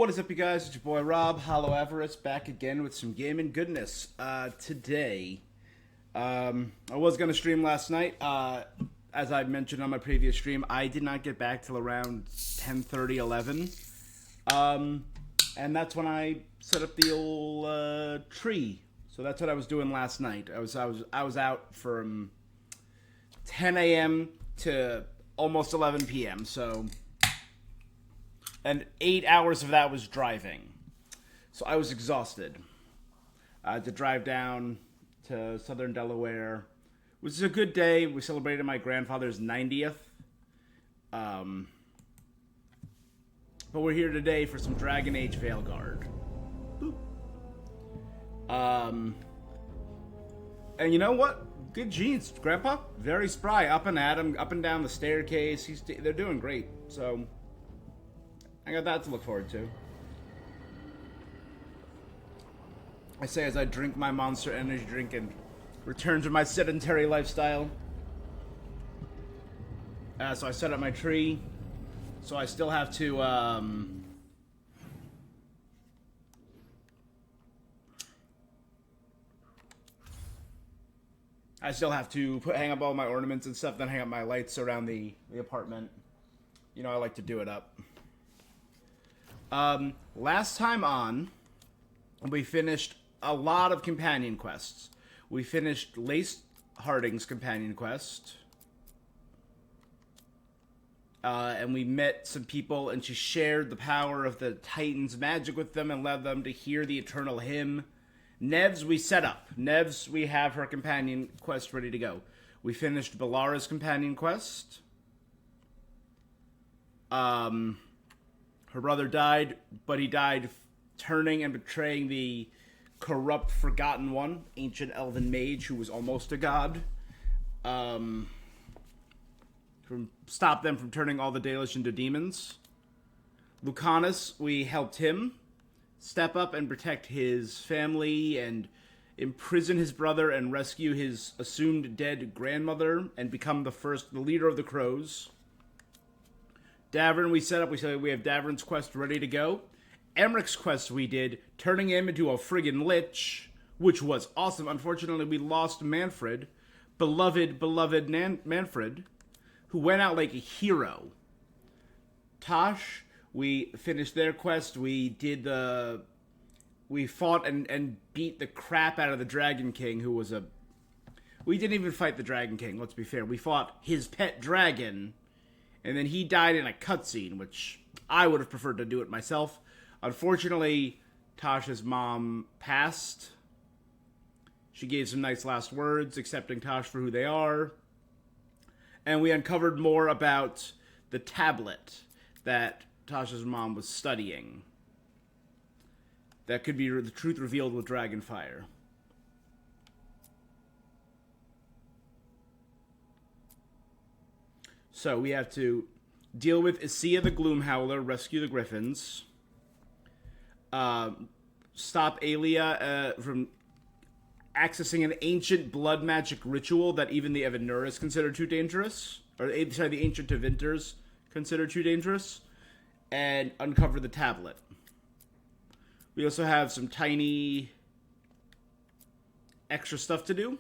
What is up, you guys? It's your boy Rob, Hollow Avarice, back again with some gaming goodness. Today, I was going to stream last night. As I mentioned on my previous stream, I did not get back till around 10:30, 11. And that's when I set up the old tree. So that's what I was doing last night. I was out from 10 a.m. to almost 11 p.m. So, and 8 hours of that was driving. So I was exhausted. I had to drive down to southern Delaware. It was a good day. We celebrated my grandfather's 90th. But we're here today for some Dragon Age Veilguard. And you know what? Good genes, Grandpa. Very spry. Up and at him, up and down the staircase. They're doing great. So I got that to look forward to. I say as I drink my Monster Energy drink and return to my sedentary lifestyle. So I set up my tree. So I still have to, hang up all my ornaments and stuff, then hang up my lights around the apartment. You know, I like to do it up. Last time on, we finished a lot of companion quests. We finished Lace Harding's companion quest. And we met some people, and she shared the power of the Titan's magic with them and led them to hear the eternal hymn. Nev's we set up. Nev's, we have her companion quest ready to go. We finished Balara's companion quest. Her brother died, but he died turning and betraying the corrupt Forgotten One, ancient elven mage who was almost a god. Stop them from turning all the Dalish into demons. Lucanus, we helped him step up and protect his family and imprison his brother and rescue his assumed dead grandmother and become the leader of the Crows. Davern, we set up. We said we have Davern's quest ready to go. Emmeric's quest we did, turning him into a friggin' lich, which was awesome. Unfortunately, we lost Manfred, beloved Manfred, who went out like a hero. Tosh, we finished their quest. We fought and beat the crap out of the Dragon King, who was we didn't even fight the Dragon King, let's be fair. We fought his pet dragon, and then he died in a cutscene, which I would have preferred to do it myself. Unfortunately, Tasha's mom passed. She gave some nice last words, accepting Tosh for who they are. And we uncovered more about the tablet that Tasha's mom was studying. That could be the truth revealed with Dragonfire. So we have to deal with Isia the Gloomhowler, rescue the Griffins. Stop Aelia from accessing an ancient blood magic ritual that even the Evanuras consider too dangerous. The ancient Tevinters consider too dangerous. And uncover the tablet. We also have some tiny extra stuff to do.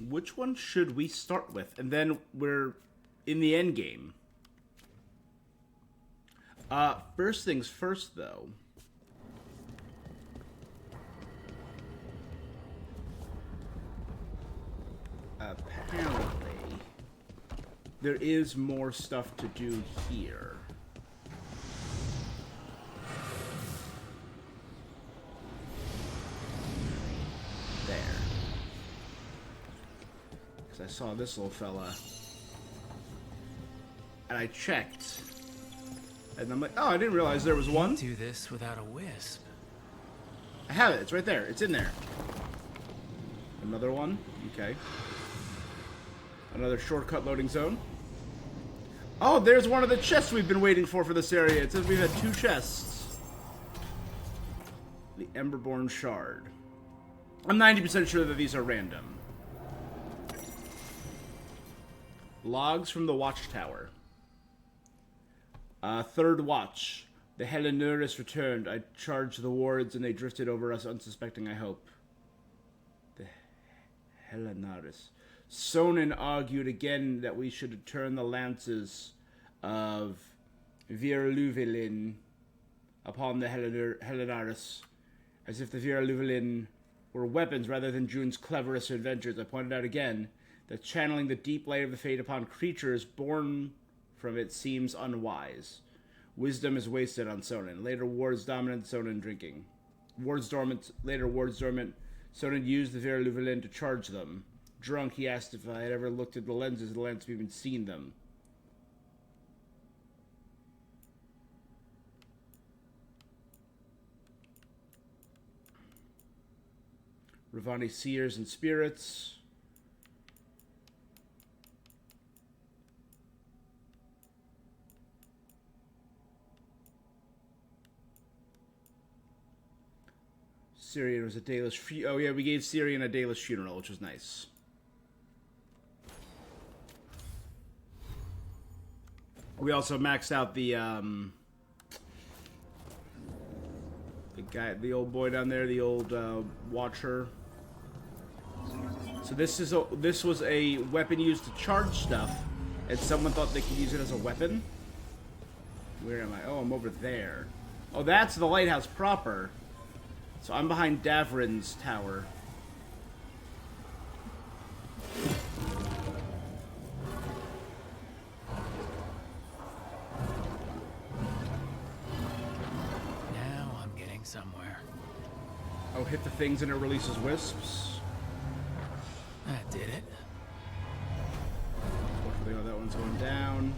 Which one should we start with? And then we're in the end game. First things first, though. Apparently, there is more stuff to do here. There. Because I saw this little fella. And I checked. And I'm like, oh, I didn't realize there was one. Do this without a wisp. I have it. It's right there. It's in there. Another one. Okay. Another shortcut loading zone. Oh, there's one of the chests we've been waiting for this area. It says we've had 2 chests. The Emberborn Shard. I'm 90% sure that these are random. Logs from the Watchtower. Third watch. The Helenuris returned. I charged the wards and they drifted over us unsuspecting, I hope. The Helenaris. Sonin argued again that we should turn the lances of Veilguard upon the Helenaris, as if the Veilguard were weapons rather than June's cleverest adventures. I pointed out again that channeling the deep light of the fate upon creatures born from it seems unwise. Wisdom is wasted on Sonin. Later, wards dominant, Sonin drinking. Wards dormant. Later, wards dormant. Sonin used the Veilguard to charge them. Drunk, he asked if I had ever looked at the lenses of the landscape and seen them. Ravani seers and spirits. Syrian was a dayless... Oh yeah, we gave Syrian a dayless funeral, which was nice. We also maxed out the guy, the old boy down there, the old Watcher. So this was a weapon used to charge stuff, and someone thought they could use it as a weapon. Where am I? Oh, I'm over there. Oh, that's the lighthouse proper. So I'm behind Davrin's tower. Now I'm getting somewhere. Oh, hit the things and it releases wisps. That did it. Hopefully, that one's going down.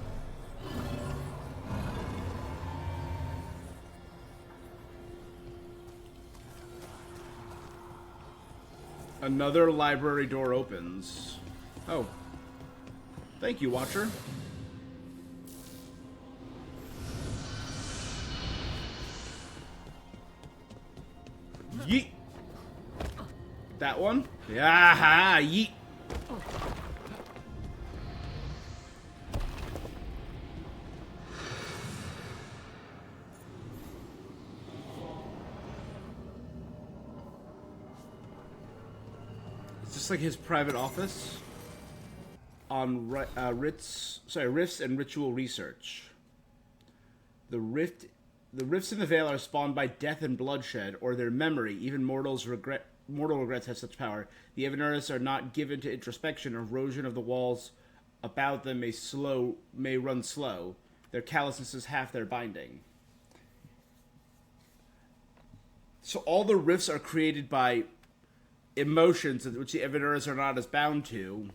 Another library door opens. Oh. Thank you, Watcher. Yeet. That one? Yeah, yeet. It's like his private office on rifts and ritual research. The rifts in the veil are spawned by death and bloodshed, or their memory. Even mortal regrets have such power. The Evanuris are not given to introspection. Erosion of the walls about them may run slow. Their callousness is half their binding. So all the rifts are created by emotions, which the Evanuris are not as bound to.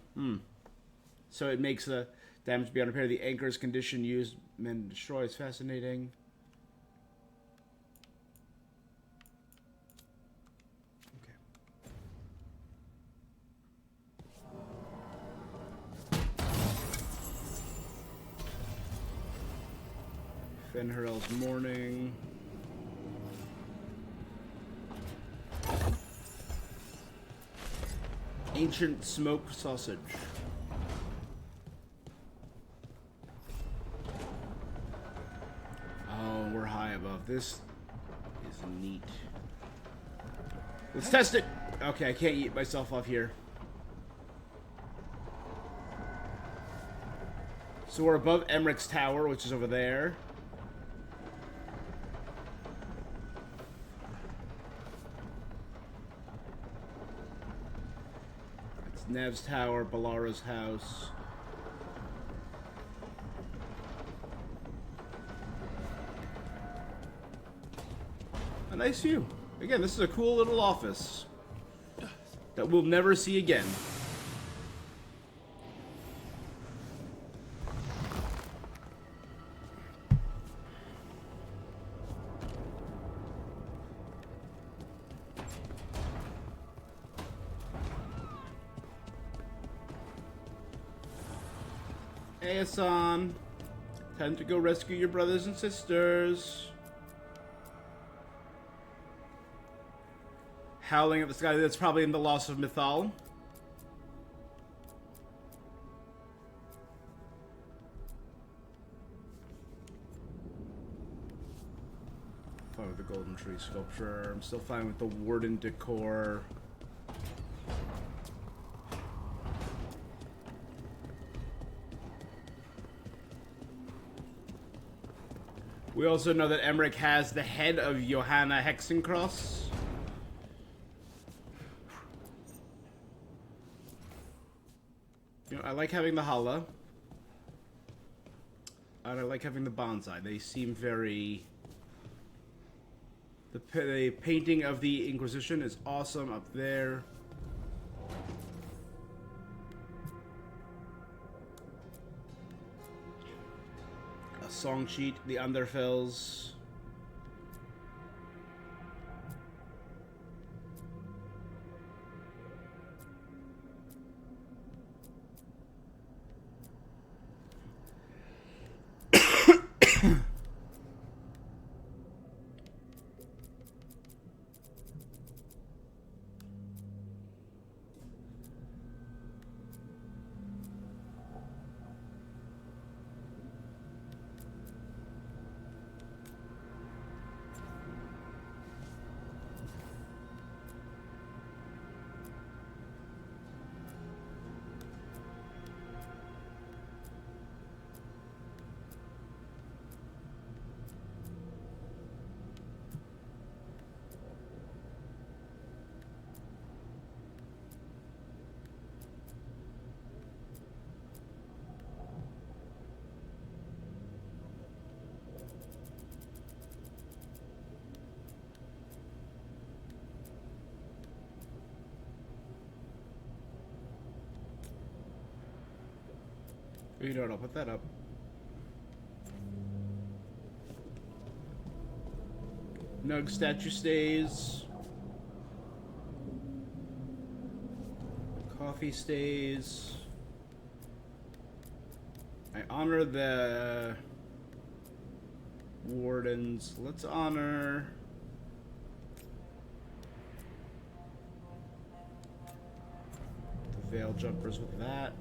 So it makes the damage beyond repair. The anchor's condition used and destroy is fascinating. Okay. Fenharel's Mourning. Ancient smoked sausage. Oh, we're high above. This is neat. Let's test it! Okay, I can't eat myself off here. So we're above Emmerich Tower, which is over there. Nev's tower, Balara's house. A nice view. Again, this is a cool little office that we'll never see again. Hey, Hassan. Time to go rescue your brothers and sisters. Howling at the sky. That's probably in the Loss of Mythal. tree sculpture. I'm still fine with the warden decor. We also know that Emmerich has the head of Johanna Hexencross. You know, I like having the Hala. And I like having the bonsai. They seem very... The painting of the Inquisition is awesome up there. A song sheet, the Underfells. You know what, I'll put that up. Nug statue stays. Coffee stays. I honor the wardens. Let's honor the veil jumpers with that.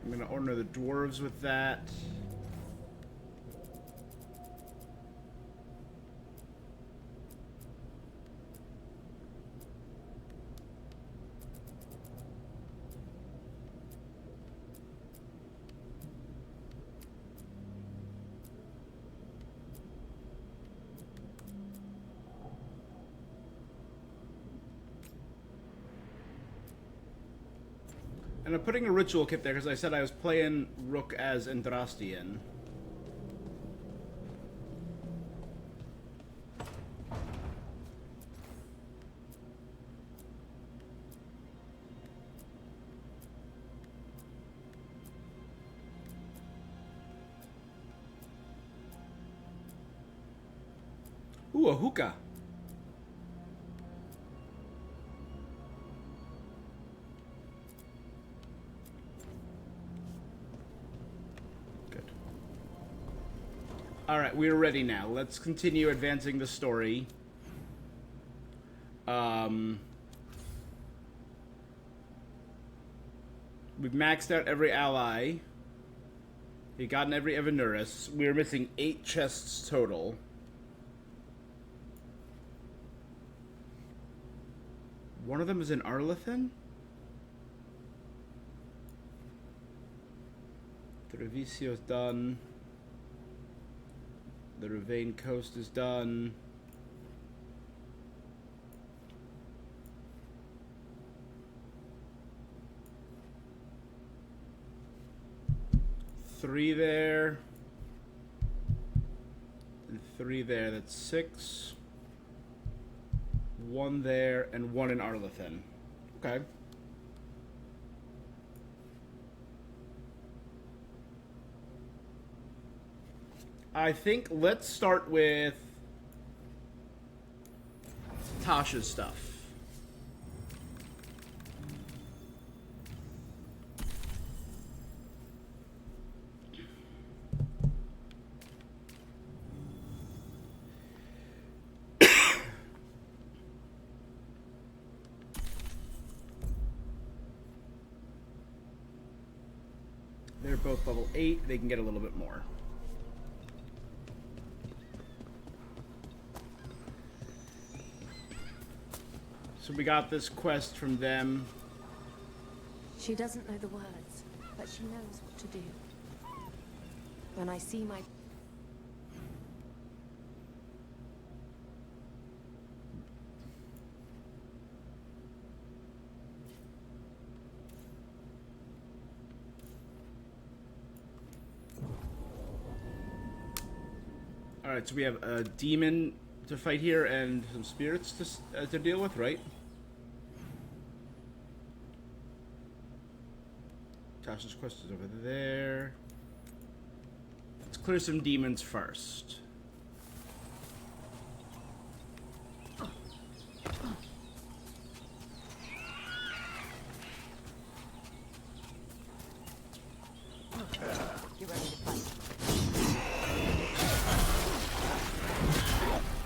I'm gonna honor the dwarves with that. And I'm putting a ritual kit there because I said I was playing Rook as Andrastian. Ooh, a hookah. Alright, we're ready now. Let's continue advancing the story. We've maxed out every ally. We've gotten every Evanuris. We're missing 8 chests total. One of them is in Arlethan? The Revisio's done. The Ravane Coast is done. Three there. And 3 there. That's 6. 1 there and 1 in Arlethan. Okay. I think let's start with Tasha's stuff. They're both level 8. They can get a little bit more. So we got this quest from them. She doesn't know the words, but she knows what to do. When I see my... Alright, so we have a demon to fight here and some spirits to deal with, right? Tasha's quest is over there. Let's clear some demons first. You ready to fight?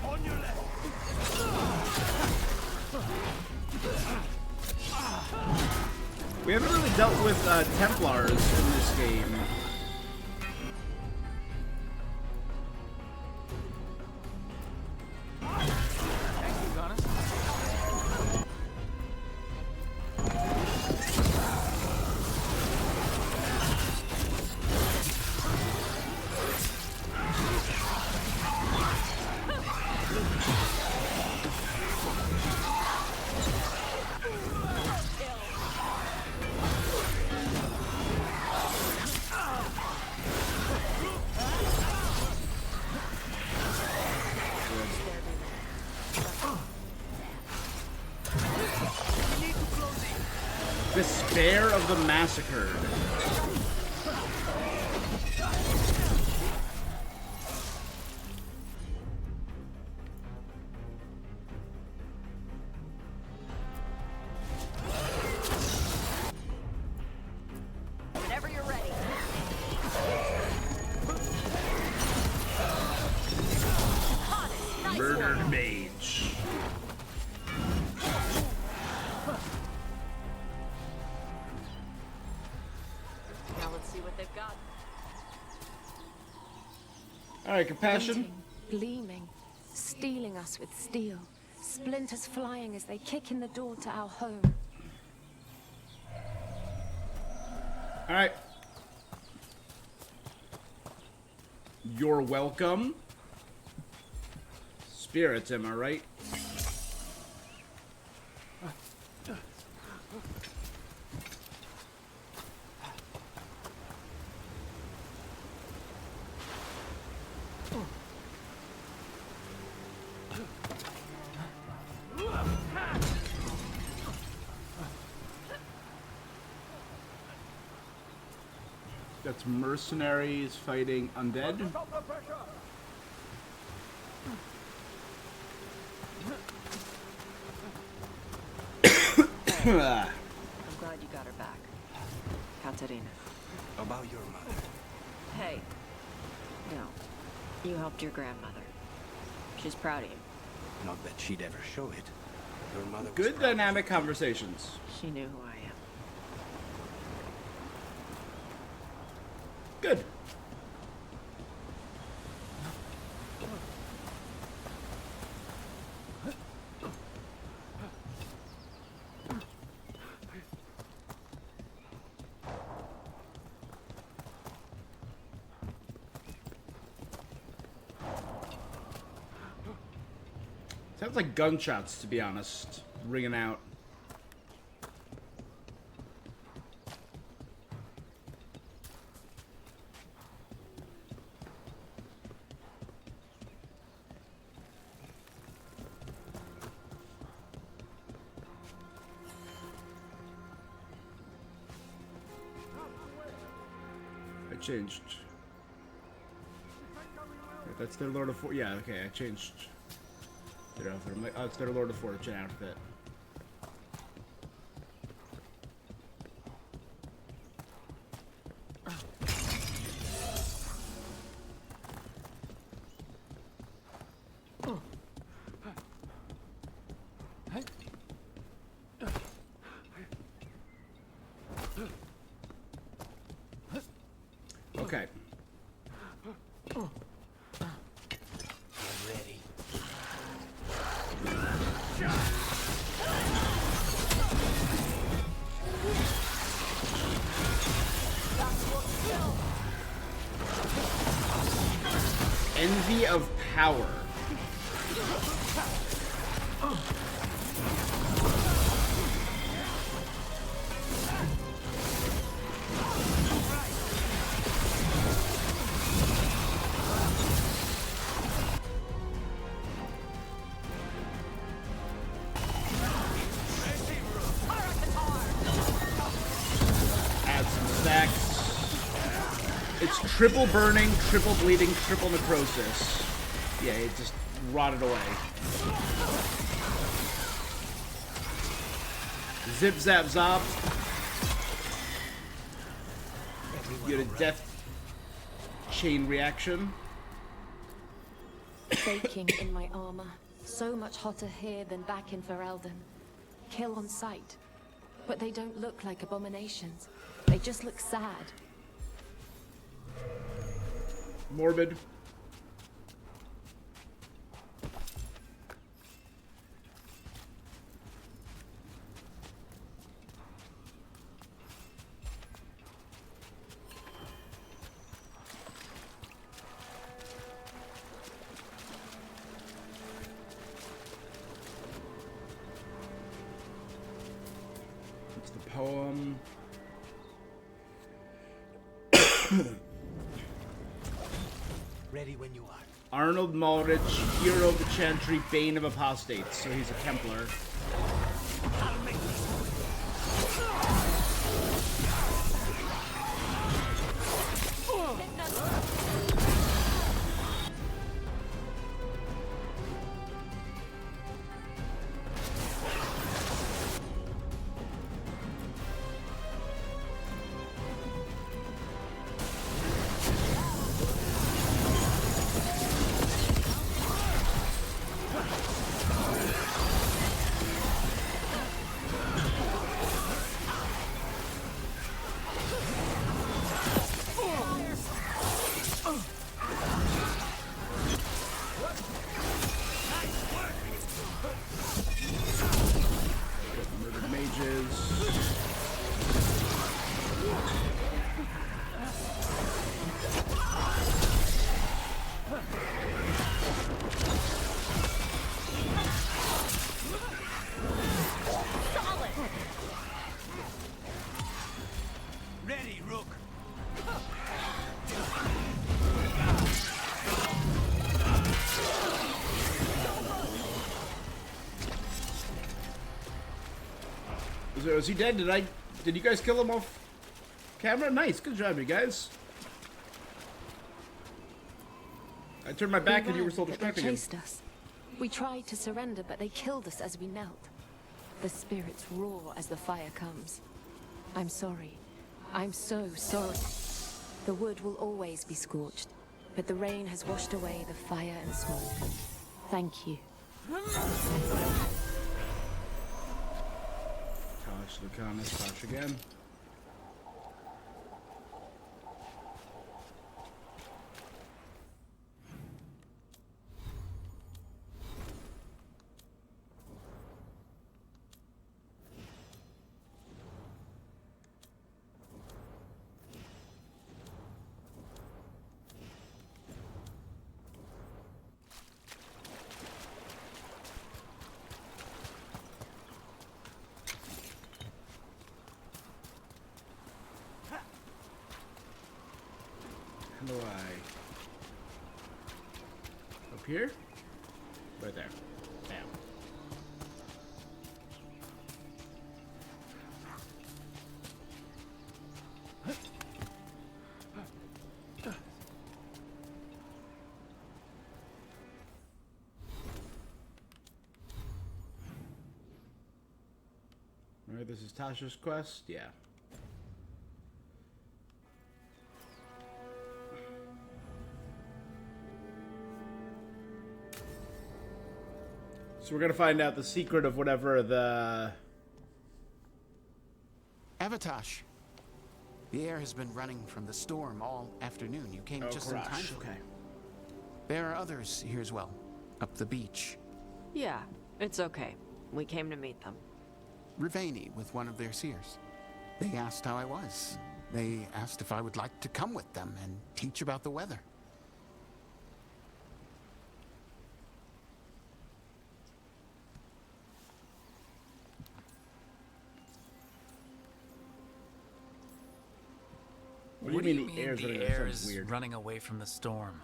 On your left. We haven't really dealt with Templars in this game. Thank you, Connor. Despair of the Massacred. Whenever you're ready. Nice Murdered one. Mage. Now let's see what they've got. Alright, Compassion. Glinting, gleaming, stealing us with steel. Splinters flying as they kick in the door to our home. Alright. You're welcome. Spirits, am I right? That's mercenaries fighting undead. Stop the pressure. I'm glad you got her back. Katerina. About your mother. Hey. No. You helped your grandmother. She's proud of you. Not that she'd ever show it. Your mother was Good proud. dynamic conversations. She knew who I am. Good. Sounds like gunshots, to be honest, ringing out. I changed. Wait, that's their Lord of Fortune. Yeah, okay, I changed their outfit. Oh, it's their Lord of Fortune outfit. Okay. I'm ready. Envy of power. Add some stacks. It's triple burning, triple bleeding, triple necrosis. Yeah, it just rotted away. Zip, zap, zop. You get a death chain reaction. Baking in my armor. So much hotter here than back in Ferelden. Kill on sight. But they don't look like abominations. They just look sad. Morbid. It's the poem. Ready when you are. Arnold Malrich, hero of the Chantry, Bane of Apostates. So he's a Templar. Murdered mages. Ready, Rook. Is he dead? Did you guys kill him off camera? Nice, good job, you guys. I turned my back and you were still But they distracting him. chased us. We tried to surrender, but they killed us as we knelt. The spirits roar as the fire comes. I'm sorry. I'm so sorry. The wood will always be scorched, but the rain has washed away the fire and smoke. Thank you. Tosh, Lucanus, Tosh again. How do I... Up here? Right there. Bam. Alright, this is Tasha's quest? Yeah. So we're gonna find out the secret of whatever the... Avatash. The air has been running from the storm all afternoon. You came just in time. Karash, okay. There are others here as well, up the beach. Yeah, it's okay. We came to meet them. Riveni with one of their seers. They asked how I was. They asked if I would like to come with them and teach about the weather. What do you mean the air's running? the That air sounds is weird. running away from the storm?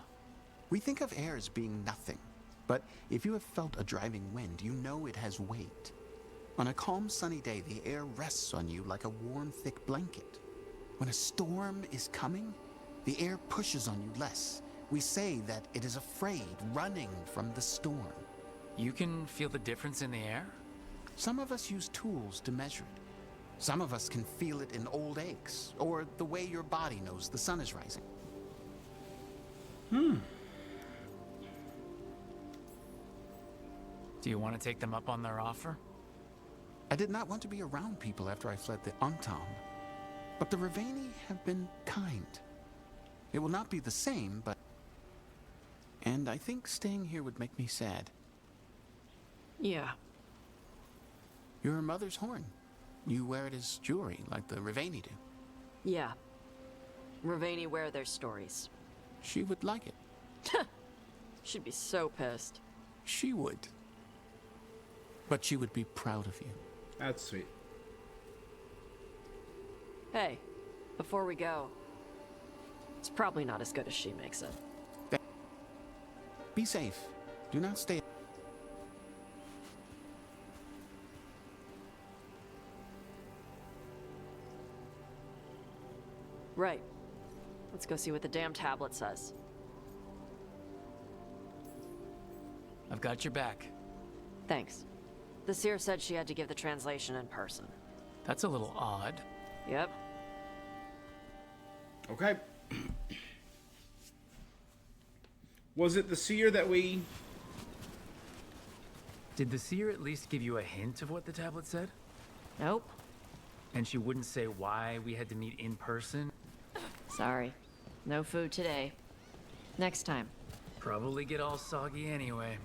We think of air as being nothing, but if you have felt a driving wind, you know it has weight. On a calm, sunny day, the air rests on you like a warm, thick blanket. When a storm is coming, the air pushes on you less. We say that it is afraid, running from the storm. You can feel the difference in the air? Some of us use tools to measure it. Some of us can feel it in old aches, or the way your body knows the sun is rising. Do you want to take them up on their offer? I did not want to be around people after I fled the Antam, but the Riveni have been kind. It will not be the same, but... And I think staying here would make me sad. Yeah. Your mother's horn. You wear it as jewelry, like the Riveni do. Yeah. Riveni wear their stories. She would like it. She'd be so pissed. She would. But she would be proud of you. That's sweet. Hey, before we go, it's probably not as good as she makes it. Be safe. Do not stay... Right. Let's go see what the damn tablet says. I've got your back. Thanks. The seer said she had to give the translation in person. That's a little odd. Yep. Okay. Was it the seer that we... Did the seer at least give you a hint of what the tablet said? Nope. And she wouldn't say why we had to meet in person? Sorry. No food today. Next time. Probably get all soggy anyway.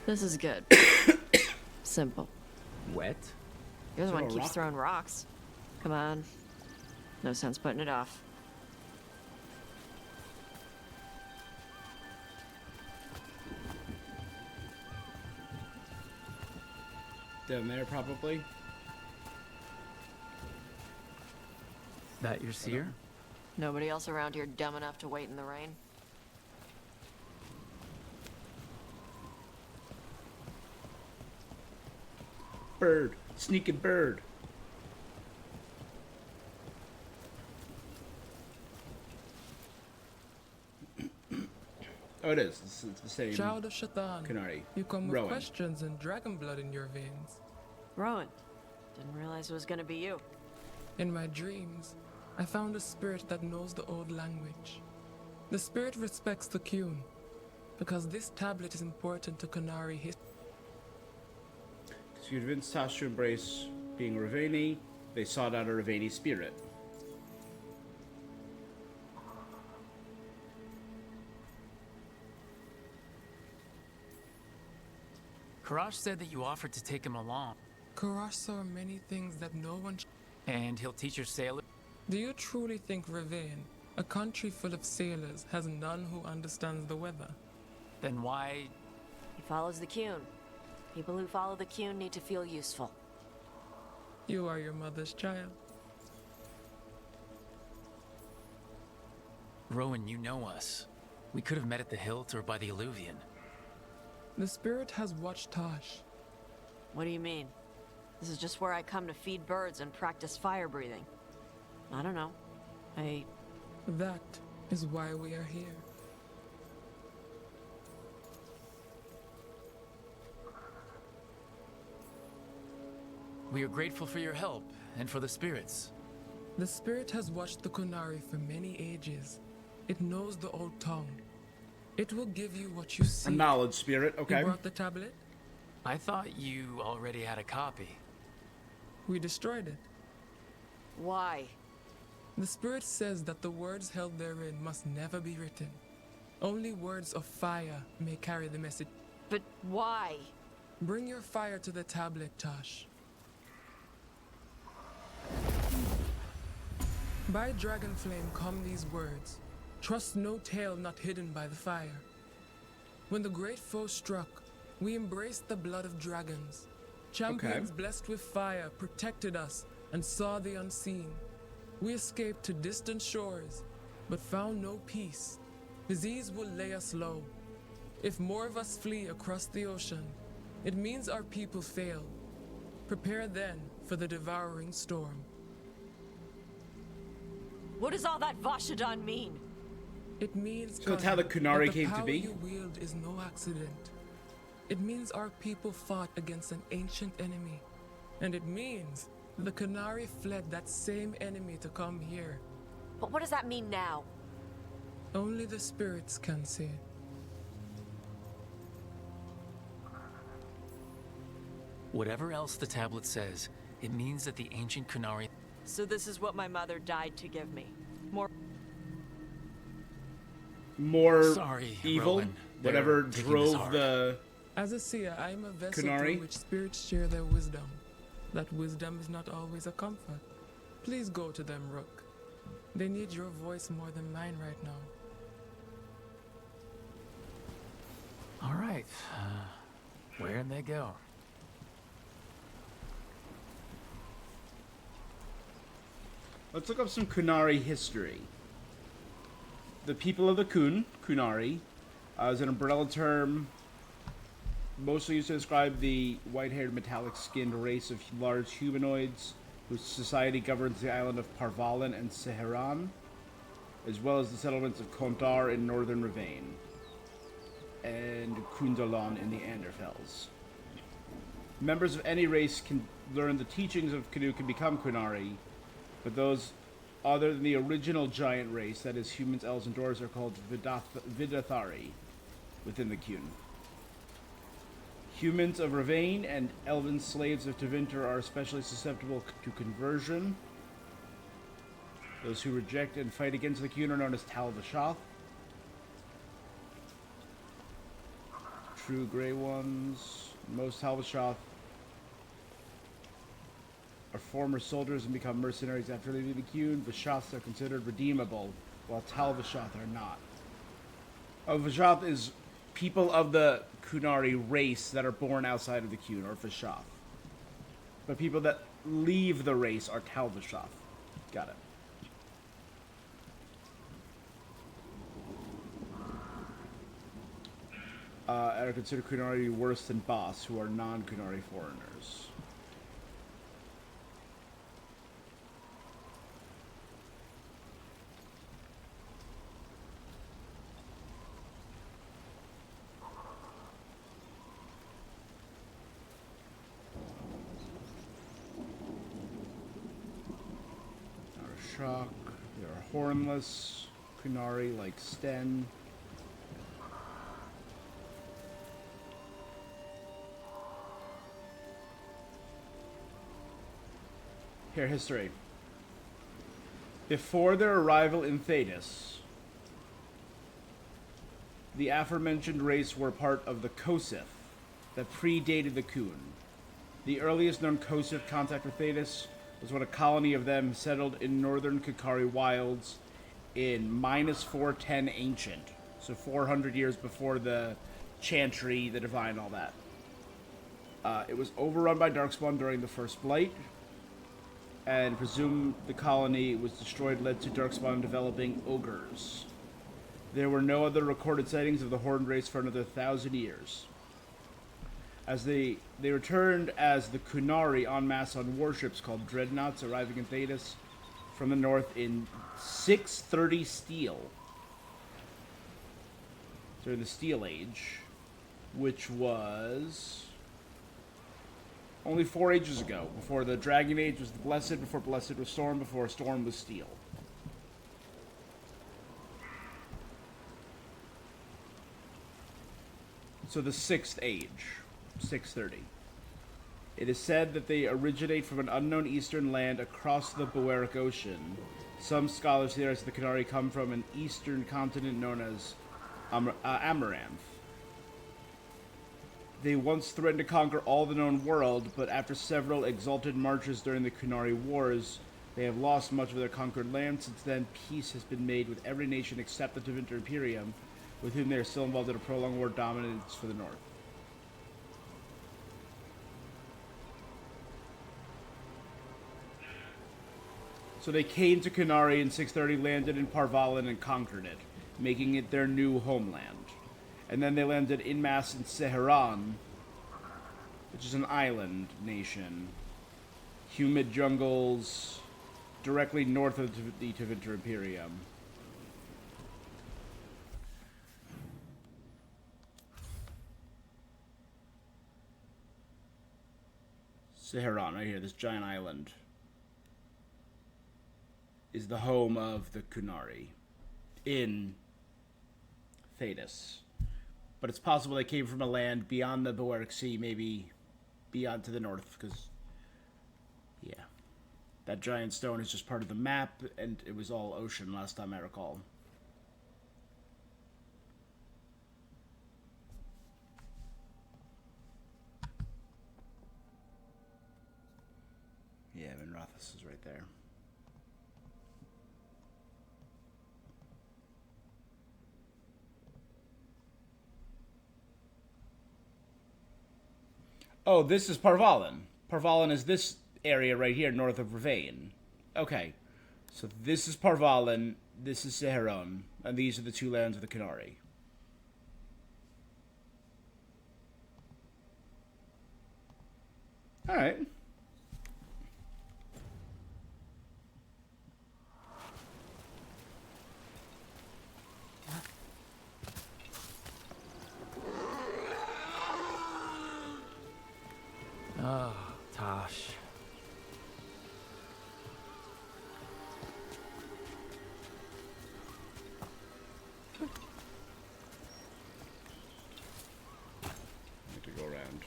This is good. Simple. Wet? You're the Throw one a who keeps rock? throwing rocks. Come on. No sense putting it off. Down there, probably? That your seer? Nobody else around here dumb enough to wait in the rain? Bird. Sneaking bird. Oh, it is. It's the same. Child of Shaitan, Canary. you come with Rowan. questions and dragon blood in your veins. Rowan. Didn't realize it was gonna be you. In my dreams, I found a spirit that knows the old language. The spirit respects the Qun, because this tablet is important to Canary history. To convince Tash to embrace being Riveni, they sought out a Riveni spirit. Karash said that you offered to take him along. Karash saw many things that no one... And he'll teach your sailor? Do you truly think Rivain, a country full of sailors, has none who understands the weather? Then why... He follows the Qun. People who follow the Qun need to feel useful. You are your mother's child. Rowan, you know us. We could have met at the hilt or by the alluvion. The spirit has watched Tosh. What do you mean? This is just where I come to feed birds and practice fire breathing. I don't know. That is why we are here. We are grateful for your help and for the spirits. The spirit has watched the Kunari for many ages. It knows the old tongue. It will give you what you A seek. knowledge spirit, You okay. brought the tablet? I thought you already had a copy. We destroyed it. Why? The spirit says that the words held therein must never be written. Only words of fire may carry the message. But why? Bring your fire to the tablet, Tosh. By dragon flame come these words. Trust no tale not hidden by the fire. When the great foe struck, we embraced the blood of dragons. Champions blessed with fire protected us and saw the unseen. We escaped to distant shores, but found no peace. Disease will lay us low. If more of us flee across the ocean, it means our people fail. Prepare then for the devouring storm. What does all that Vashadan mean? It means So that's how the cousin, Kunari that the came to power be? you wield is no accident. It means our people fought against an ancient enemy. And it means the Kunari fled that same enemy to come here. But what does that mean now? Only the spirits can see it. Whatever else the tablet says, it means that the ancient Kunari... So this is what my mother died to give me. More Sorry, evil, Rowan. whatever They're taking this drove hard. the... As a seer, I am a vessel Kunari? through which spirits share their wisdom. That wisdom is not always a comfort. Please go to them, Rook. They need your voice more than mine right now. All right. Where'd they go? Let's look up some Kunari history. The people of the Kunari, is an umbrella term mostly used to describe the white-haired, metallic-skinned race of large humanoids whose society governs the island of Parvalan and Seheran, as well as the settlements of Kontar in northern Ravane and Kundalan in the Anderfels. Members of any race can learn the teachings of Kanu can become Kunari, but those other than the original giant race, that is humans, elves, and dwarves, are called Vidathari within the Kun. Humans of Ravane and elven slaves of Tevinter are especially susceptible to conversion. Those who reject and fight against the Kun are known as Tal Vashoth. True Grey Ones. Most Tal Vashoth are former soldiers and become mercenaries after leaving the Kun. Vashoths are considered redeemable, while Tal Vashoth are not. Vashoth is people of the Kunari race that are born outside of the Kun, or Vashoth. But people that leave the race are Tal Vashoth. Got it. And are considered Kunari worse than Boss, who are non-Kunari foreigners. Shock. They are hornless. Kunari like Sten. Here, history. Before their arrival in Thedas, the aforementioned race were part of the Kosith that predated the Kun. The earliest known Kosith contact with Thedas was when a colony of them settled in northern Kakari wilds in minus 410 ancient, so 400 years before the Chantry, the Divine, all that. It was overrun by Darkspawn during the First Blight, and presumed the colony was destroyed led to Darkspawn developing ogres. There were no other recorded sightings of the Horned race for another 1,000 years. As they returned as the Kunari en masse on warships called Dreadnoughts, arriving in Thedas from the north in 630 Steel, during the Steel Age, which was only 4 ages ago. Before the Dragon Age was the Blessed, before Blessed was Storm, before Storm was Steel. So the Sixth Age, 630. It is said that they originate from an unknown eastern land across the Boeric Ocean. Some scholars theorize that the Qunari come from an eastern continent known as Amaranth. They once threatened to conquer all the known world, but after several exalted marches during the Qunari Wars, they have lost much of their conquered land. Since then, peace has been made with every nation except the Tevinter Imperium, with whom they are still involved in a prolonged war dominance for the north. So they came to Qunari in 630, landed in Parvalan, and conquered it, making it their new homeland. And then they landed en masse in Seheran, which is an island nation. Humid jungles, directly north of the Tevinter Imperium. Seheran, right here, this giant island, is the home of the Qunari in Thedas. But it's possible they came from a land beyond the Boeric Sea, maybe beyond to the north, because, yeah. That giant stone is just part of the map, and it was all ocean last time I recall. Yeah, Vinrothis is right there. Oh, this is Parvalan. Parvalan is this area right here, north of Ravane. Okay. So this is Parvalan, this is Seheron, and these are the two lands of the Qunari. Alright. Oh, Tosh. Need to go around.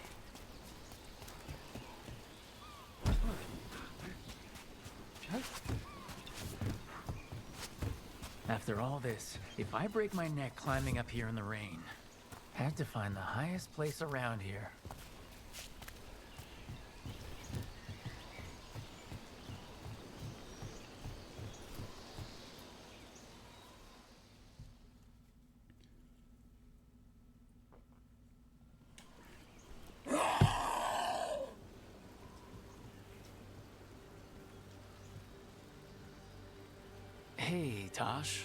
After all this, if I break my neck climbing up here in the rain, had to find the highest place around here. Hey, Tosh.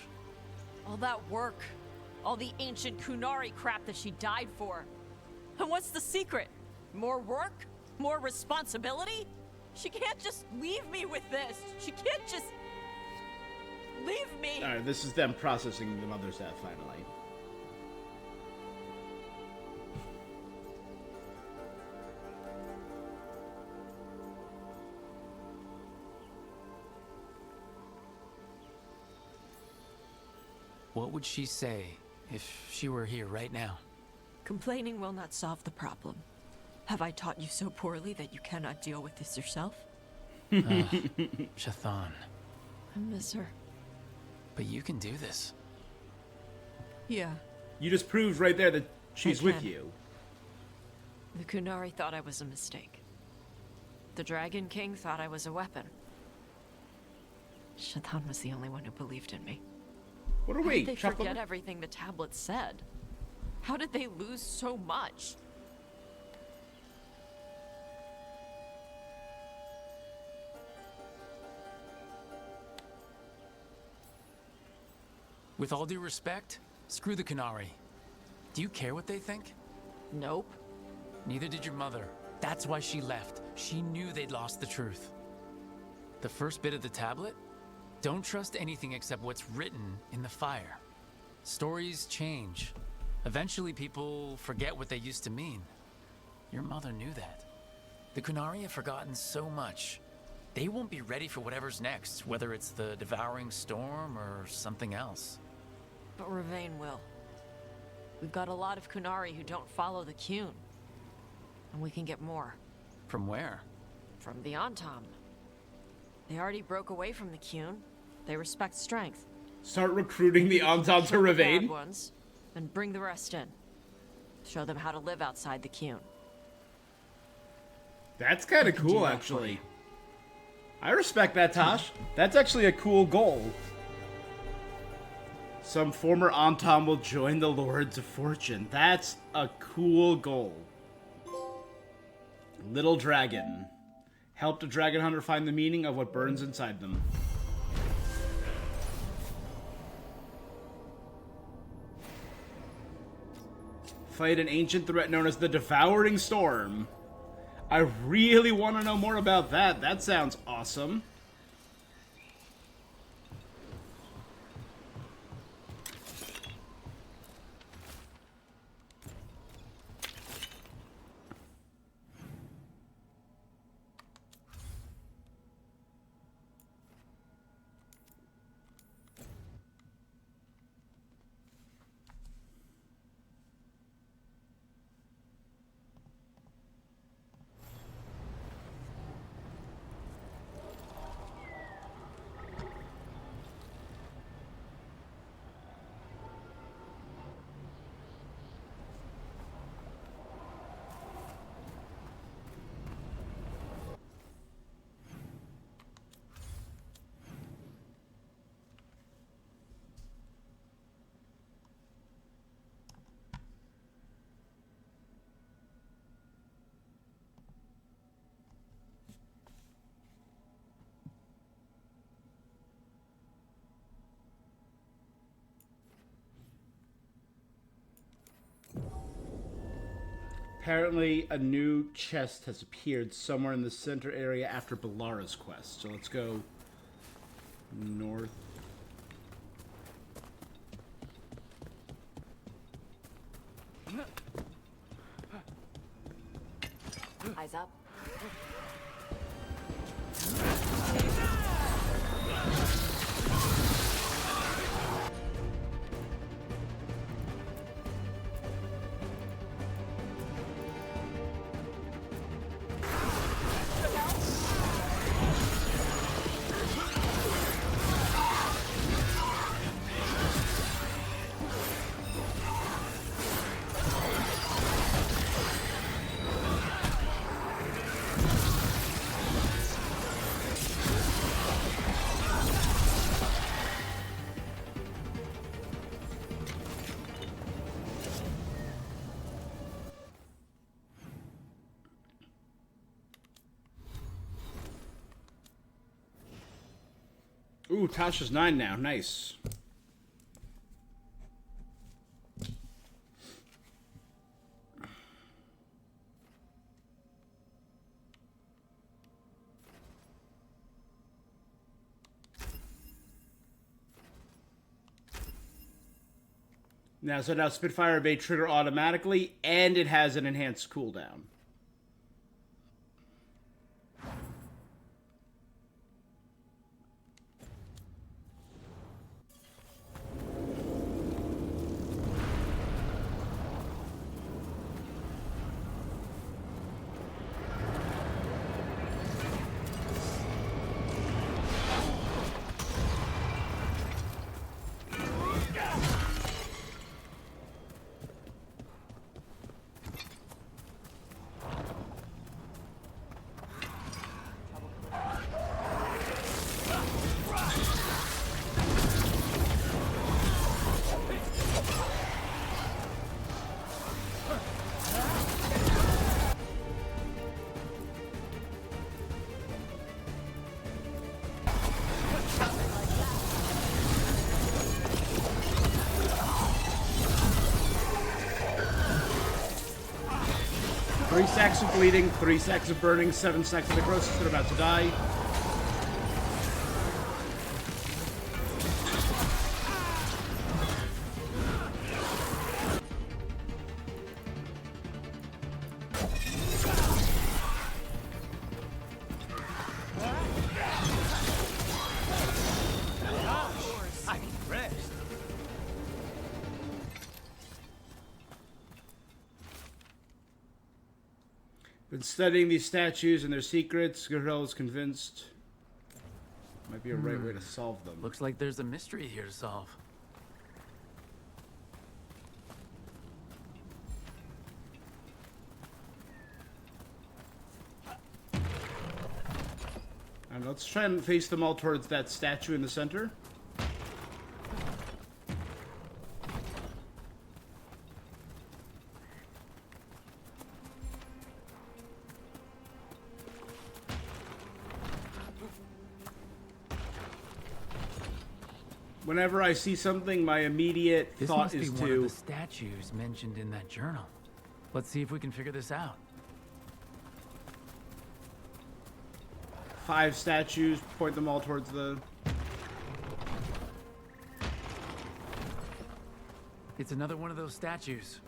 All that work, all the ancient Qunari crap that she died for. And what's the secret? More work? More responsibility? She can't just leave me with this. She can't just leave me. Alright, this is them processing the mother's death, finally. What would she say if she were here right now? Complaining will not solve the problem. Have I taught you so poorly that you cannot deal with this yourself? Shathan. I miss her. But you can do this. Yeah. You just proved right there that she's with can. you. The Qunari thought I was a mistake. The Dragon King thought I was a weapon. Shathan was the only one who believed in me. What are How we? did they chocolate? forget everything the tablets said? How did they lose so much? With all due respect, screw the Qunari. Do you care what they think? Nope. Neither did your mother. That's why she left. She knew they'd lost the truth. The first bit of the tablet? Don't trust anything except what's written in the fire. Stories change. Eventually people forget what they used to mean. Your mother knew that. The Qunari have forgotten so much. They won't be ready for whatever's next, whether it's the devouring storm or something else. But Ravane will. We've got a lot of Kunari who don't follow the Qun. And we can get more. From where? From the Antam. They already broke away from the Qun. They respect strength. Start recruiting the Antam to Bad Ravain. ones, and bring the rest in. Show them how to live outside the Qun. That's kind of cool, actually. I respect that, Tosh. That's actually a cool goal. Some former Antam will join the Lords of Fortune. That's a cool goal. Little Dragon. Helped a dragon hunter find the meaning of what burns inside them. Fight an ancient threat known as the Devouring Storm. I really want to know more about that. That sounds awesome. Apparently, a new chest has appeared somewhere in the center area after Balara's quest. So let's go north. Eyes up. Ooh, Tasha's 9 now. Nice. Now Spitfire may trigger automatically, and it has an enhanced cooldown. Three stacks of bleeding, 3 stacks of burning, 7 stacks of necrosis. They're about to die. In studying these statues and their secrets, Gerhel is convinced might be a right way to solve them. Looks like there's a mystery here to solve. And let's try and face them all towards that statue in the center. Whenever I see something, my immediate This thought must be is one of to... the statues mentioned in that journal. Let's see if we can figure this out. 5 statues, point them all towards the... It's another one of those statues.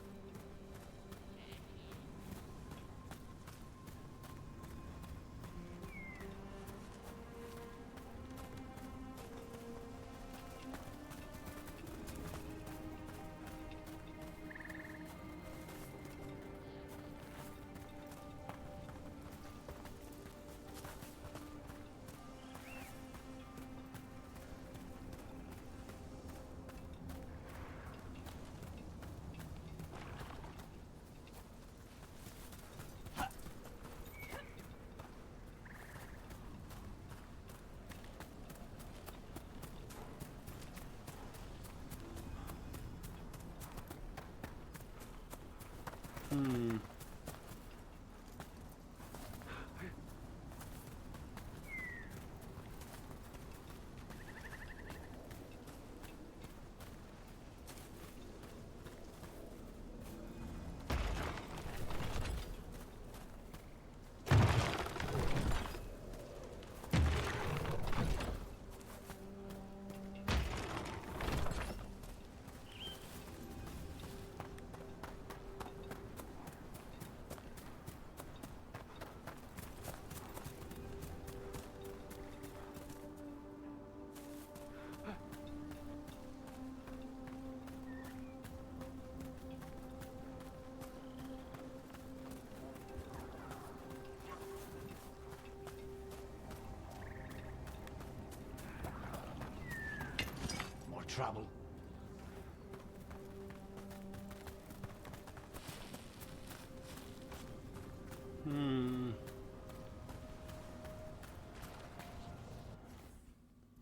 More trouble.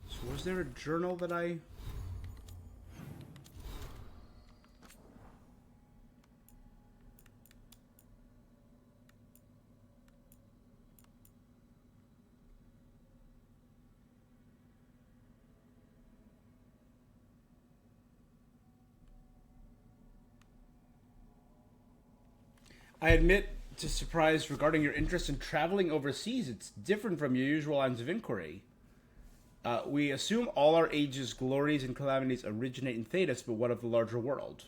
So was there a journal that I... I admit to surprise regarding your interest in traveling overseas. It's different from your usual lines of inquiry. We assume all our age's glories and calamities originate in Thedas, but what of the larger world?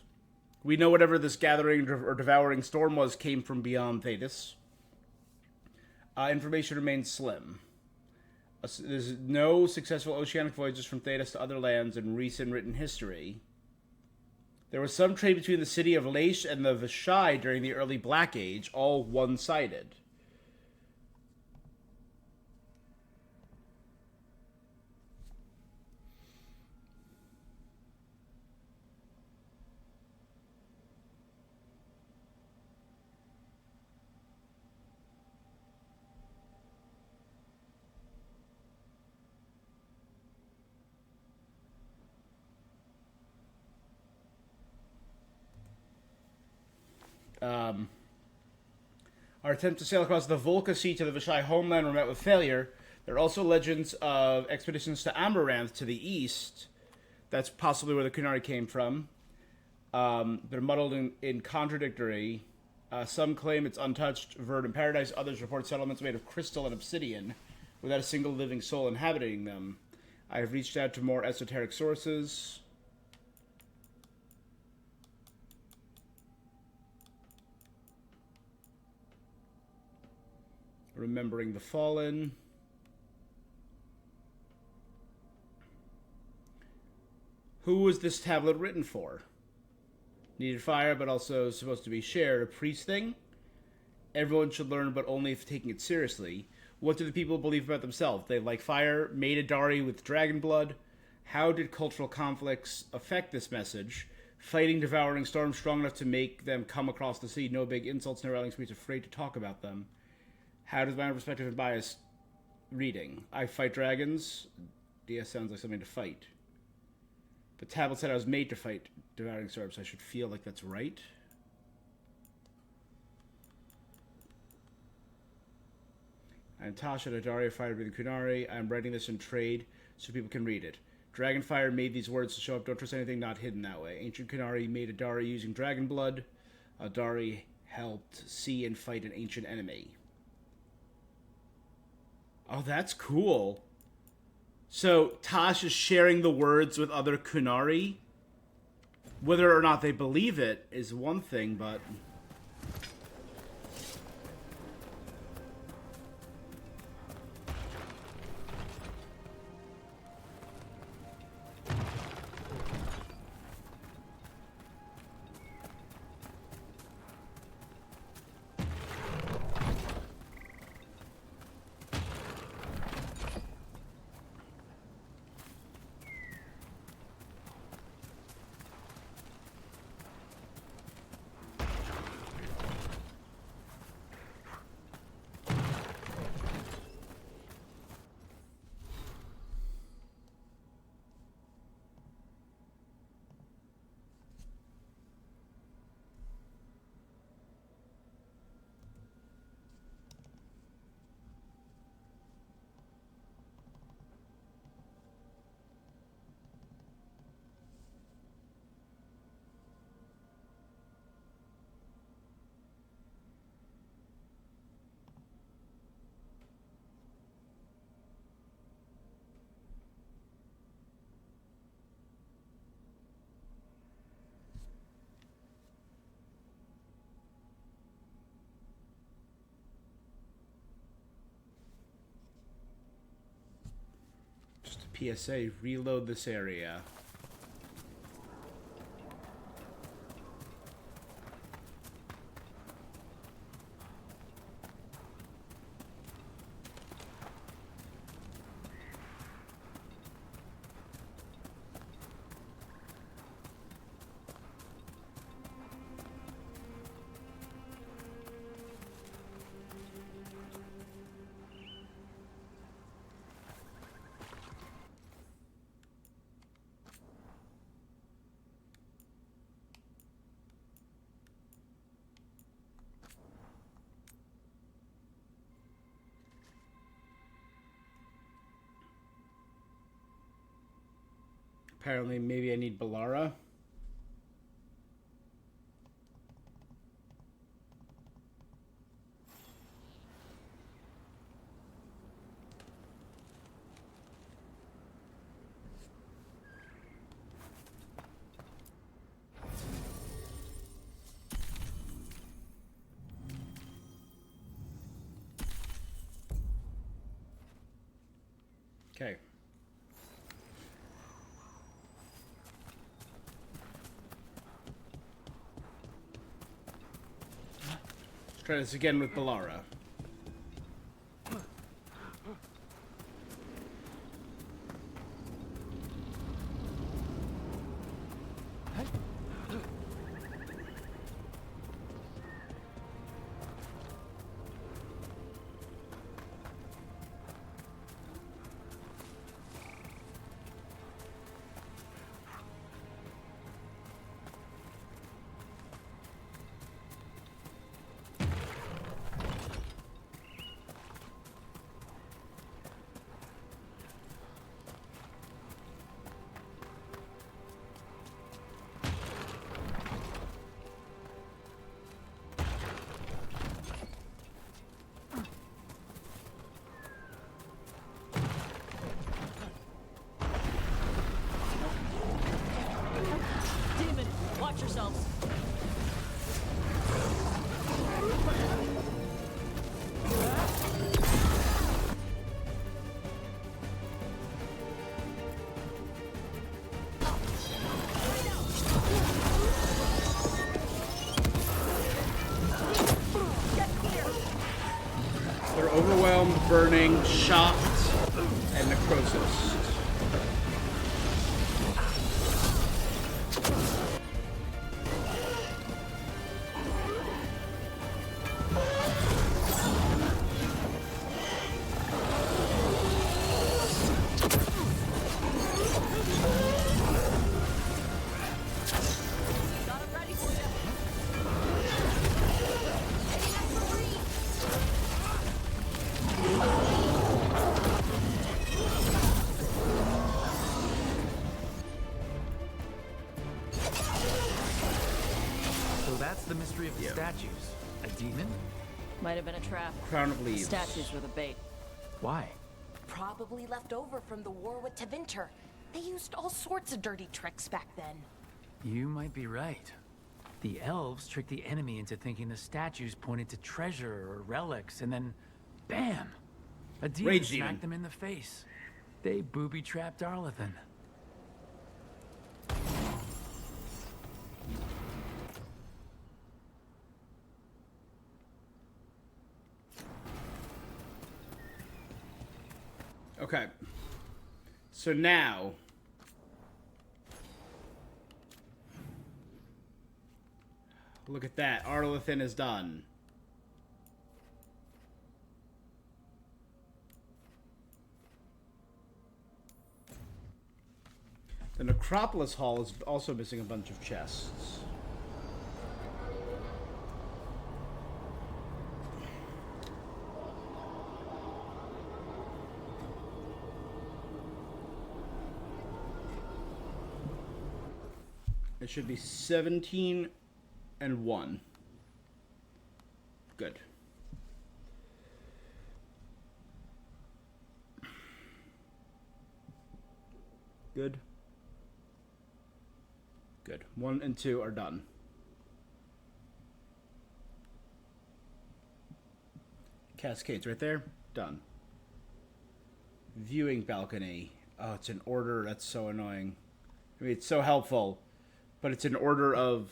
We know whatever this gathering or devouring storm was came from beyond Thedas. Information remains slim. There's no successful oceanic voyages from Thedas to other lands in recent written history. There was some trade between the city of Laish and the Vashai during the early Black Age, all one-sided. Our attempt to sail across the Volca Sea to the Vashai homeland were met with failure. There are also legends of expeditions to Amaranth to the east. That's possibly where the Kunari came from. They're muddled in contradictory. Some claim it's untouched, verdant paradise. Others report settlements made of crystal and obsidian, without a single living soul inhabiting them. I have reached out to more esoteric sources. Remembering the Fallen. Who was this tablet written for? Needed fire, but also supposed to be shared. A priest thing? everyone should learn, but only if taking it seriously. What do the people believe about themselves? They like fire, made a Dari with dragon blood. How did cultural conflicts affect this message? Fighting devouring storms strong enough to make them come across the sea. No big insults, no rallying speech, afraid to talk about them. How does my own perspective and bias reading? I fight dragons. DS sounds like something to fight. But Tablet said I was made to fight devouring storms, so I should feel like that's right. I'm Tasha, a Dari fighter with the Kunari. I'm writing this in trade so people can read it. Dragonfire made these words to show up. Don't trust anything not hidden that way. Ancient Kunari made a Dari using dragon blood. A Dari helped see and fight an ancient enemy. Oh, that's cool. So Tosh is sharing the words with other Kunari. Whether or not they believe it is one thing, but... PSA, reload this area. Apparently, maybe I need Balara. Okay. Let's try this again with Balara. overwhelmed, burning, shocked, and necrosis. So that's the mystery of the statues. A demon? Might have been a trap. Crown of Leaves. Statues were the bait. Why? Probably left over from the war with Tevinter. They used all sorts of dirty tricks back then. You might be right. The elves tricked the enemy into thinking the statues pointed to treasure or relics, and then, bam! A demon Rage smacked demon. them in the face. They booby-trapped Arlathan. Okay. So now... Look at that. Arlathan is done. The Necropolis Hall is also missing a bunch of chests. It should be 17 and 1. Good. Good. Good. 1 and 2 are done. Cascades right there. Done. Viewing balcony. Oh, it's an order. That's so annoying. I mean, it's so helpful, but it's an order of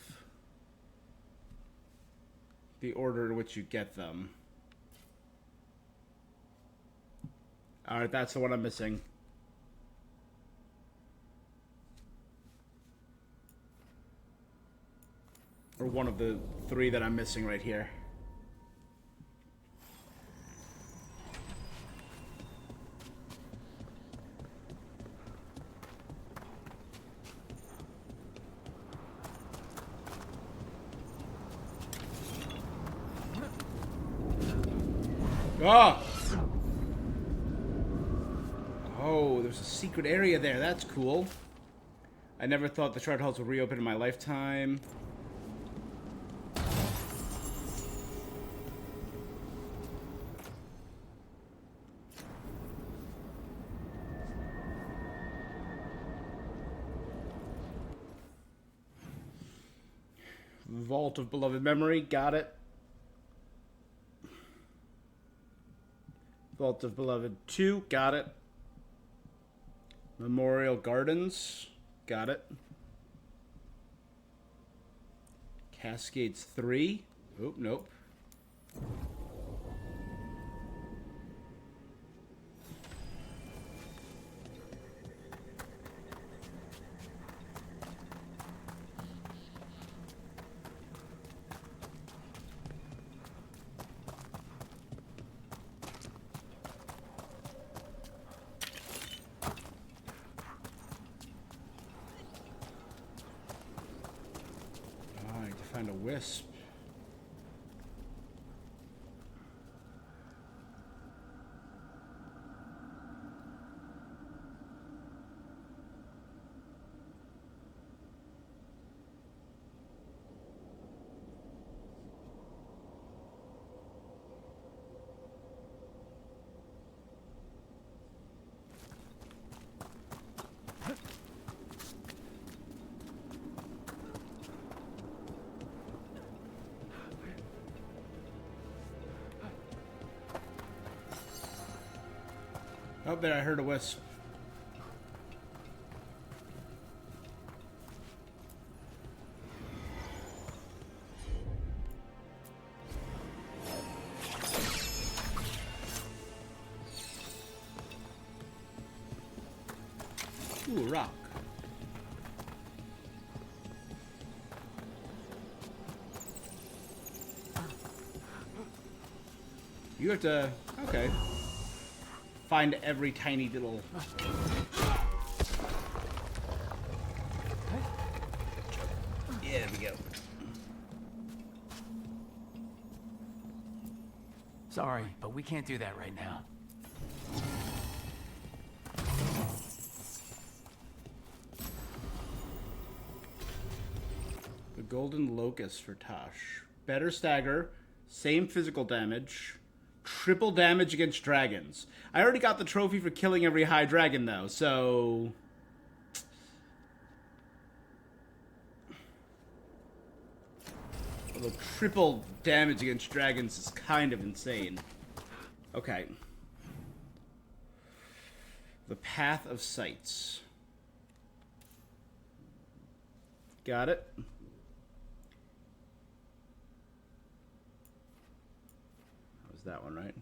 the order in which you get them. Alright, that's the one I'm missing. Or one of the 3 that I'm missing right here. Ah! Oh, there's a secret area there. That's cool. I never thought the shard halls would reopen in my lifetime. Vault of Beloved Memory. Got it. Vault of Beloved 2, got it. Memorial Gardens, got it. Cascades 3, oh, nope. Find a wisp. Oh, there, I heard a wisp. Ooh, rock. You have to... Okay. Find every tiny little... Yeah, there we go. Sorry, but we can't do that right now. The Golden Locust for Tosh. Better stagger, same physical damage, triple damage against dragons. I already got the trophy for killing every high dragon, though, so... Although triple damage against dragons is kind of insane. Okay. The Path of Sights. Got it. That was that one, right?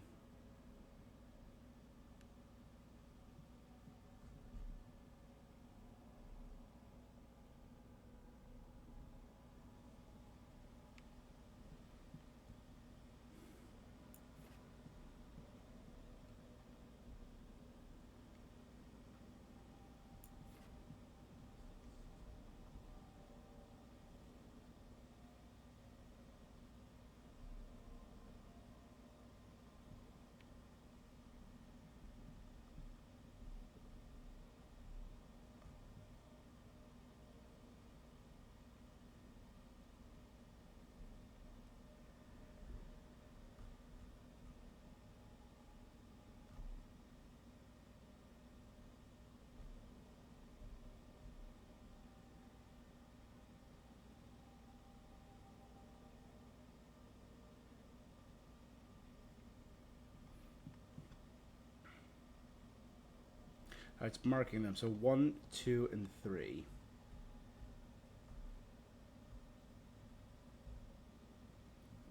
Alright, it's marking them. So 1, 2, and 3.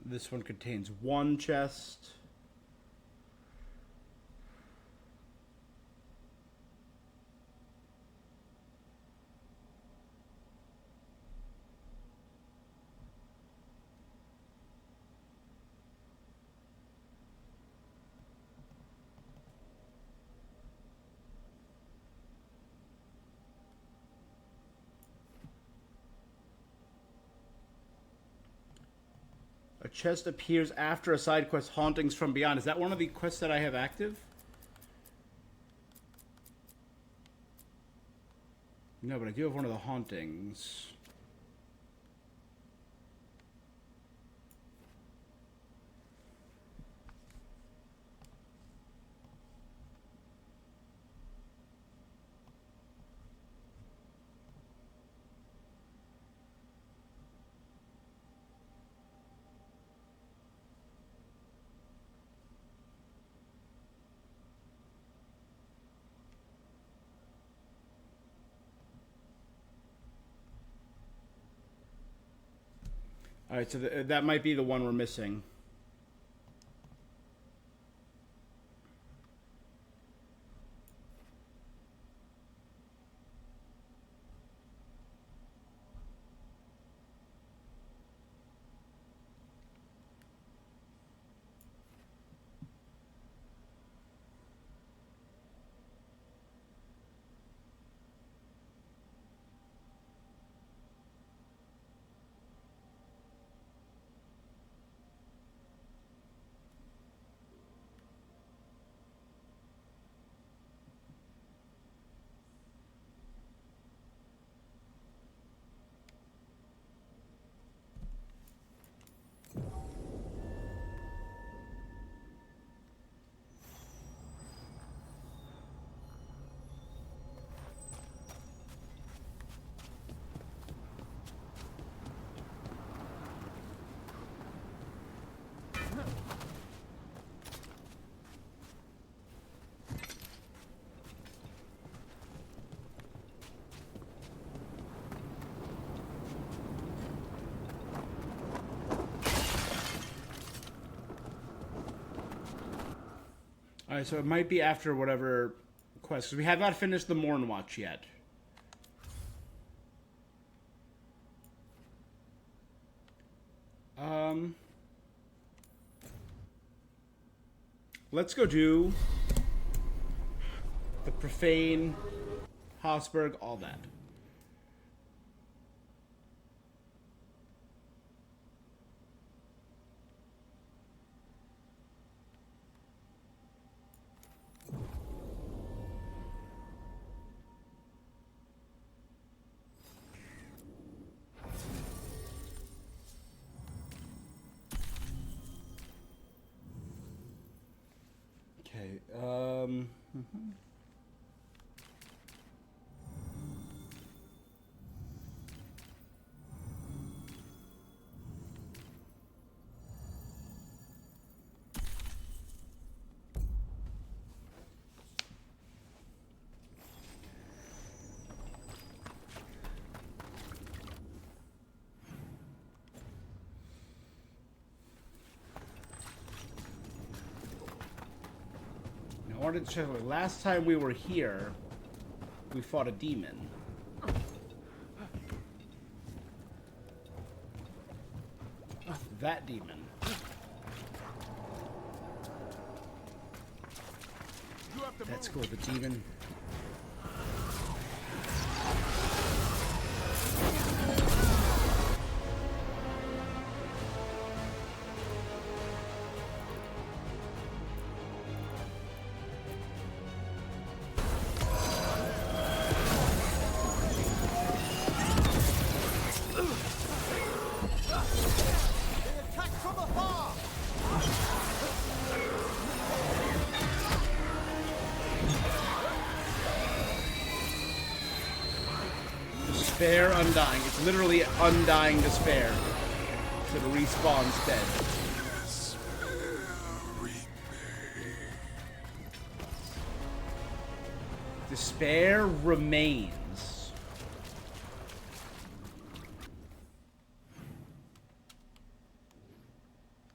This one contains 1 chest. A chest appears after a side quest, Hauntings from Beyond. Is that one of the quests that I have active? No, but I do have one of the Hauntings. Alright, so that might be the one we're missing. Alright, so it might be after whatever quest, because we have not finished the Morn Watch yet. Let's go do the profane, Habsburg, all that. Okay, I wanted to check. Last time we were here, we fought a demon. That demon. That's cool. The demon. Despair Undying. It's literally Undying Despair. So it respawns dead. Despair remains.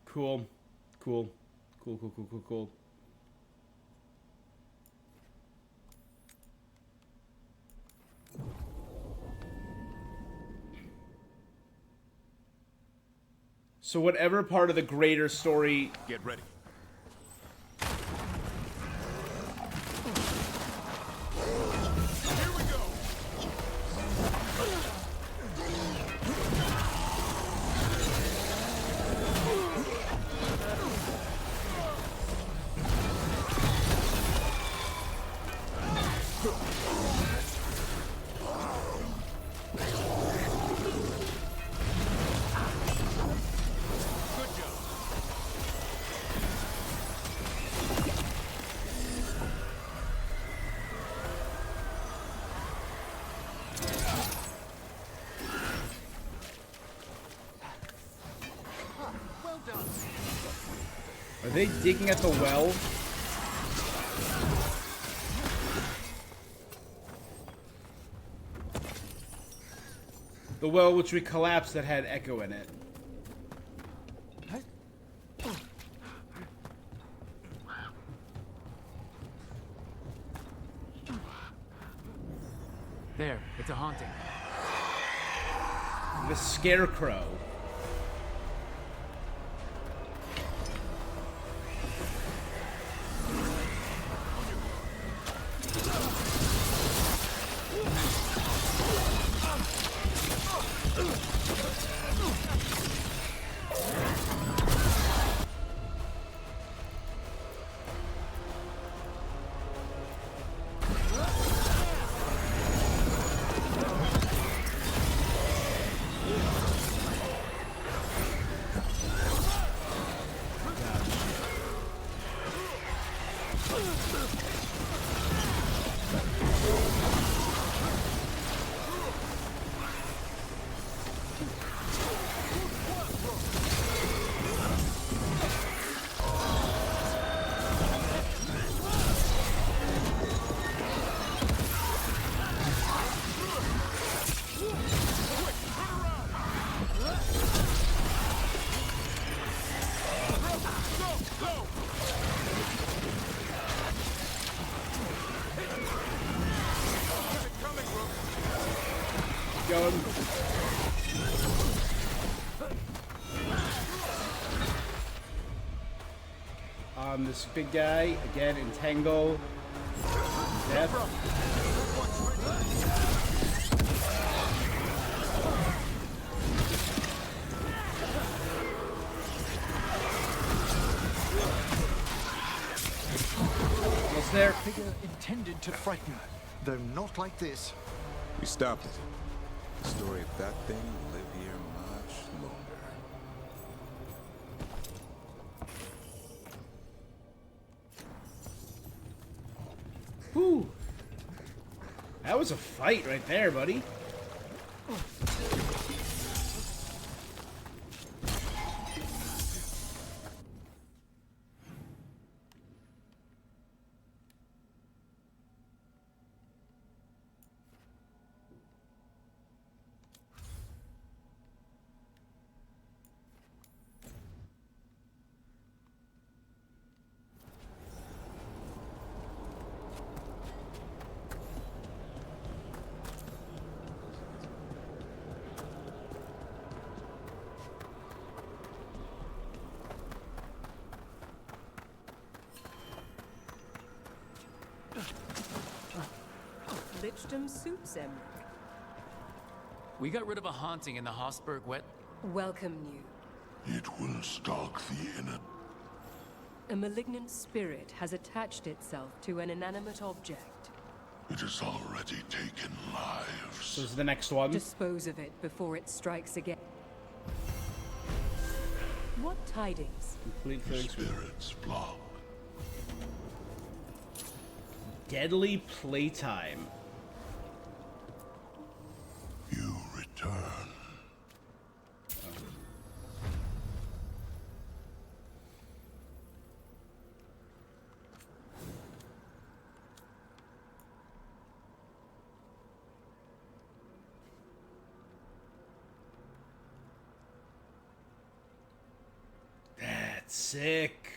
Cool. Cool. Cool, cool, cool, cool, cool. So whatever part of the greater story... Get ready. Are they digging at the well? The well which we collapsed that had Echo in it. There, it's a haunting. The Scarecrow. Going. on this big guy. Again, entangle. Death. Almost there. Figure intended to frighten, though not like this. We stopped it. The story of that thing will live here much longer. Whew. That was a fight right there, buddy. Lichdom suits him. We got rid of a haunting in the Hosberg wet. Welcome you. It will stalk the inner. A malignant spirit has attached itself to an inanimate object. It has already taken lives. This is the next one. Dispose of it before it strikes again. What tidings? Complete The things. spirits flock. Deadly playtime. You return. That's sick.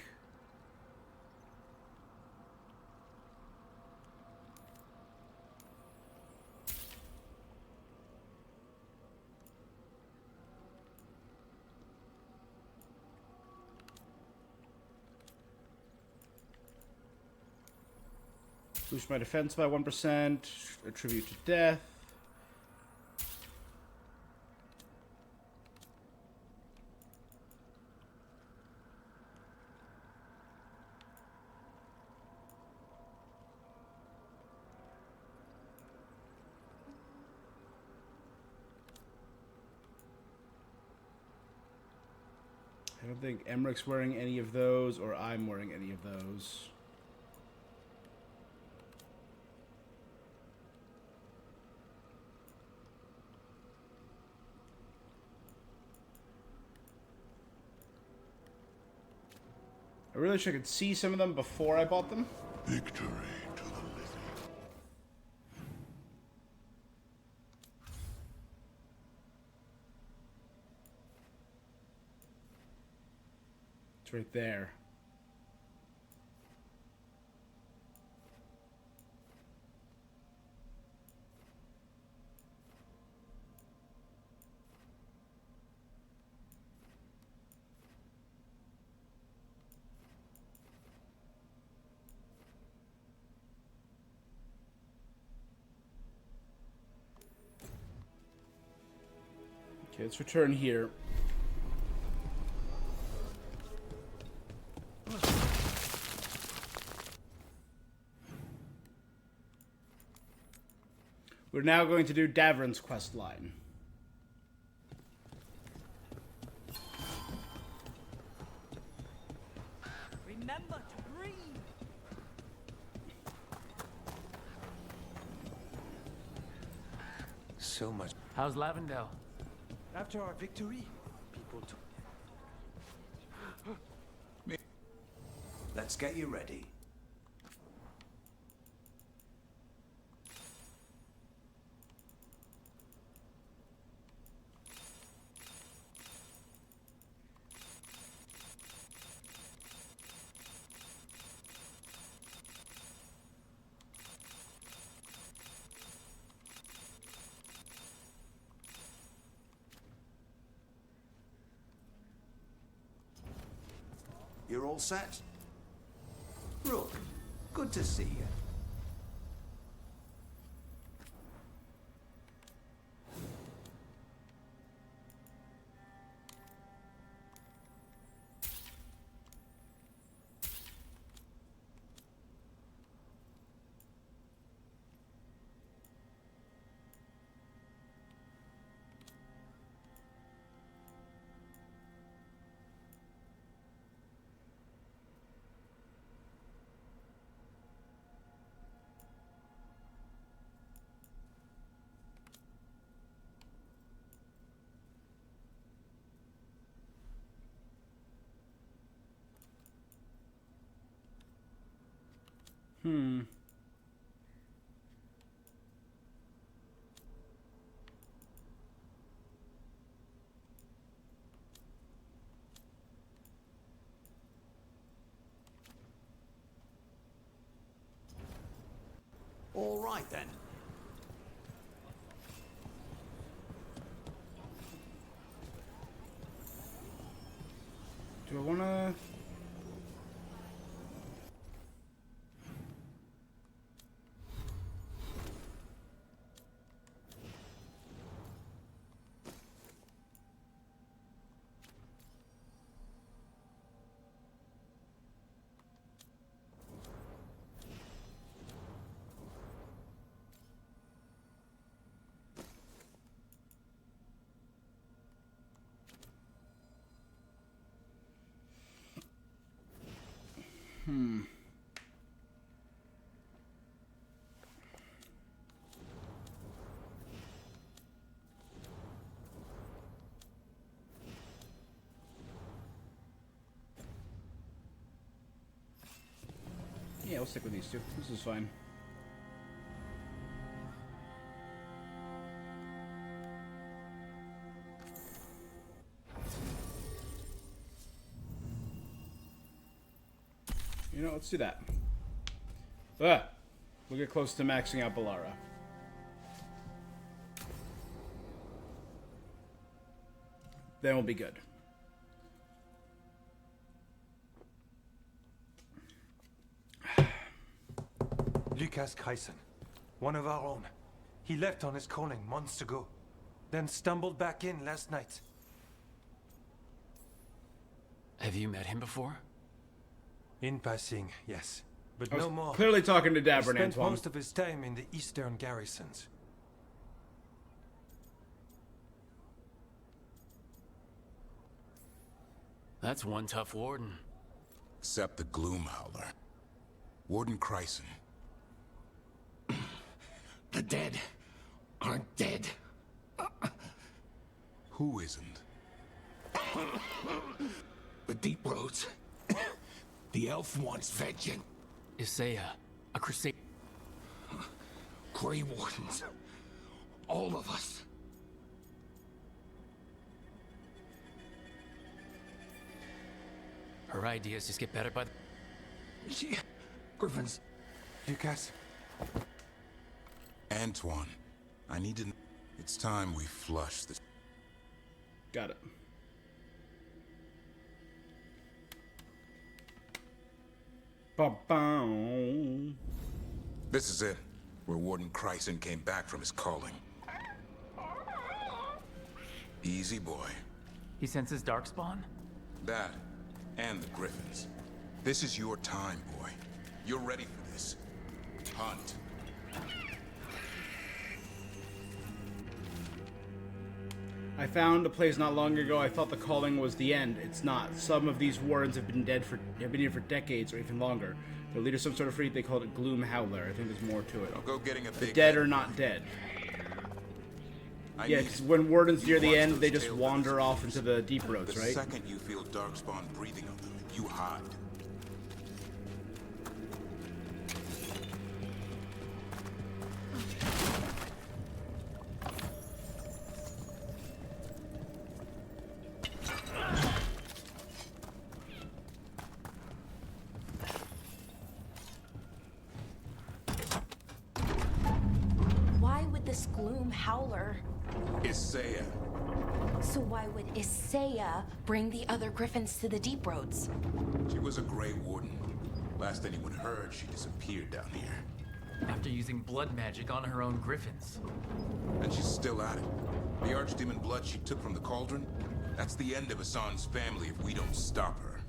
Boost my defense by 1%. Attribute to death. I don't think Emmerich's wearing any of those, or I'm wearing any of those. I really wish I could see some of them before I bought them. Victory to the living. It's right there. Okay, let's return here. We're now going to do Davrin's quest line. Remember to breathe. So much. How's Lavendel? After our victory, people took. Let's get you ready. You're all set? Good to see you. All right then. Do I wanna... Yeah, we'll stick with these two. This is fine. You know, let's do that. We'll get close to maxing out Balara. Then we'll be good. Lucas Kreisen, one of our own. He left on his calling months ago, then stumbled back in last night. Have you met him before? In passing, yes, but I was no more. clearly talking to He Dabber spent and Antoine. most of his time in the eastern garrisons. That's one tough warden. Except the Gloomhowler. Warden Kreisen. The dead aren't dead. Who isn't? The Deep Roads. The elf wants vengeance. Isaiah, a crusade. Grey Wardens. All of us. Her ideas just get better by the... Griffins. Lucas? Antoine, I need to... It's time we flush this... Got it. Ba-bow. This is it, where Warden Kreisen came back from his calling. Easy, boy. He senses Darkspawn? That, and the Griffins. This is your time, boy. You're ready for this. Hunt. I found a place not long ago. I thought the calling was the end. It's not. Some of these wardens have been here for decades or even longer. Their leader's some sort of freak. They called it Gloomhowler. I think there's more to it. I'll go getting a The big dead are not dead. Yeah, because when wardens near the end, they just wander off into the deep roads, the right? The second you feel Darkspawn breathing on them, you hide. Why would this Gloom Howler? Isaiah. So why would Isaiah bring the other Griffins to the Deep Roads? She was a Grey Warden. Last anyone heard, she disappeared down here. After using blood magic on her own griffins. And she's still at it. The archdemon blood she took from the cauldron, that's the end of Hassan's family if we don't stop her.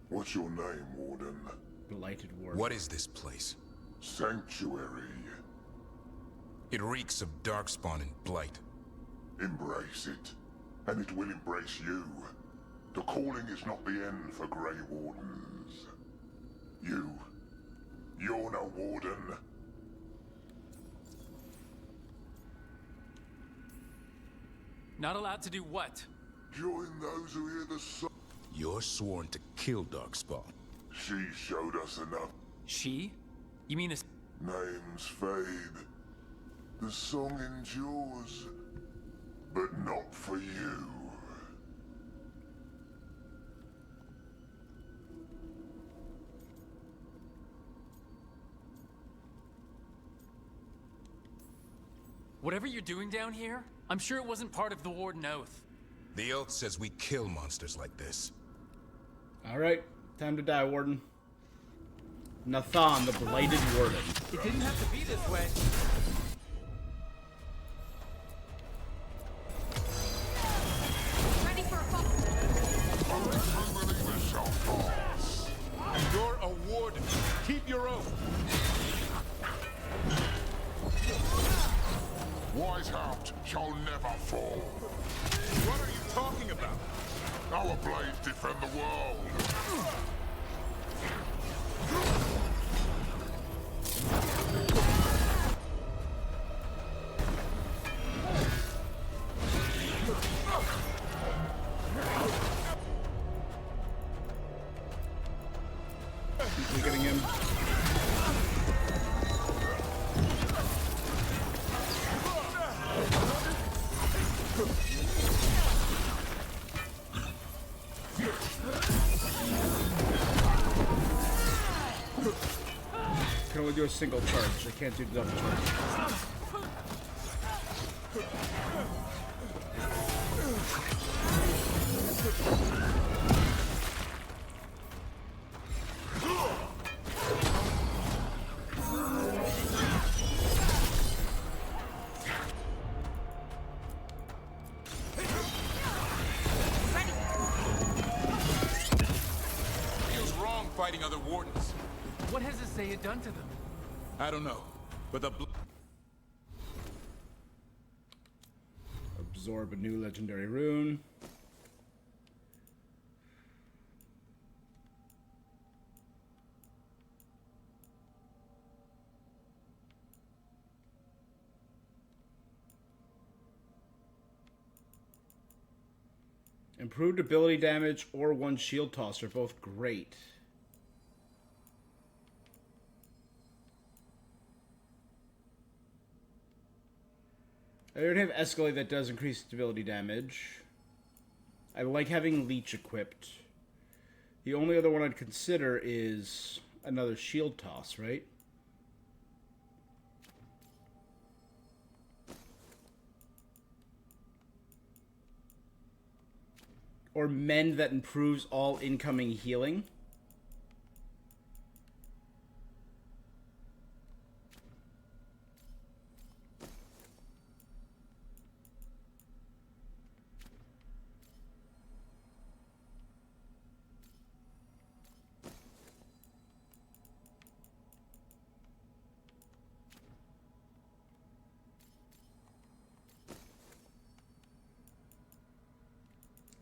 What's your name, Warden? Blighted Warden. What is this place? Sanctuary. It reeks of darkspawn and blight. Embrace it, and it will embrace you. The calling is not the end for Grey Wardens. You're no Warden. Not allowed to do what? Join those who hear the song. You're sworn to kill Darkspawn. She showed us enough. She? You mean a... Names fade. The song endures. But not for you. Whatever you're doing down here, I'm sure it wasn't part of the Warden Oath. The oath says we kill monsters like this. Alright, time to die, Warden. Nathan, the Blighted Warden. It didn't have to be this way. Ready for a fall. You're a warden. Keep your oath. Wise Haupt shall never fall. What are you talking about? Our blades defend the world. Keep getting him. Can only do a single charge. I can't do double charge. Feels wrong fighting other wardens. What has Isaiah done to them? I don't know, but the Absorb a new legendary rune. Improved ability damage or one shield toss are both great. I already have Escalate that does increase ability damage. I like having Leech equipped. The only other one I'd consider is another shield toss, right? Or Mend that improves all incoming healing.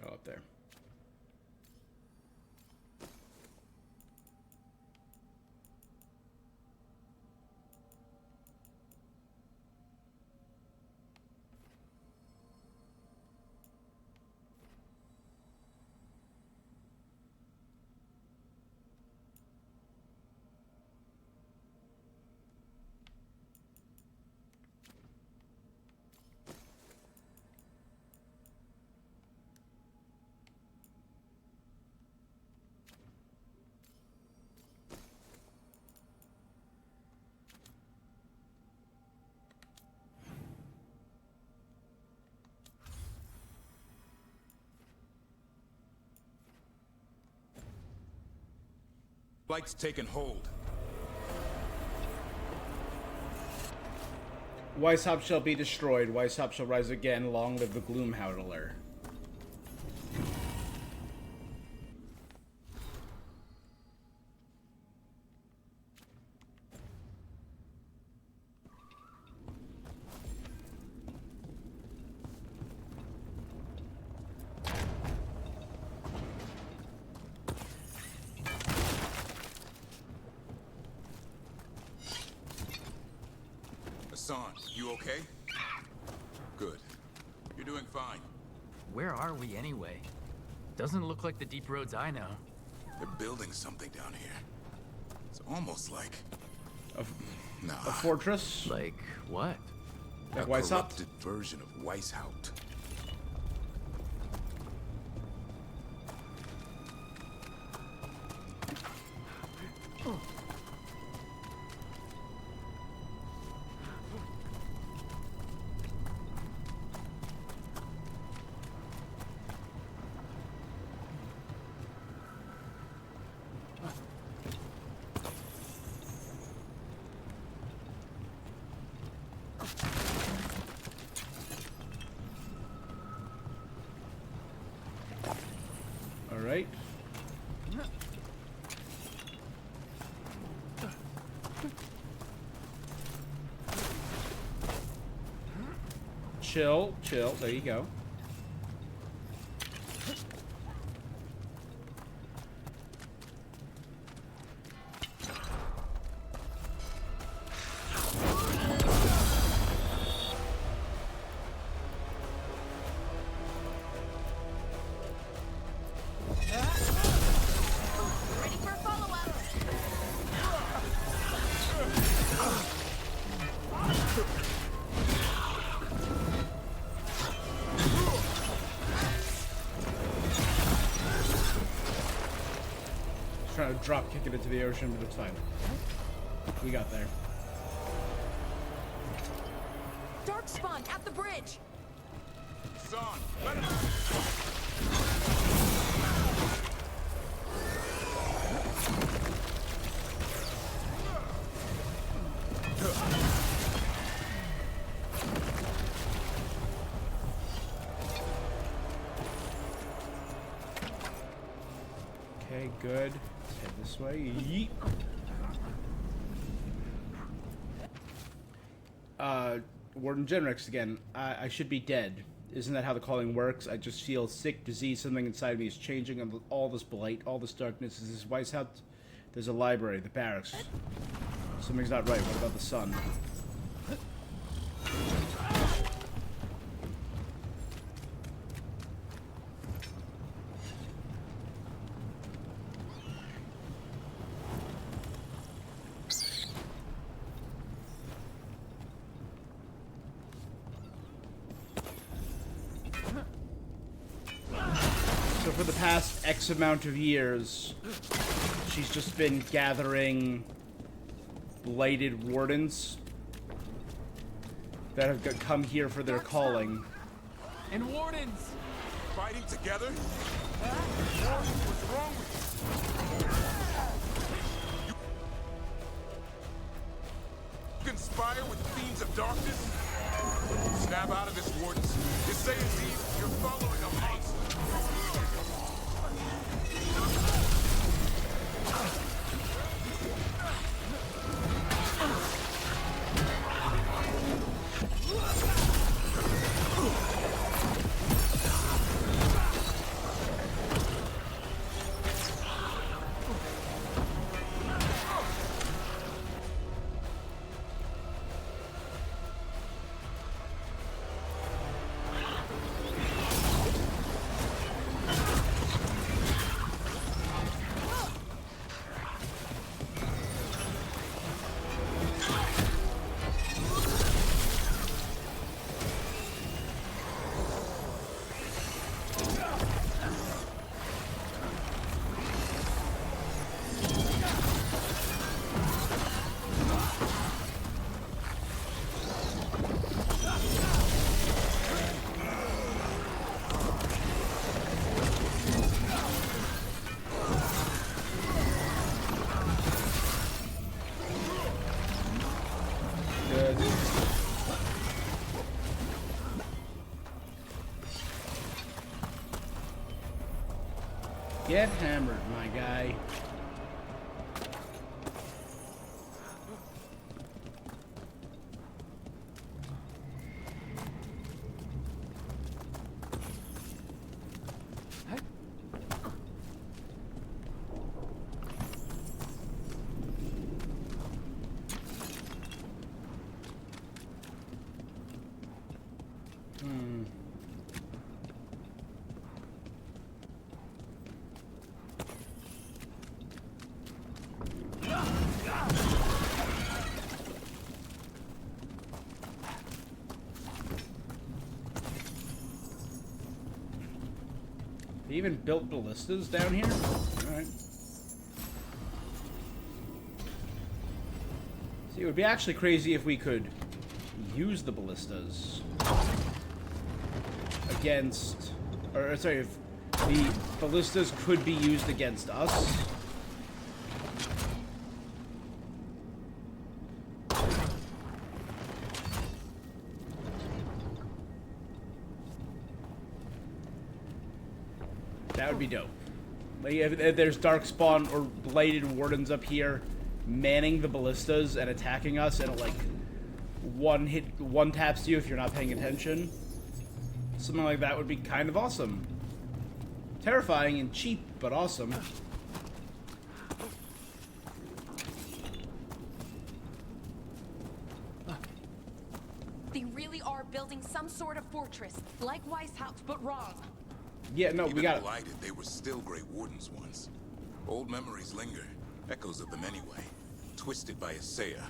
Oh, up there. Light's taken hold. Weishaupt shall be destroyed. Weishaupt shall rise again. Long live the Gloomhowler. Hassan, you okay? Good. You're doing fine. Where are we anyway? Doesn't look like the deep roads I know. They're building something down here. It's almost like... A fortress? Like what? Like a Weishaupt? corrupted version of Weishaupt. All right. Chill, chill. There you go. Ready for a follow-up? Trying to drop kick it into the ocean, but it's fine. We got there. Darkspawn at the bridge. Hassan, let him... Okay, good. Let's head this way. Yeet. Warden Genrix again. I should be dead. Isn't that how the calling works? I just feel sick, disease, something inside me is changing, and all this blight, all this darkness. Is this Weishaupt? There's a library, the barracks. Something's not right. What about the sun? So for the past X amount of years, she's just been gathering blighted wardens that have come here for their calling. And wardens! Fighting together? Wardens, what's wrong with you? You conspire with fiends of darkness? Snap out of this, Wardens. You say it's evil. You're following a monster. Get hammered, my guy. They even built ballistas down here? Alright. See, it would be actually crazy if we could use the ballistas against... Or, sorry, if the ballistas could be used against us. That would be dope. Like, if there's Darkspawn or Bladed Wardens up here manning the ballistas and attacking us, and it, like, one taps you if you're not paying attention. Something like that would be kind of awesome. Terrifying and cheap, but awesome. They really are building some sort of fortress, like Weishaupt, but wrong. Yeah, no, we got it. Blighted, they were still Grey Wardens once. Old memories linger, echoes of them anyway. Twisted by Isaiah.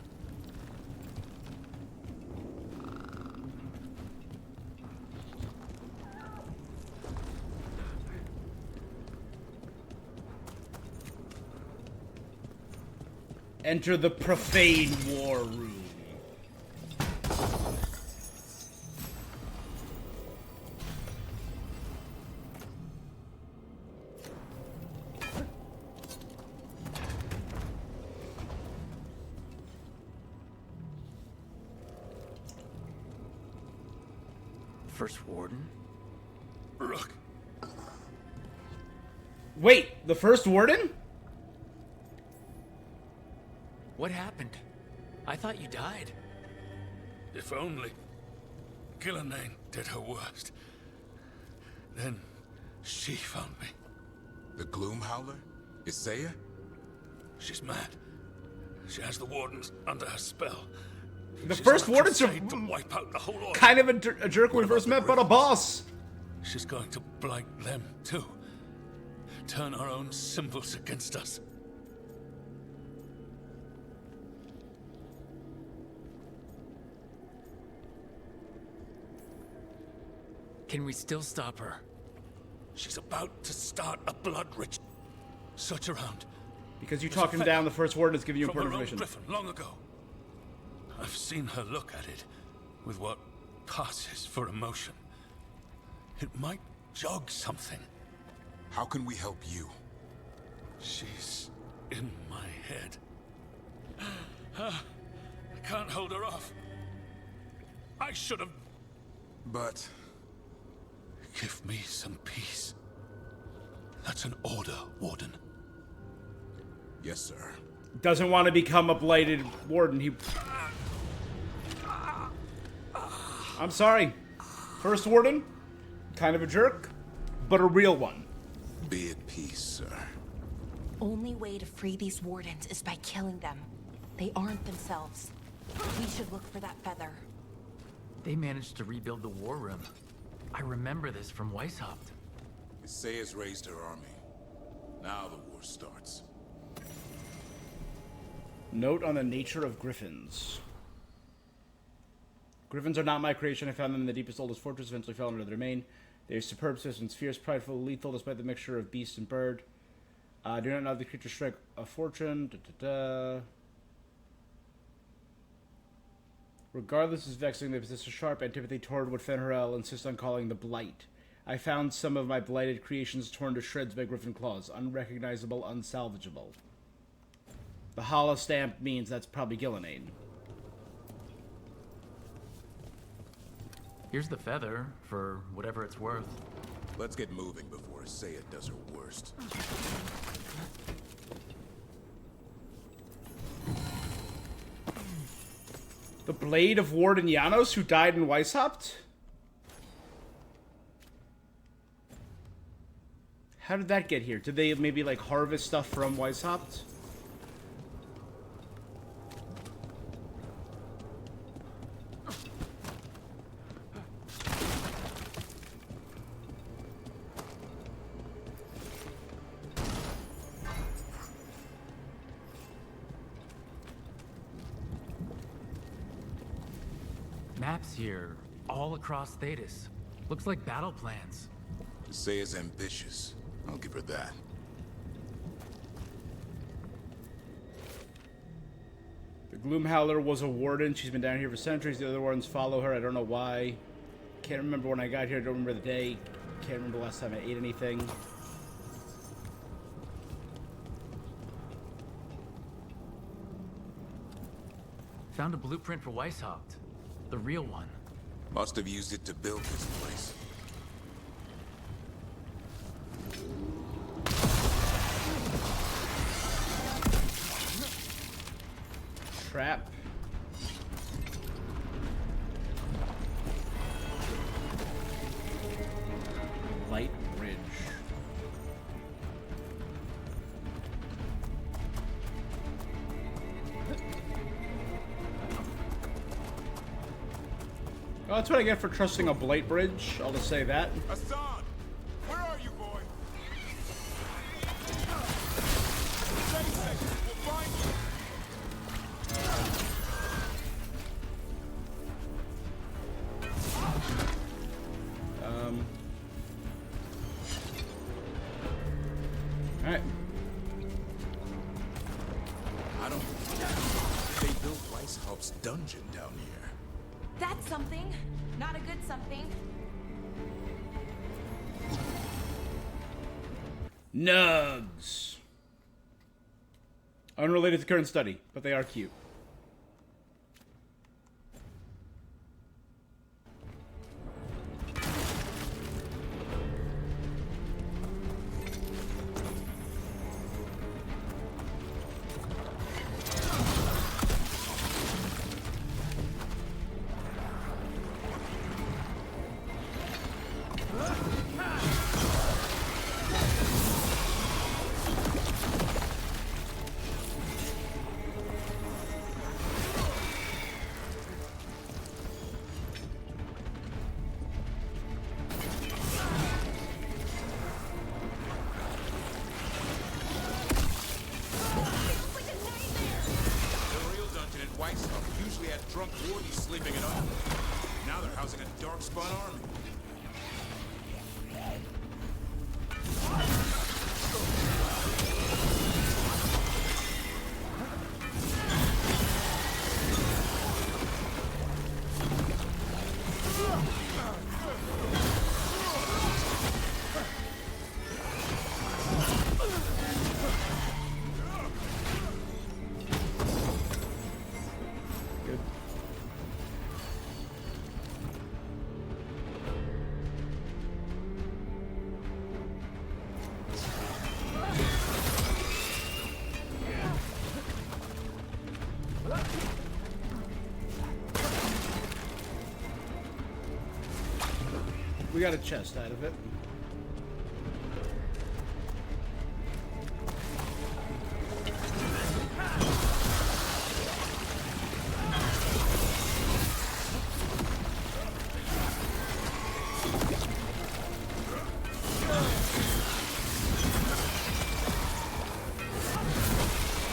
Enter the profane war room. First Warden? Look. Wait, the first Warden? What happened? I thought you died. If only Killanane did her worst. Then she found me. The Gloom Howler? Isaiah? She's mad. She has the Wardens under her spell. The first Warden's to wipe out the whole order. Kind of a jerk when we first met, but a boss. She's going to blight them too. Turn our own symbols against us. Can we still stop her? She's about to start a blood ritual. Search around. Because you talked him down, the first Warden is giving you important information. Griffin long ago. I've seen her look at it with what passes for emotion. It might jog something. How can we help you? She's in my head. I can't hold her off. I should have... But... Give me some peace. That's an order, Warden. Yes, sir. Doesn't want to become a blighted Warden. He... I'm sorry. First Warden, kind of a jerk, but a real one. Be at peace, sir. Only way to free these Wardens is by killing them. They aren't themselves. We should look for that feather. They managed to rebuild the war room. I remember this from Weishaupt. Isaiah's raised her army. Now the war starts. Note on the nature of griffins. Griffins are not my creation. I found them in the deepest, oldest fortress, eventually fell under their domain. They are superb citizens, fierce, prideful, lethal, despite the mixture of beast and bird. Do not know the creature strike a fortune. Regardless is vexing, they possess a sharp antipathy toward what Fenrirel insists on calling the Blight. I found some of my blighted creations torn to shreds by griffin claws. Unrecognizable, unsalvageable. The hollow stamp means that's probably Killanane. Here's the feather, for whatever it's worth. Let's get moving before Saya does her worst. The blade of Warden Janos, who died in Weishaupt? How did that get here? Did they maybe, like, harvest stuff from Weishaupt? Maps here, all across Thetis. Looks like battle plans. Saya's ambitious. I'll give her that. The Gloomhowler was a warden. She's been down here for centuries. The other wardens follow her. I don't know why. Can't remember when I got here. I don't remember the day. Can't remember the last time I ate anything. Found a blueprint for Weishaupt. The real one. Must have used it to build this place. Trap. Light Ridge. Well, that's what I get for trusting a Blight Bridge. I'll just say that. Hassan! Where are you, boy? Stay safe. We'll find you. Alright. I don't... They built Weishaupt's dungeon down here. That's something. Not a good something. Nugs. Unrelated to the current study, but they are cute. Usually had drunk wardens sleeping it off. Now they're housing a dark-spun army. We got a chest out of it.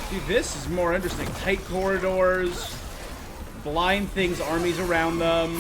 See, this is more interesting. Tight corridors, blind things, armies around them.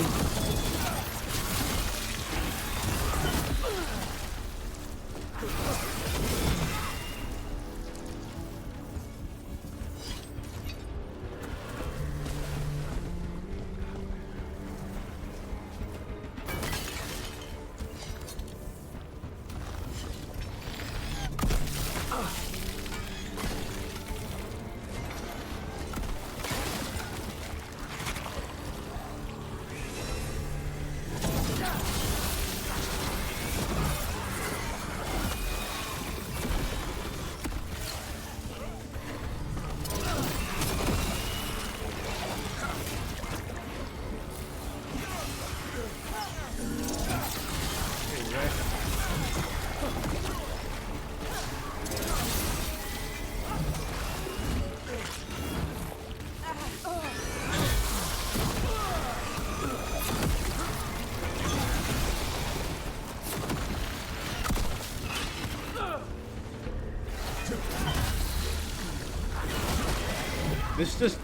this just...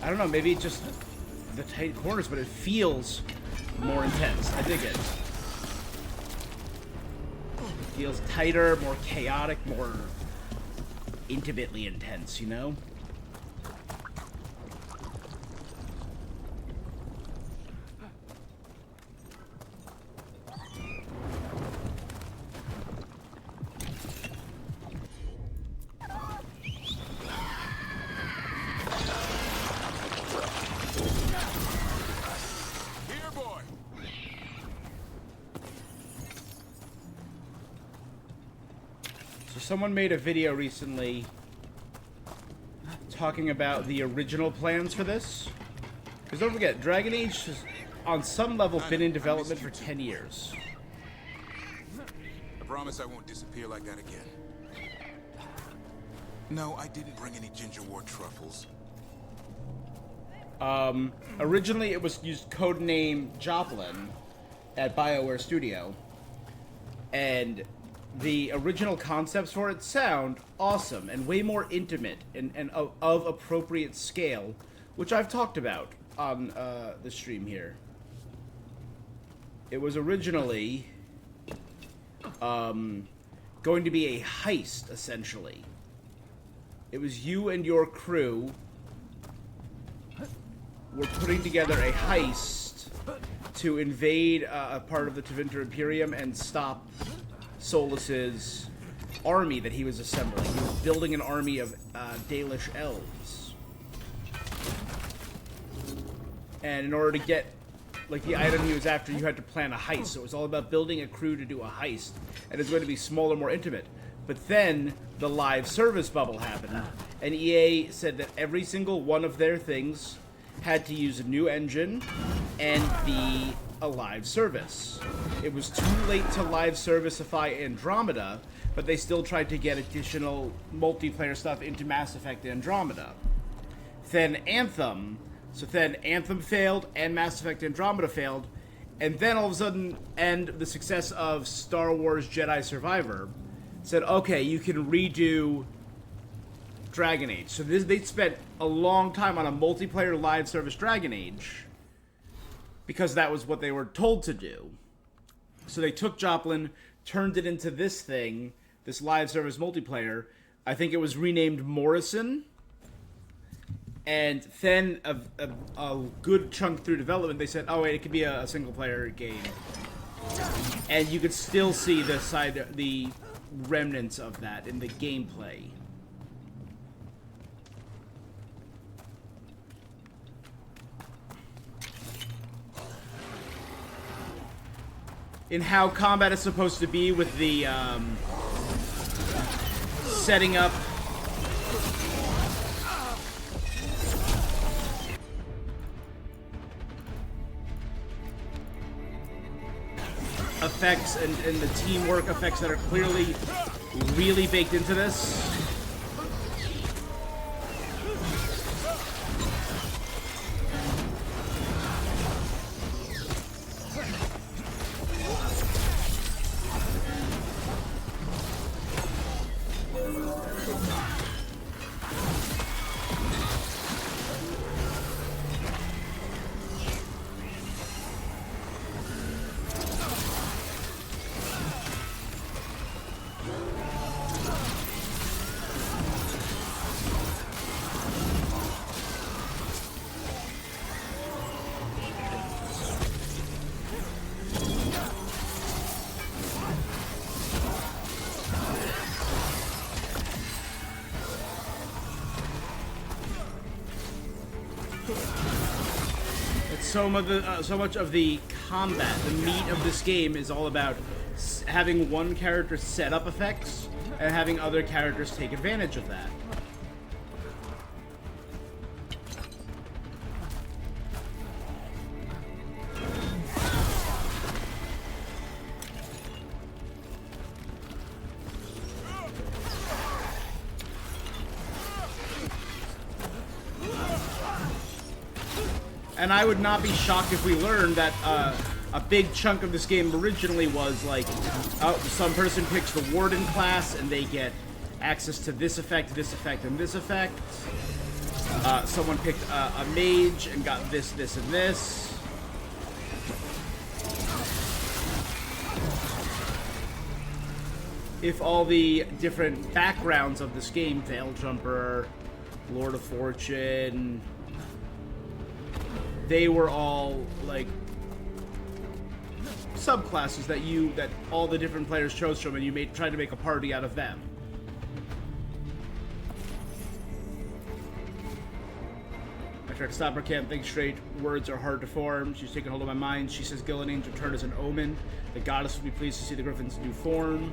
I don't know, maybe it's just the tight corners, but it feels more intense. I dig it. It feels tighter, more chaotic, more intimately intense, you know? Someone made a video recently talking about the original plans for this. Because don't forget, Dragon Age has, on some level, been in development for 10 years. I promise I won't disappear like that again. No, I didn't bring any ginger wort truffles. Originally it was used codename Joplin at BioWare Studio. And the original concepts for it sound awesome and way more intimate and of appropriate scale, which I've talked about on the stream here. It was originally going to be a heist, essentially. It was you and your crew were putting together a heist to invade a part of the Tevinter Imperium and stop Solus's army that he was assembling. He was building an army of Dalish elves. And in order to get, like, the item he was after, you had to plan a heist. So it was all about building a crew to do a heist. And it's going to be smaller, more intimate. But then the live service bubble happened. And EA said that every single one of their things had to use a new engine and be a live service. It was too late to live serviceify Andromeda, but they still tried to get additional multiplayer stuff into Mass Effect Andromeda. Then Anthem failed, and Mass Effect Andromeda failed, and then all of a sudden, and the success of Star Wars Jedi Survivor said, okay, you can redo Dragon Age. So they spent a long time on a multiplayer live service Dragon Age, because that was what they were told to do. So they took Joplin, turned it into this thing, this live service multiplayer. I think it was renamed Morrison. And then a good chunk through development, they said, oh wait, it could be a single player game. And you could still see the remnants of that in the gameplay. In how combat is supposed to be with the setting up effects and the teamwork effects that are clearly really baked into this. So much of the combat, the meat of this game, is all about having one character set up effects and having other characters take advantage of that. And I would not be shocked if we learned that a big chunk of this game originally was like, some person picks the Warden class and they get access to this effect, and this effect. Someone picked a mage and got this, this, and this. If all the different backgrounds of this game, Veil Jumper, Lord of Fortune, they were all like subclasses that all the different players chose from, and you tried to make a party out of them. I tried to stop her, can't think straight. Words are hard to form. She's taken hold of my mind. She says Gillian's return is an omen. The goddess will be pleased to see the griffin's new form.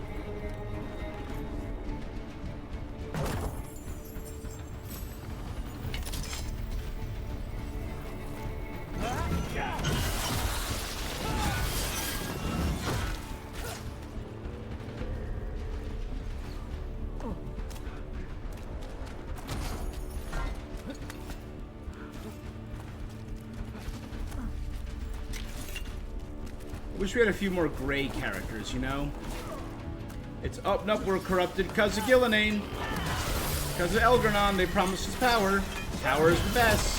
Wish we had a few more gray characters, you know? It's, oh, nope, we're corrupted because of Gillian. Because of Elgernon, they promised us power. Power is the best.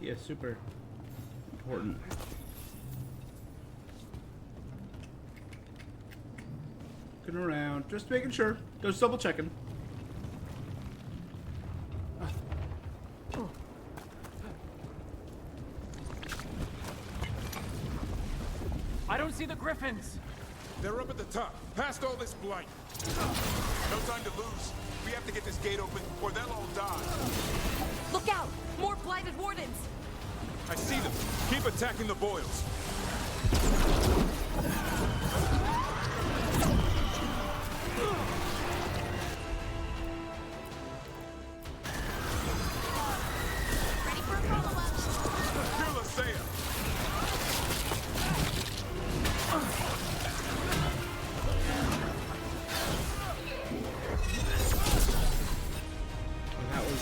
Yeah, super important. Looking around, just making sure. Just double checking. I don't see the griffins. They're up at the top, past all this blight. No time to lose. We have to get this gate open, or they'll all die. Look out! More blighted wardens! I see them. Keep attacking the boils. Ready for a follow-up? Kill Asaya! That was...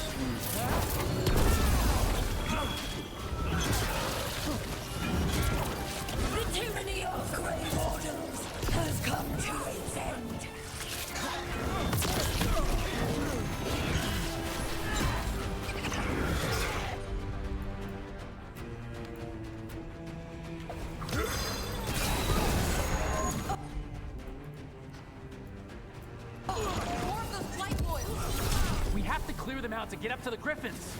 The tyranny of Grey Wardens has come to its end. More of those blight boils! We have to clear them out to get up to the griffins.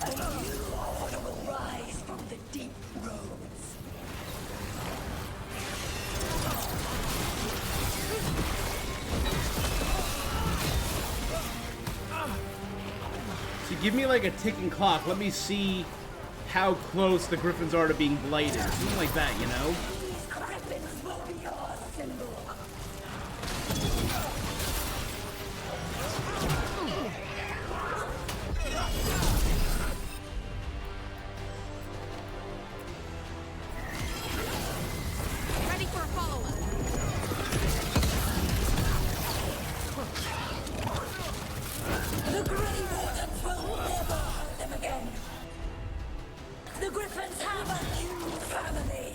A new order will rise from the deep roads. So give me like a ticking clock. Let me see how close the griffins are to being blighted. Something like that, you know? These griffins will be your symbol. Ready for a follow-up. The Grey Wardens will never hurt them again. The Griffins have a new family.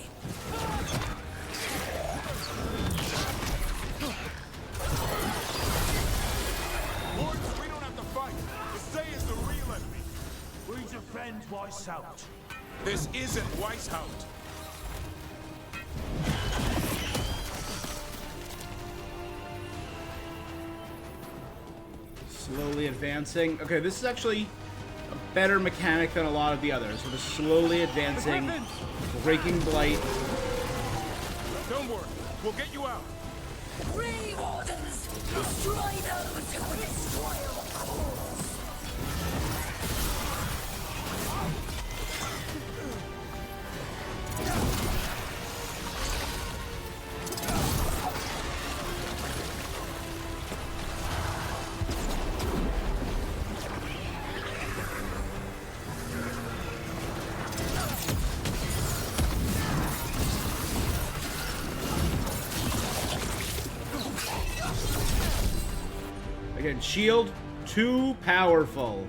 Wardens, we don't have to fight. Asaya's the real enemy. We defend Weishaupt. This isn't Weishaupt. Slowly advancing. Okay, this is actually a better mechanic than a lot of the others. So the slowly advancing, breaking blight. Don't worry, we'll get you out. Grey Wardens, destroy those who would destroy our cause. Again, shield, too powerful.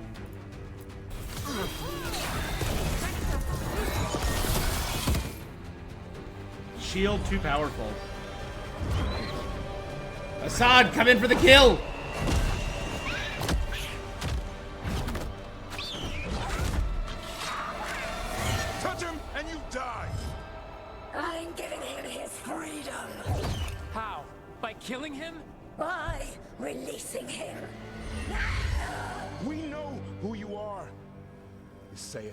Shield, too powerful. Assad, come in for the kill! Touch him and you die! I'm giving him his freedom. How? By killing him? By releasing him. We know who you are. Isaiah.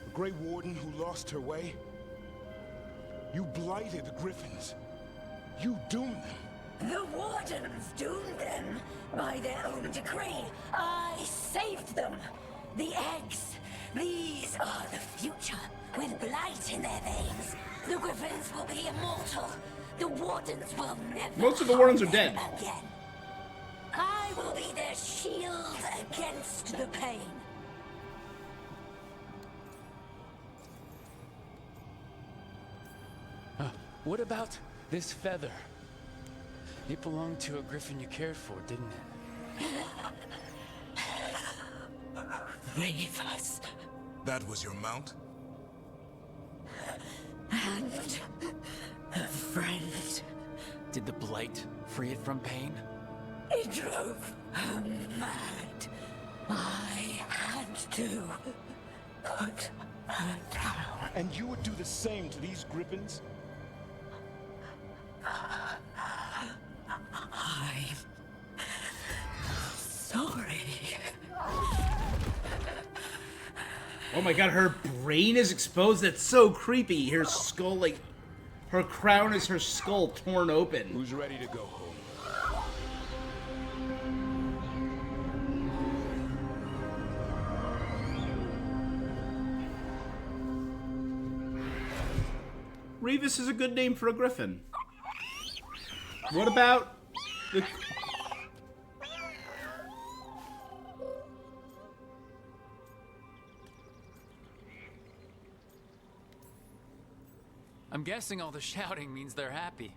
The Grey Warden who lost her way. You blighted the Griffins. You doomed them. The Wardens doomed them by their own decree. I saved them. The eggs. These are the future. With blight in their veins, the Griffins will be immortal. The Wardens will never. Most of the Wardens are harm dead. them again. I will be their shield against the pain. What about this feather? It belonged to a griffin you cared for, didn't it? Leave us. That was your mount? And a friend. Did the blight free it from pain? It drove her mad. I had to put her down. And you would do the same to these Griffins? I'm sorry. Oh my god, her brain is exposed? That's so creepy. Her skull, like, her crown is her skull torn open. Who's ready to go home? Revis is a good name for a griffin. What about the... I'm guessing all the shouting means they're happy.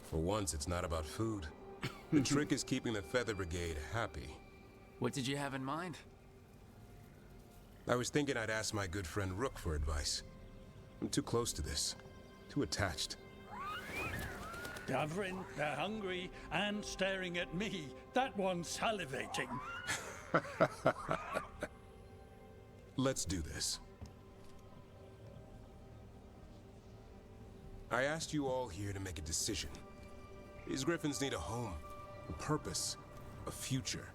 For once, it's not about food. The trick is keeping the Feather Brigade happy. What did you have in mind? I was thinking I'd ask my good friend Rook for advice. I'm too close to this. Too attached. Davrin, they're hungry and staring at me. That one's salivating. Let's do this. I asked you all here to make a decision. These Griffins need a home, a purpose, a future.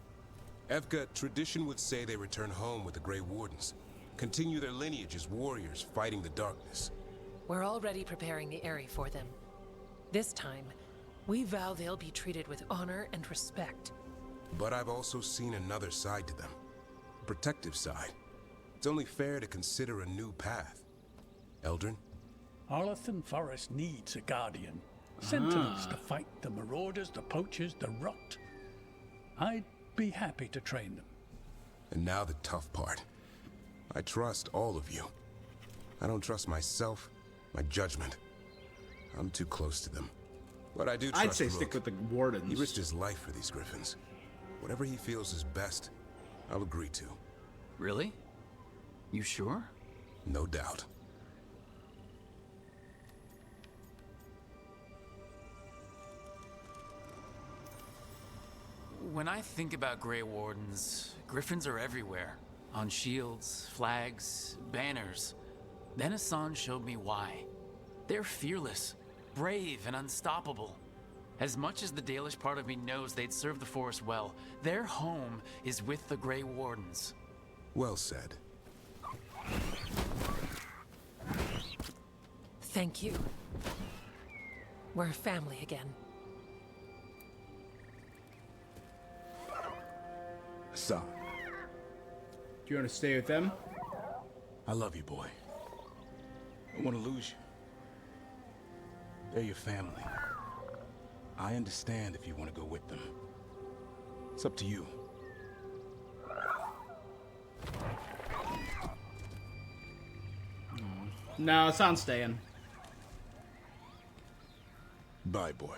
Evka, tradition would say they return home with the Grey Wardens. Continue their lineage as warriors fighting the darkness. We're already preparing the Eyrie for them. This time, we vow they'll be treated with honor and respect. But I've also seen another side to them. A protective side. It's only fair to consider a new path. Eldrin? Arlathan Forest needs a guardian. Sentinels to fight the marauders, the poachers, the rot. I'd be happy to train them. And now the tough part. I trust all of you. I don't trust myself, my judgment. I'm too close to them. But I do trust I'd say Rook. stick with the Wardens. He risked his life for these Griffins. Whatever he feels is best, I'll agree to. Really? You sure? No doubt. When I think about Grey Wardens, Griffins are everywhere. On shields, flags, banners. Then Hassan showed me why. They're fearless, brave, and unstoppable. As much as the Dalish part of me knows they'd serve the Forest well, their home is with the Grey Wardens. Well said. Thank you. We're a family again. son. Do you want to stay with them? I love you, boy. I don't want to lose you. They're your family. I understand if you want to go with them. It's up to you. No, it's not staying. Bye, boy.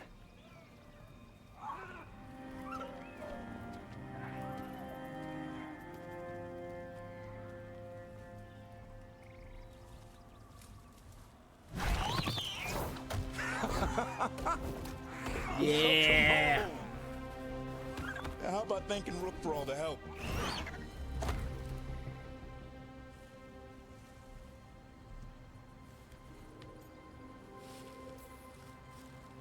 Yeah. How about thanking Rook for all the help?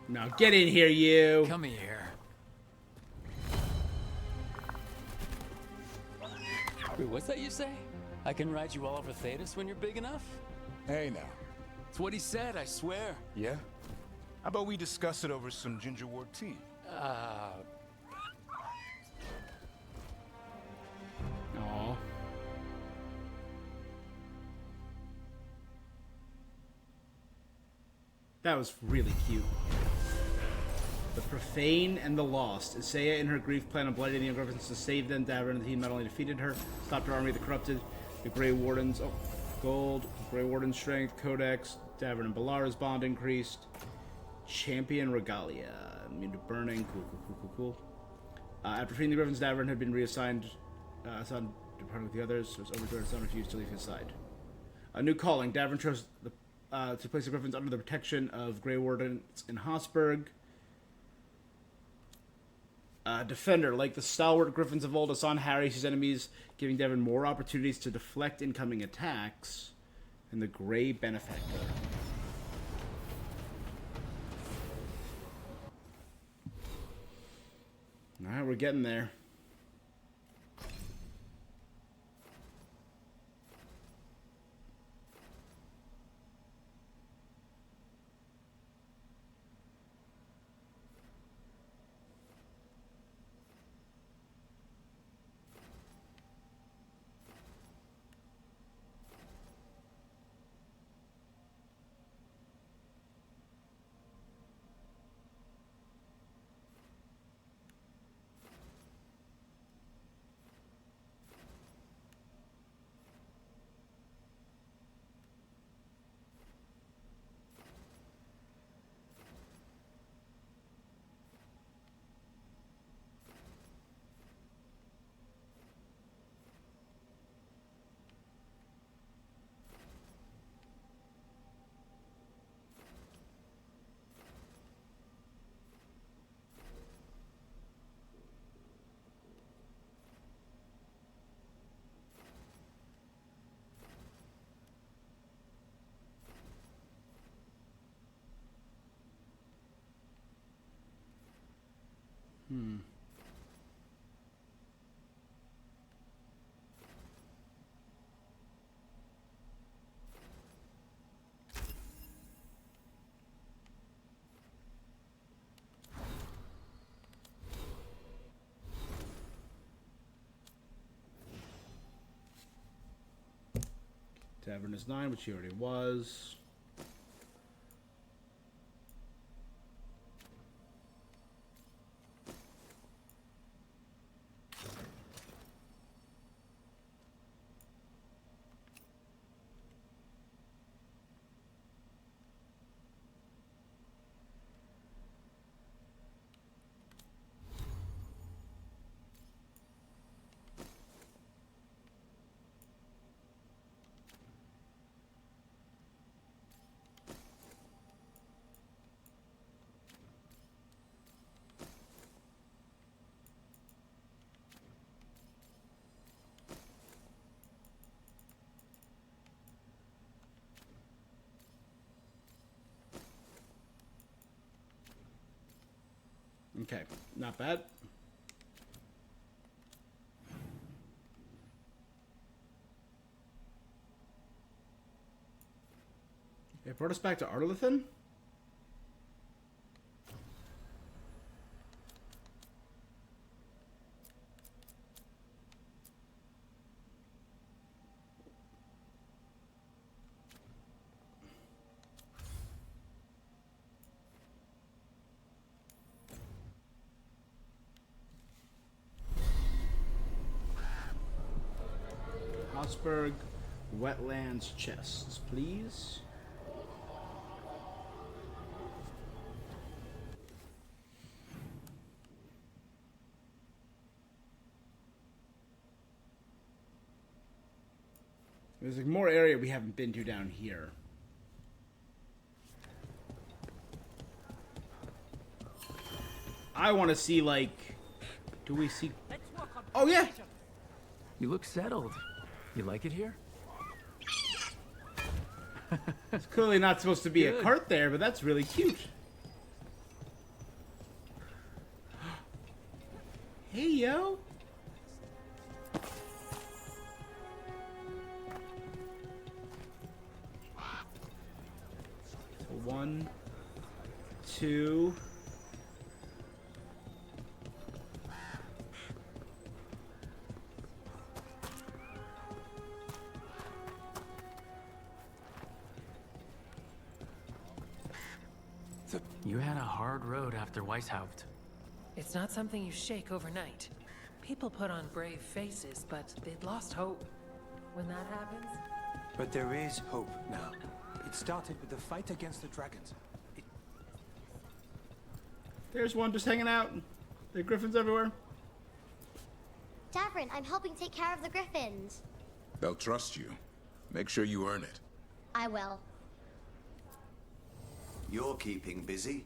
Now get in here, you. Come here. Wait, what's that you say? I can ride you all over Thetis when you're big enough? Hey, now. It's what he said, I swear. Yeah? How about we discuss it over some ginger wort tea? Aw. That was really cute. The Profane and the Lost. Isaiah, in her grief, planned on blighting the Griffins to save them. Davin and the team not only defeated her, stopped her army of the corrupted. The Grey Wardens, gold. Grey Warden strength, Codex. Davin and Balara's bond increased. Champion Regalia. Immune to burning. Cool. After freeing the Griffins, Davin had been reassigned, assigned to partner with the others, so it's overjoyed son refused to leave his side. A new calling. Davin chose to place the Griffins under the protection of Grey Wardens in Habsburg. Defender. Like the stalwart Griffins of old, Hassan harries his enemies, giving Davin more opportunities to deflect incoming attacks. And the Grey Benefactor. Alright, we're getting there. Tavern is 9, which he already was. Okay, not bad. It brought us back to Arlethan? Strasbourg wetlands chests, please. There's like more area we haven't been to down here. I want to see, like, do we see? Oh yeah. You look settled. You like it here? It's clearly not supposed to be Good. a cart there, but that's really cute. Hey, yo. So 1, 2. You had a hard road after Weishaupt. It's not something you shake overnight. People put on brave faces, but they'd lost hope. When that happens... But there is hope now. It started with the fight against the dragons. There's one just hanging out. There are griffins everywhere. Davrin, I'm helping take care of the griffins. They'll trust you. Make sure you earn it. I will. You're keeping busy.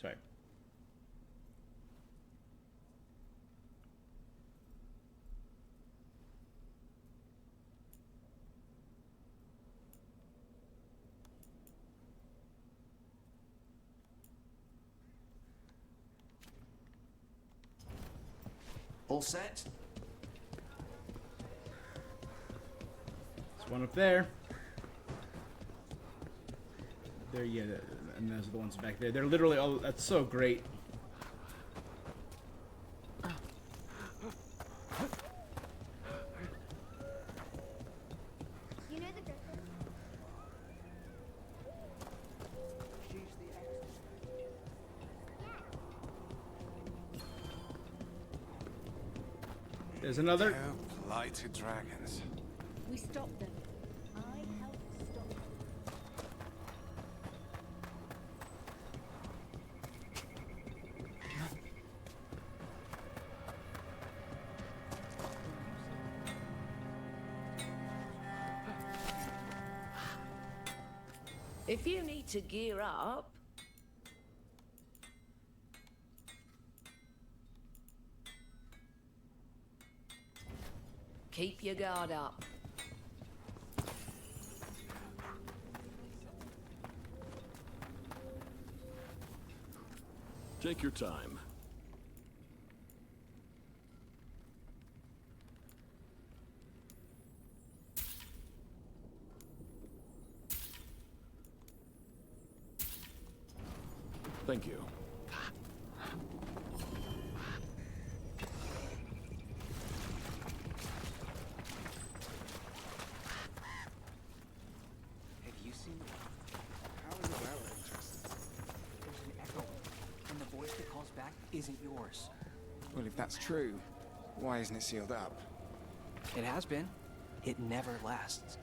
Sorry. All set? There's one up there. There, yeah, and those are the ones back there. They're literally all. That's so great. You know the griffin? There's another. Oh, blighted dragons. We stopped them. I helped stop them. If you need to gear up... Keep your guard up. Take your time. Thank you. Have you seen the... How is it well interested? There's an echo, and the voice that calls back isn't yours. Well, if that's true, why isn't it sealed up? It has been. It never lasts.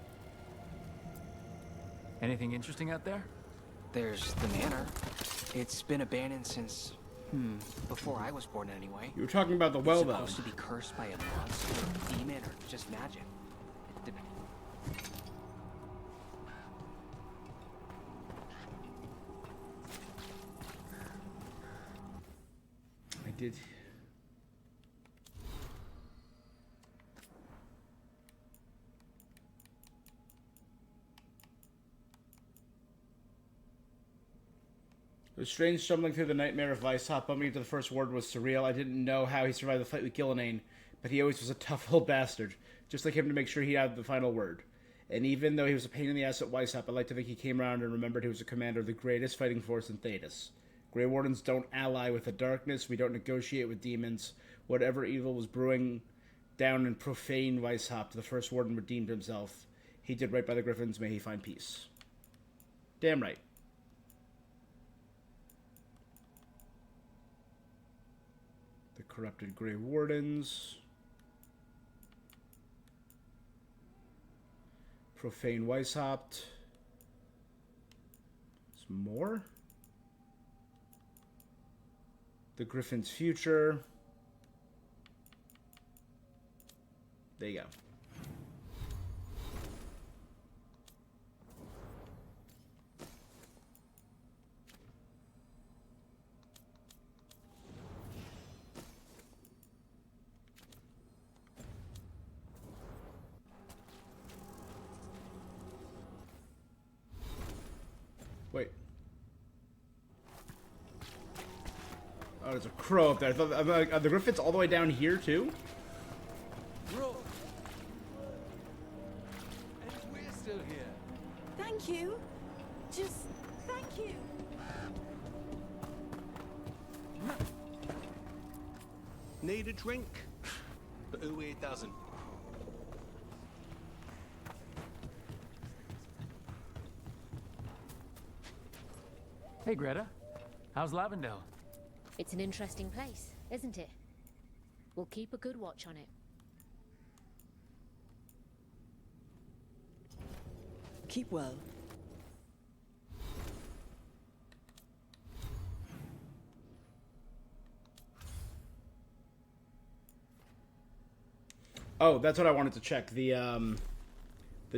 Anything interesting out there? There's the manor. It's been abandoned since... before I was born anyway. You were talking about the well, though. It's supposed to be cursed by a monster, demon, or just magic. I did. It was strange stumbling through the nightmare of Weishaupt. Bumping into the first ward was surreal. I didn't know how he survived the fight with Gillenane, but he always was a tough old bastard. Just like him to make sure he had the final word. And even though he was a pain in the ass at Weishaupt, I like to think he came around and remembered he was a commander of the greatest fighting force in Thedas. Grey Wardens don't ally with the darkness. We don't negotiate with demons. Whatever evil was brewing down in profane Weishaupt, the first Warden redeemed himself. He did right by the Griffins. May he find peace. Damn right. The corrupted Grey Wardens. Profane Weishaupt. Some more. The Griffin's future. There you go. Wait. Oh, there's a crow up there. I thought, are the Griffins all the way down here, too? Bro. And we're still here. Thank you. Just thank you. Need a drink? But who here doesn't? Hey, Greta. How's Lavendale? It's an interesting place, isn't it? We'll keep a good watch on it. Keep well. Oh, that's what I wanted to check. The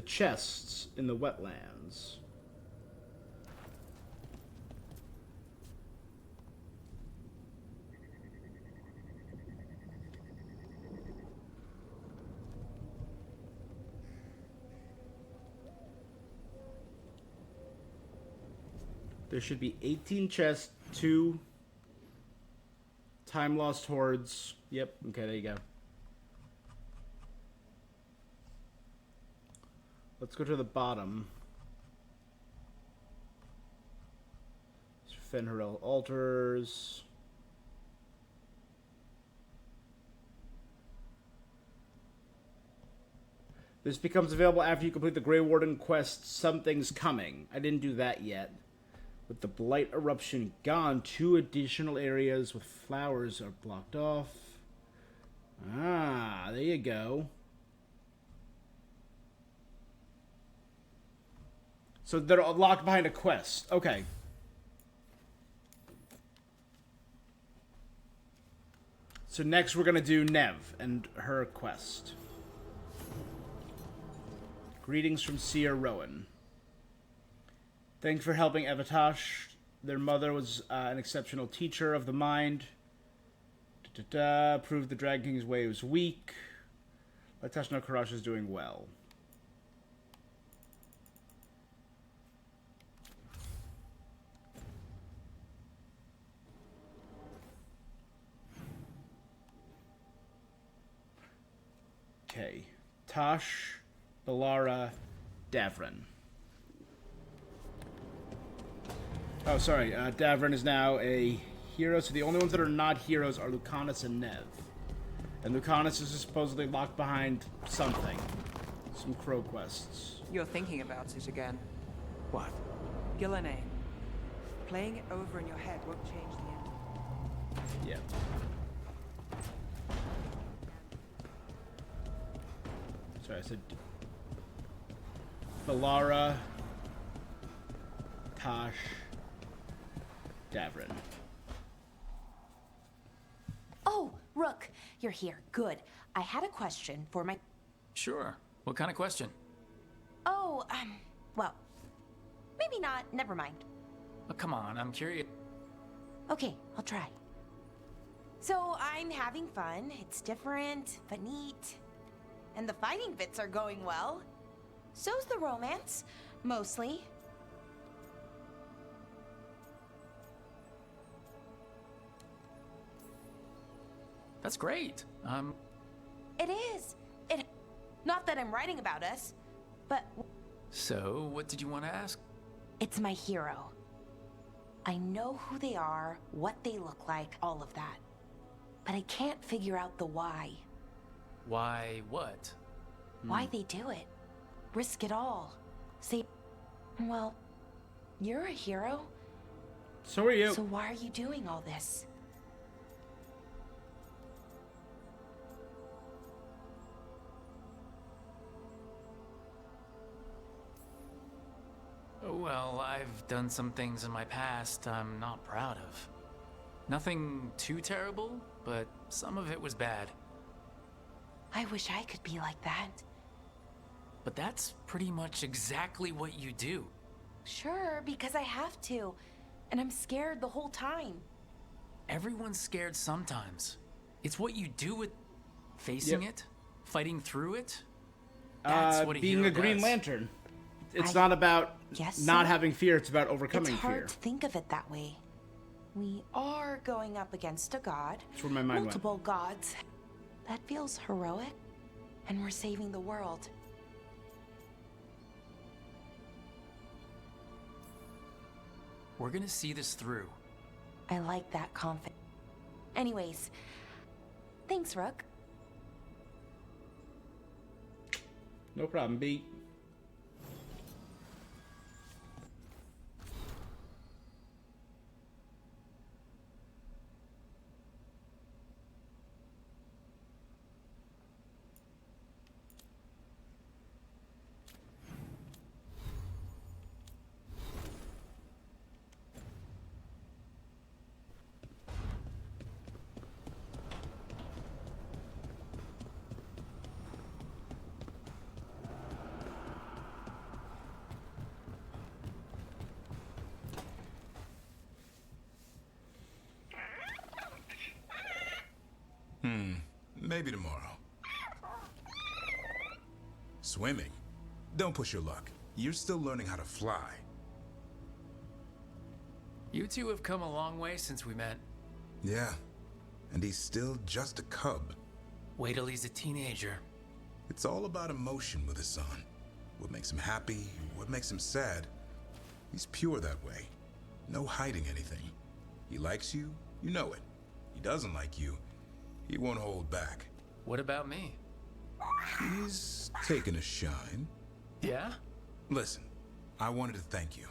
chests in the wetlands. There should be 18 chests, 2 time lost hordes. Yep, okay, there you go. Let's go to the bottom. Fenrirel altars. This becomes available after you complete the Grey Warden quest, Something's Coming. I didn't do that yet. With the Blight Eruption gone, 2 additional areas with flowers are blocked off. Ah, there you go. So they're locked behind a quest. Okay. So next we're going to do Nev and her quest. Greetings from Seer Rowan. Thanks for helping Evatosh. Their mother was an exceptional teacher of the mind. Proved the Dragon King's way was weak. Let Tash know Karash is doing well. Okay. Tosh, Balara, Davrin. Oh, sorry. Davrin is now a hero, so the only ones that are not heroes are Lucanus and Nev. And Lucanus is supposedly locked behind something. Some crow quests. You're thinking about it again. What? Gillenay. Playing it over in your head won't change the end. Yeah. Sorry, I said Balara, Tosh, Davrin. Oh, Rook, you're here. Good. I had a question for my... Sure. What kind of question? Oh, well, maybe not. Never mind. Oh, come on, I'm curious. Okay, I'll try. So, I'm having fun. It's different, but neat. And the fighting bits are going well. So's the romance, mostly. That's great. It is. Not that I'm writing about us, but but So, what did you want to ask? it's my hero. I know who they are, what they look like, all of that. But I can't figure out the why. Why what? Why they do it. Risk it all. Say, well, you're a hero. So are you. So why are you doing all this? Well, I've done some things in my past I'm not proud of. Nothing too terrible, but some of it was bad. I wish I could be like that. But that's pretty much exactly what you do. Sure, because I have to. And I'm scared the whole time. Everyone's scared sometimes. It's what you do with facing it, fighting through it. That's what being hero a Green does. Lantern. It's not about not having fear, it's about overcoming it's hard fear. to think of it that way. We are going up against a god. That's where my mind went. Multiple gods. That feels heroic. And we're saving the world. We're gonna see this through. I like that confidence. Anyways, thanks, Rook. No problem, B. Maybe tomorrow. Swimming? Don't push your luck. You're still learning how to fly. You two have come a long way since we met. Yeah, and he's still just a cub. Wait till he's a teenager. It's all about emotion with his son. What makes him happy, what makes him sad. He's pure that way. No hiding anything. He likes you, you know it. He doesn't like you, he won't hold back. What about me? He's taken a shine. Yeah? Listen, I wanted to thank you.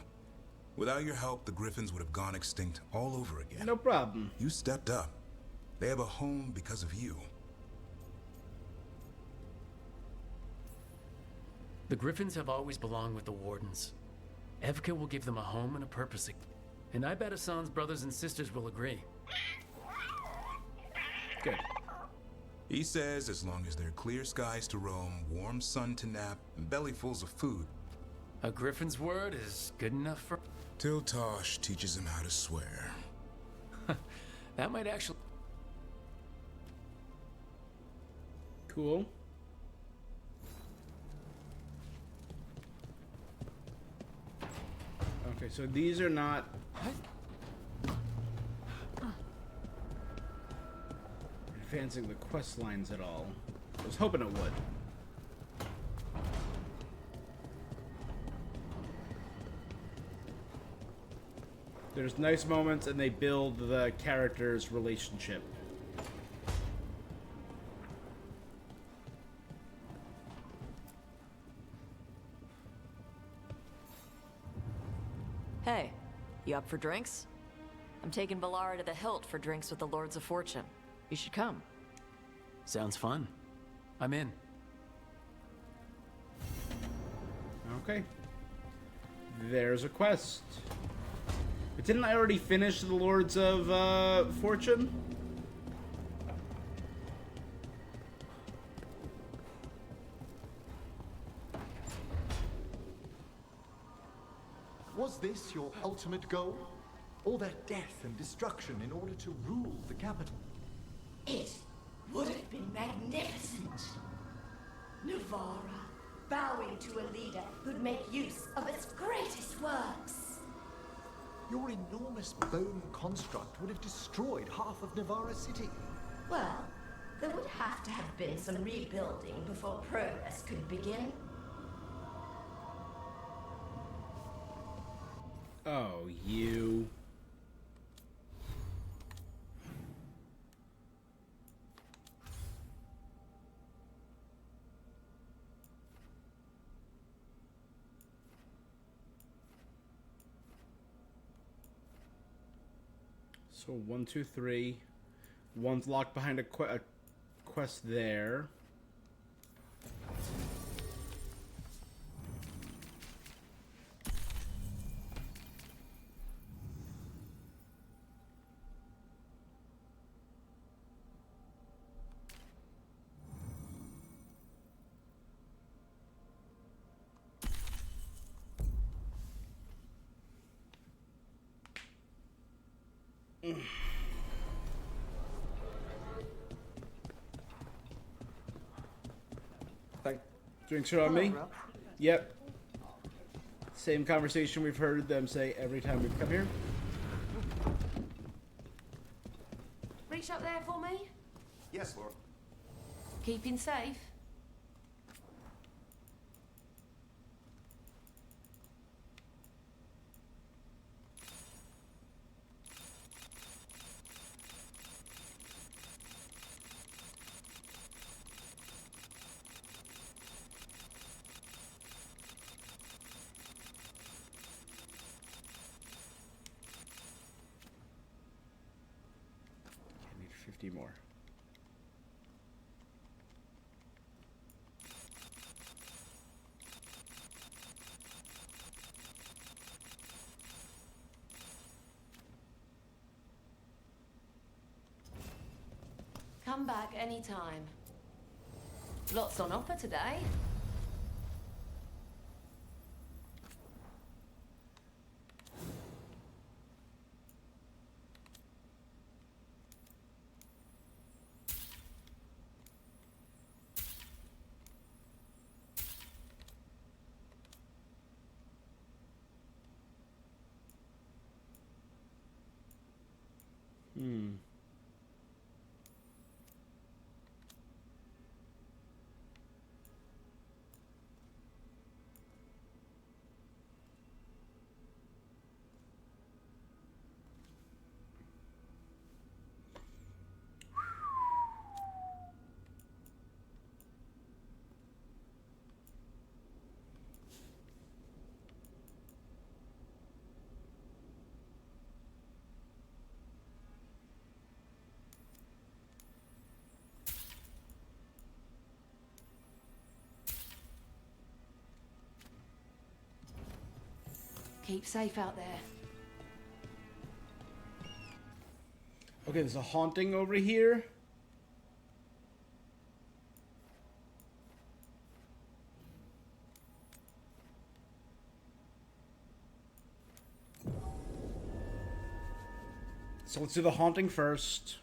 Without your help, the Griffins would have gone extinct all over again. No problem. You stepped up. They have a home because of you. The Griffins have always belonged with the Wardens. Evka will give them a home and a purpose. And I bet Hassan's brothers and sisters will agree. Good. He says as long as there are clear skies to roam, warm sun to nap, and bellyfuls of food. A Griffin's word is good enough for... Till Tosh teaches him how to swear. That might actually... Cool. Okay, so these are not... advancing the quest lines at all. I was hoping it would. There's nice moments and they build the character's relationship. Hey, you up for drinks? I'm taking Valara to the Hilt for drinks with the Lords of Fortune. You should come. Sounds fun. I'm in. Okay. There's a quest. But didn't I already finish the Lords of Fortune? Was this your ultimate goal? All that death and destruction in order to rule the capital? It would have been magnificent. Nuvara, bowing to a leader who'd make use of its greatest works. Your enormous bone construct would have destroyed half of Navara City. Well, there would have to have been some rebuilding before progress could begin. Oh, you. So 1, 2, 3. One's locked behind a quest there. Drinks are on me? Yep. Same conversation we've heard them say every time we've come here. Reach up there for me. Yes, Lord. Keeping safe. I need 50 more. Come back anytime. Lots on offer today. Keep safe out there. Okay, there's a haunting over here. So let's do the haunting first.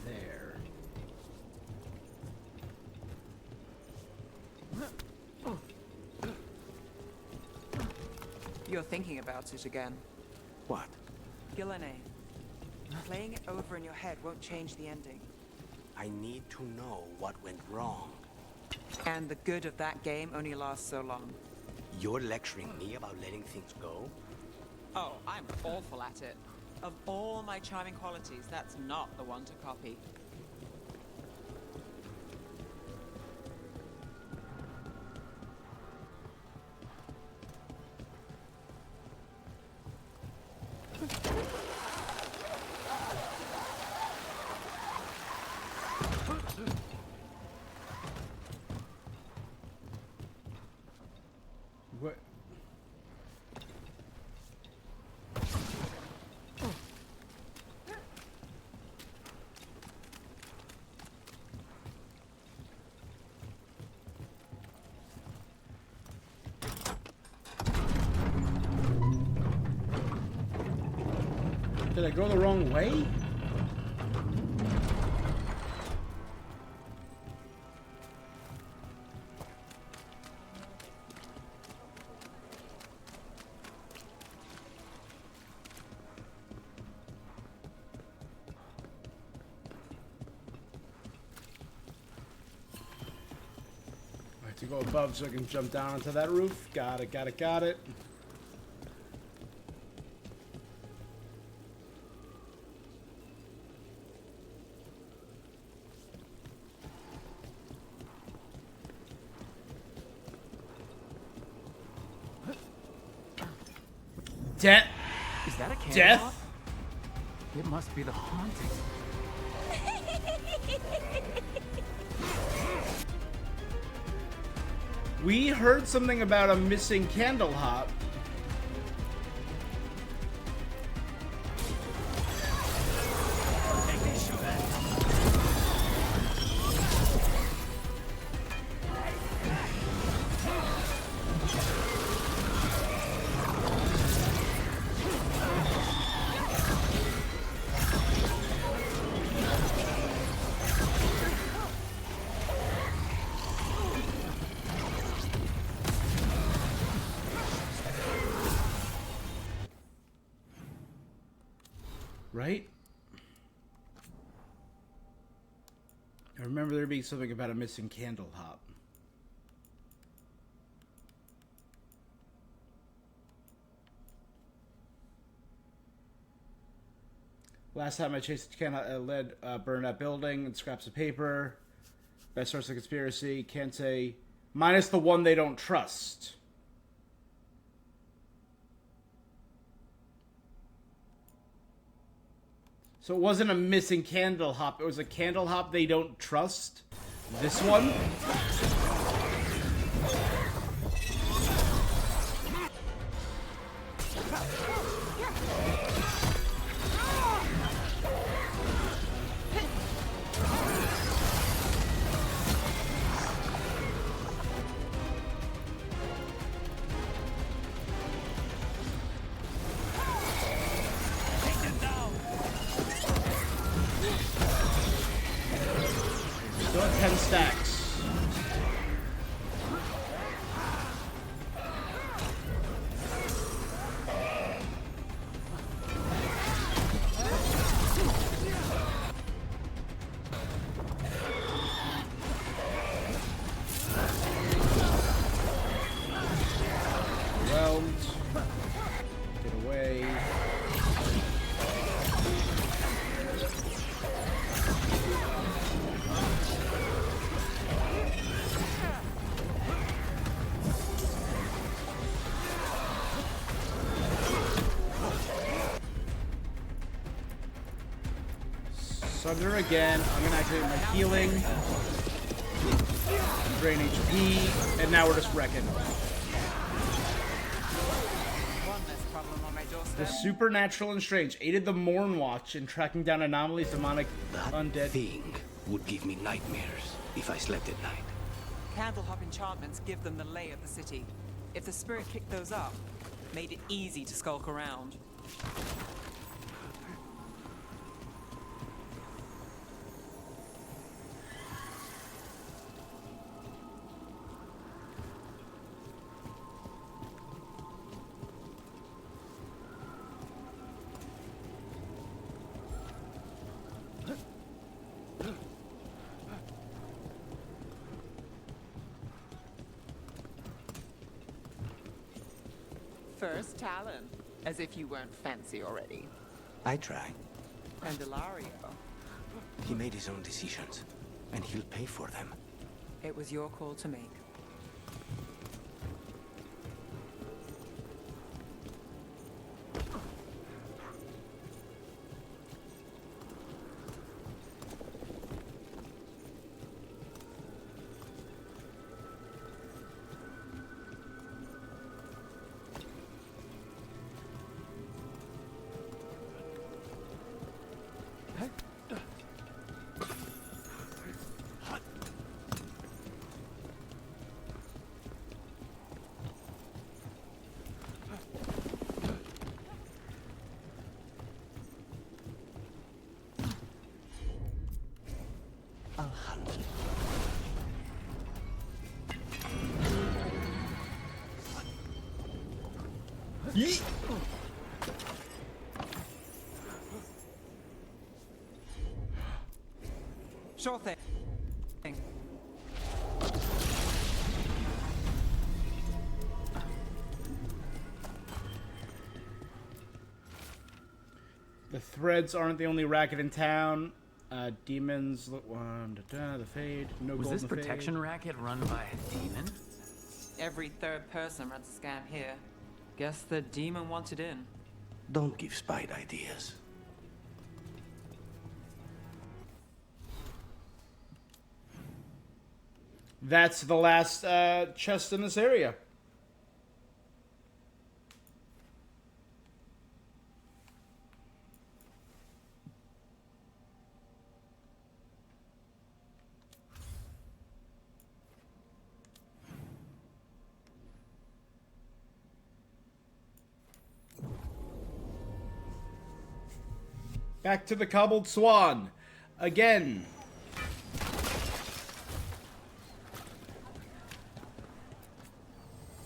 There. You're thinking about it again. What? Gillenay. Playing it over in your head won't change the ending. I need to know what went wrong. And the good of that game only lasts so long. You're lecturing me about letting things go? Oh, I'm awful at it. Of all my charming qualities, that's not the one to copy. What? Did I go the wrong way? I have to go above so I can jump down onto that roof. Got it, got it, got it. Death. Is that a candle? Death? It must be the haunting. We heard something about a missing candle hop. Right? I remember there being something about a missing candle hop. Last time I chased the candle, led burned that building and scraps of paper. Best source of conspiracy. Can't say. Minus the one they don't trust. So it wasn't a missing candle hop. It was a candle hop they don't trust. This one? Still at 10 stacks. Overwhelmed. Get away. Sunder again. I'm gonna activate my healing. Drain HP. And now we're just wrecking. The supernatural and strange aided the Mournwatch in tracking down anomalies, demonic, undead. Thing would give me nightmares if I slept at night. Candlehop enchantments give them the lay of the city. If the spirit picked those up, made it easy to skulk around. First Talon, as if you weren't fancy already. I try. And Ilario. He made his own decisions, and he'll pay for them. It was your call to make. Yeet! Sure thing. The Threads aren't the only racket in town. Demons, the Fade, no Was gold this in the protection Fade. racket run by a demon? Every third person runs a scam here. Guess the demon wanted in. Don't give Spide ideas. That's the last chest in this area. Back to the Cobbled Swan. Again.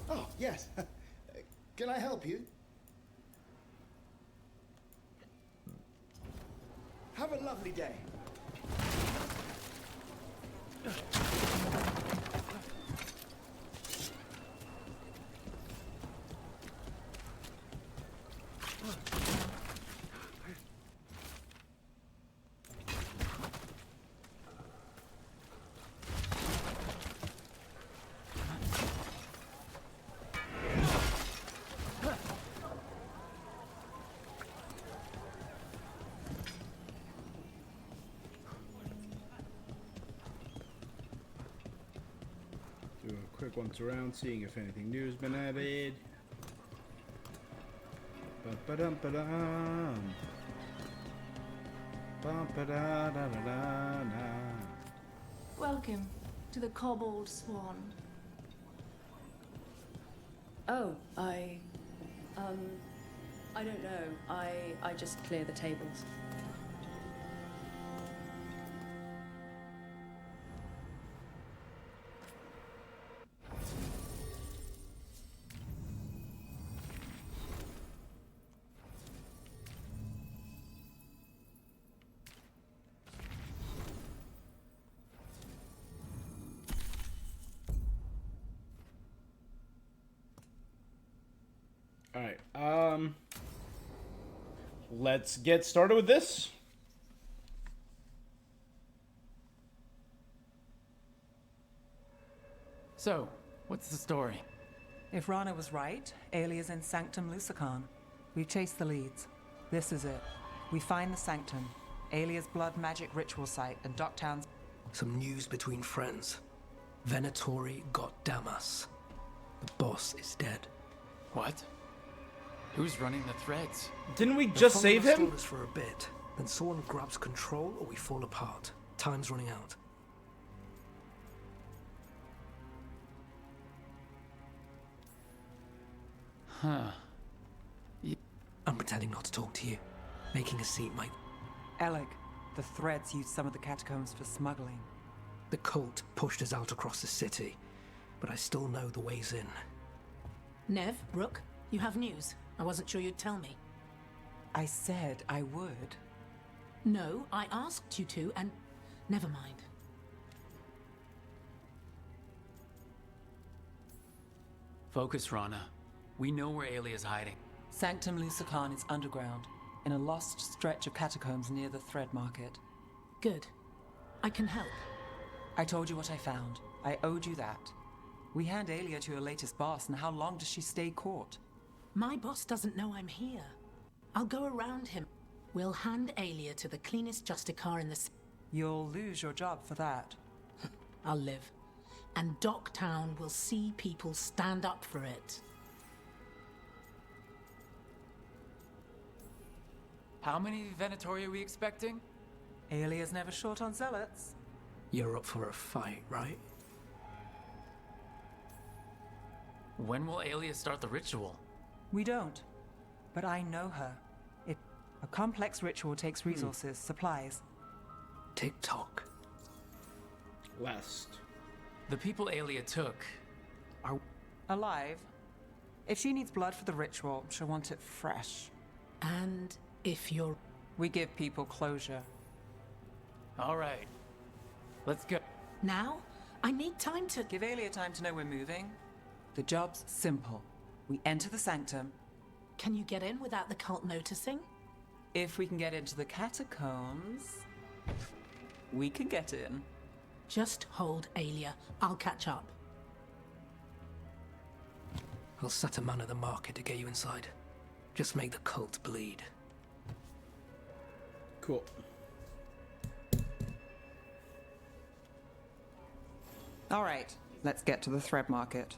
Oh, yes. Can I help you? Have a lovely day. Do a quick once around, seeing if anything new has been added. Ba-ba-dum-ba-dum. Ba-ba-da-da-da-da-da. Welcome to the Cobbled Swan. Oh, I don't know. I just clear the tables. Alright, let's get started with this. So, what's the story? If Rana was right, Alia's in Sanctum Lucican. We've chased the leads. This is it. We find the Sanctum, Alia's blood magic ritual site, and Docktown's... Some news between friends. Venatori got Damas. The boss is dead. What? Who's running the Threads? Didn't we just save him? Us for a bit. Then someone grabs control or we fall apart. Time's running out. Huh. I'm pretending not to talk to you. Making a seat might... Alec, the Threads used some of the catacombs for smuggling. The cult pushed us out across the city, but I still know the ways in. Nev, Rook, you have news. I wasn't sure you'd tell me. I said I would. No, I asked you to, and never mind. Focus, Rana. We know where Alia's hiding. Sanctum Lucican is underground, in a lost stretch of catacombs near the Thread Market. Good. I can help. I told you what I found. I owed you that. We hand Alia to your latest boss, and how long does she stay caught? My boss doesn't know I'm here. I'll go around him. We'll hand Alia to the cleanest Justicar in the... You'll lose your job for that. I'll live. And Docktown will see people stand up for it. How many Venatori are we expecting? Alia's never short on zealots. You're up for a fight, right? When will Alia start the ritual? We don't. But I know her. A complex ritual takes resources, supplies. Tick-tock. West. The people Alia took are... alive. If she needs blood for the ritual, she'll want it fresh. And if you're... We give people closure. All right. Let's go. Now? I need time to... Give Aelia time to know we're moving. The job's simple. We enter the sanctum. Can you get in without the cult noticing? If we can get into the catacombs, we can get in. Just hold, Aelia. I'll catch up. I'll set a man at the market to get you inside. Just make the cult bleed. Cool. All right, let's get to the thread market.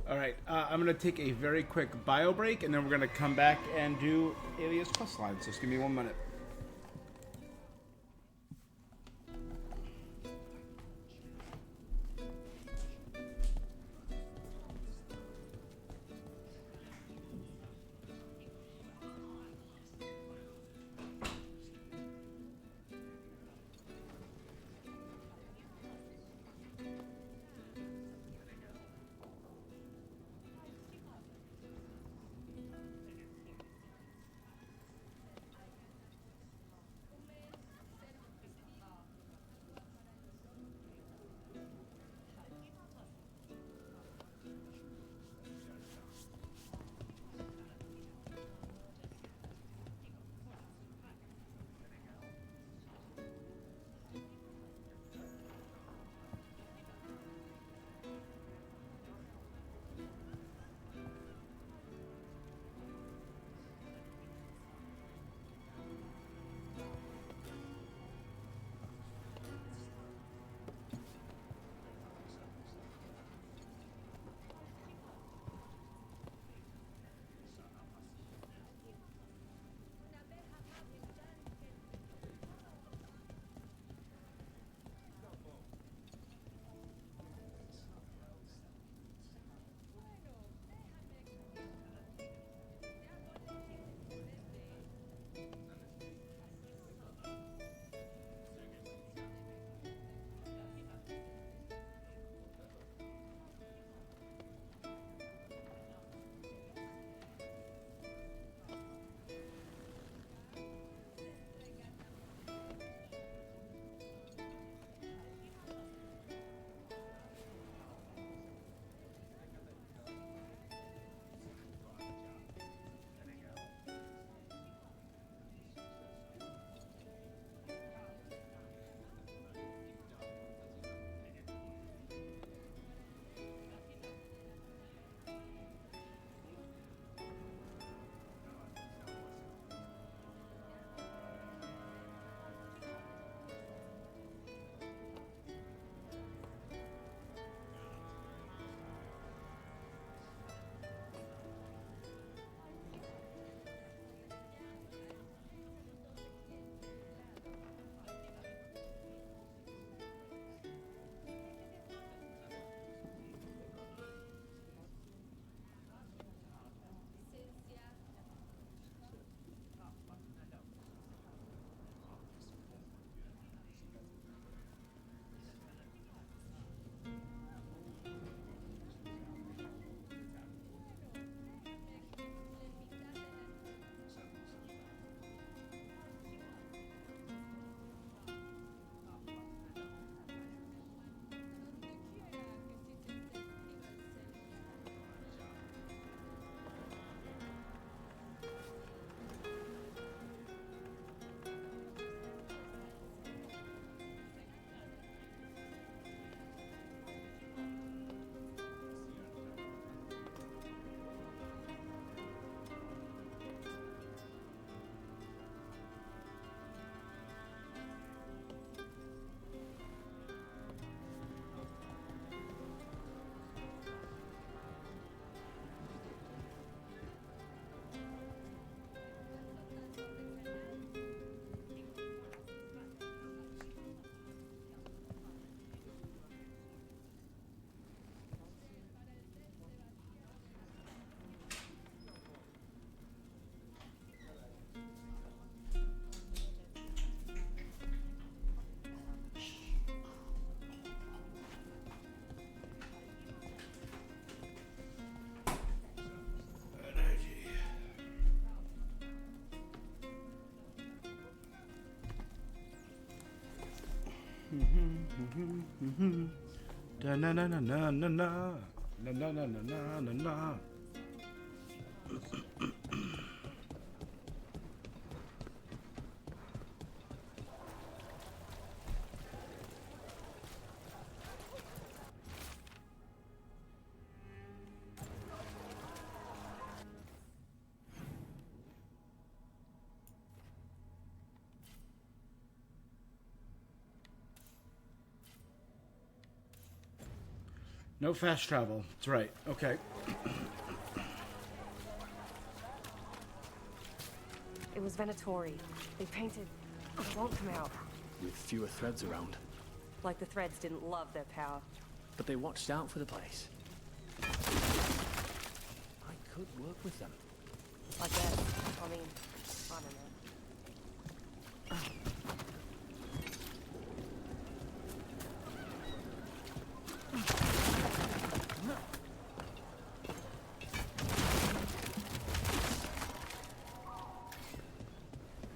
All right, I'm going to take a very quick bio break, and then we're going to come back and do Alias questline. So just give me 1 minute. Da na na na na na na na na na na na na. No fast travel. That's right. Okay. It was Venatori. They painted... It won't come out. With fewer threads around. Like the threads didn't love their power. But they watched out for the place. I could work with them. I guess. I mean, I don't know.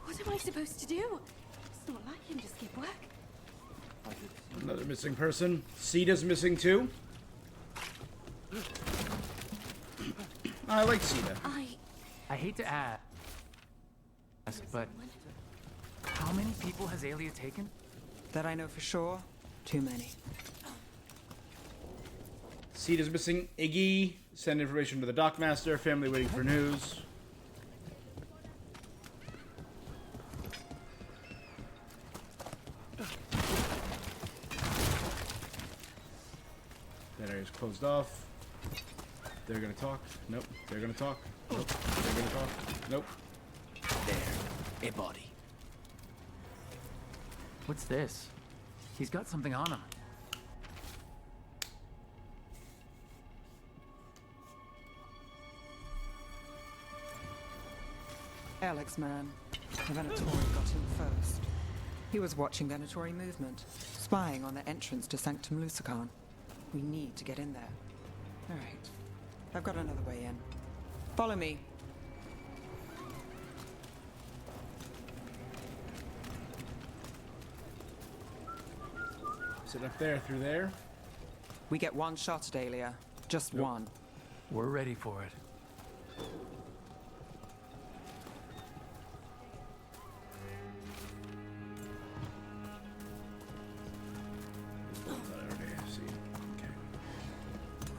What am I supposed to do? It's not like him to skip work. Another missing person. Sita's missing too. I like Sita. I hate to ask, but how many people has Aelia taken? That I know for sure, too many. Sita's missing. Iggy. Send information to the Dockmaster. Family waiting for news. That area's closed off. They're gonna talk. Nope. They're gonna talk. Nope. They're gonna talk. Nope. There. A body. What's this? He's got something on him. Alex, man. Venatori got him first. He was watching Venatori movement, spying on the entrance to Sanctum Lusican. We need to get in there. All right. I've got another way in. Follow me. Is it up there, through there? We get one shot at Aelia. Just one. We're ready for it.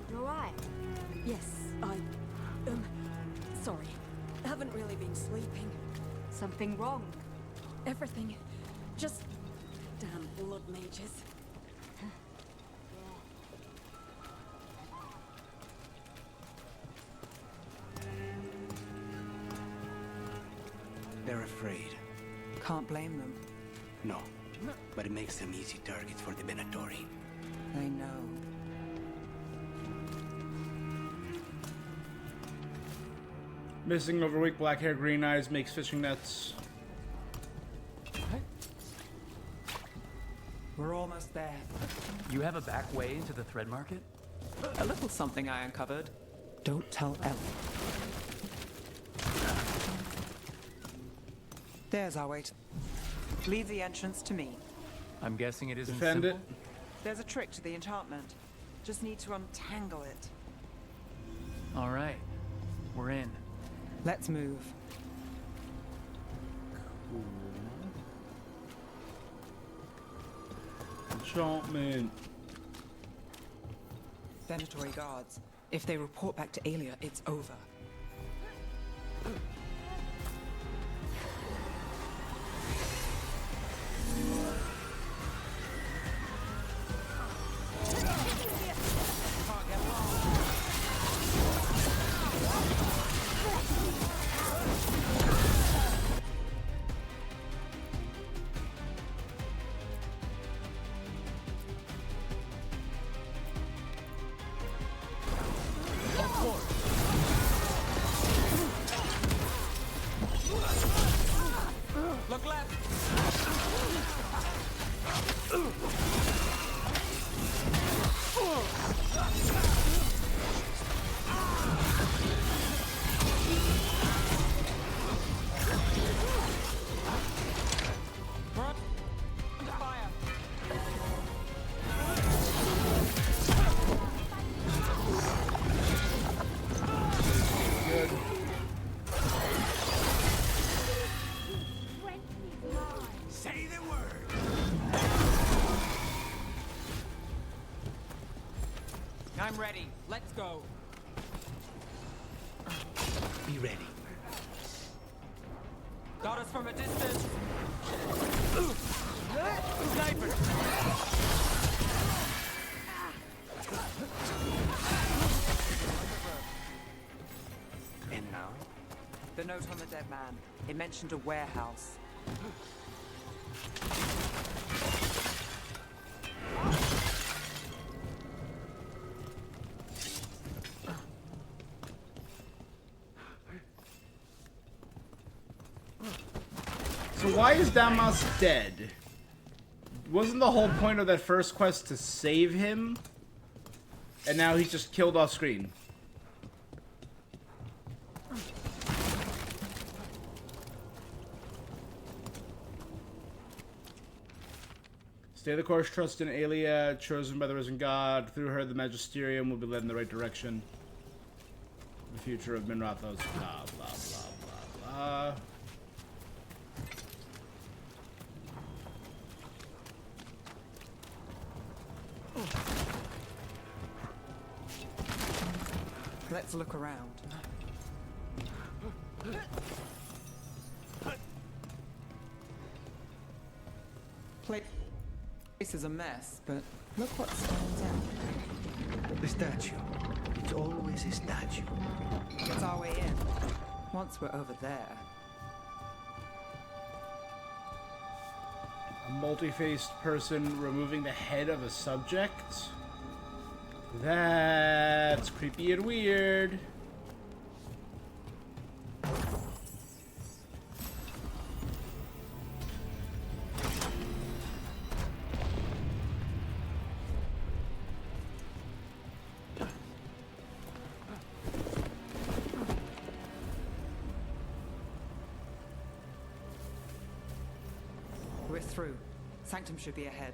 You alright? Yes, sorry. Haven't really been sleeping. Something wrong? Everything. Just damn blood mages. They're afraid. Can't blame them. No, but it makes them easy targets for the Venatori. They know. Missing, overweight, black hair, green eyes, makes fishing nets. We're almost there. You have a back way into the thread market? A little something I uncovered. Don't tell Ellen. There's our way to... Leave the entrance to me. I'm guessing it isn't Defend simple? it. There's a trick to the enchantment. Just need to untangle it. All right. We're in. Let's move. Enchantment. Venatori guards. If they report back to Aelia, it's over. I'm ready. Let's go. Be ready. Got us from a distance. Sniper! And now? The note on the dead man. It mentioned a warehouse. So why is Damas dead? Wasn't the whole point of that first quest to save him? And now he's just killed off screen. Stay the course, trust in Aelia, chosen by the risen god. Through her, the Magisterium will be led in the right direction. The future of Minrathos, blah, blah, blah, blah, blah. Let's look around. Place is a mess, but look what stands out. The statue. It's always a statue. It's our way in. Once we're over there. A multi-faced person removing the head of a subject? That's creepy and weird. We're through. Sanctum should be ahead.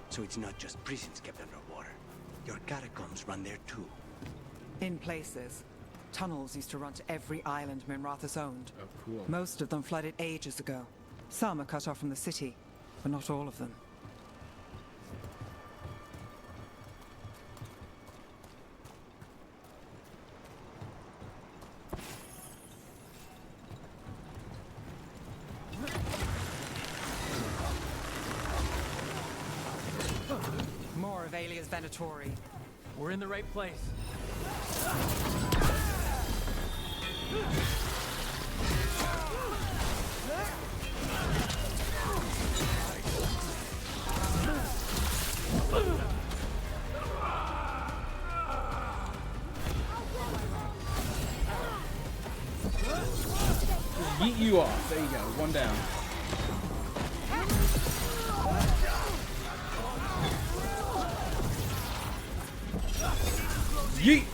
So it's not just prisons kept underwater. Your catacombs run there too. In places. Tunnels used to run to every island Minrathous owned. Oh, cool. Most of them flooded ages ago. Some are cut off from the city, but not all of them. More of Aelia's Venatori. We're in the right place. Yeet you off. There you go. One down. Yeet!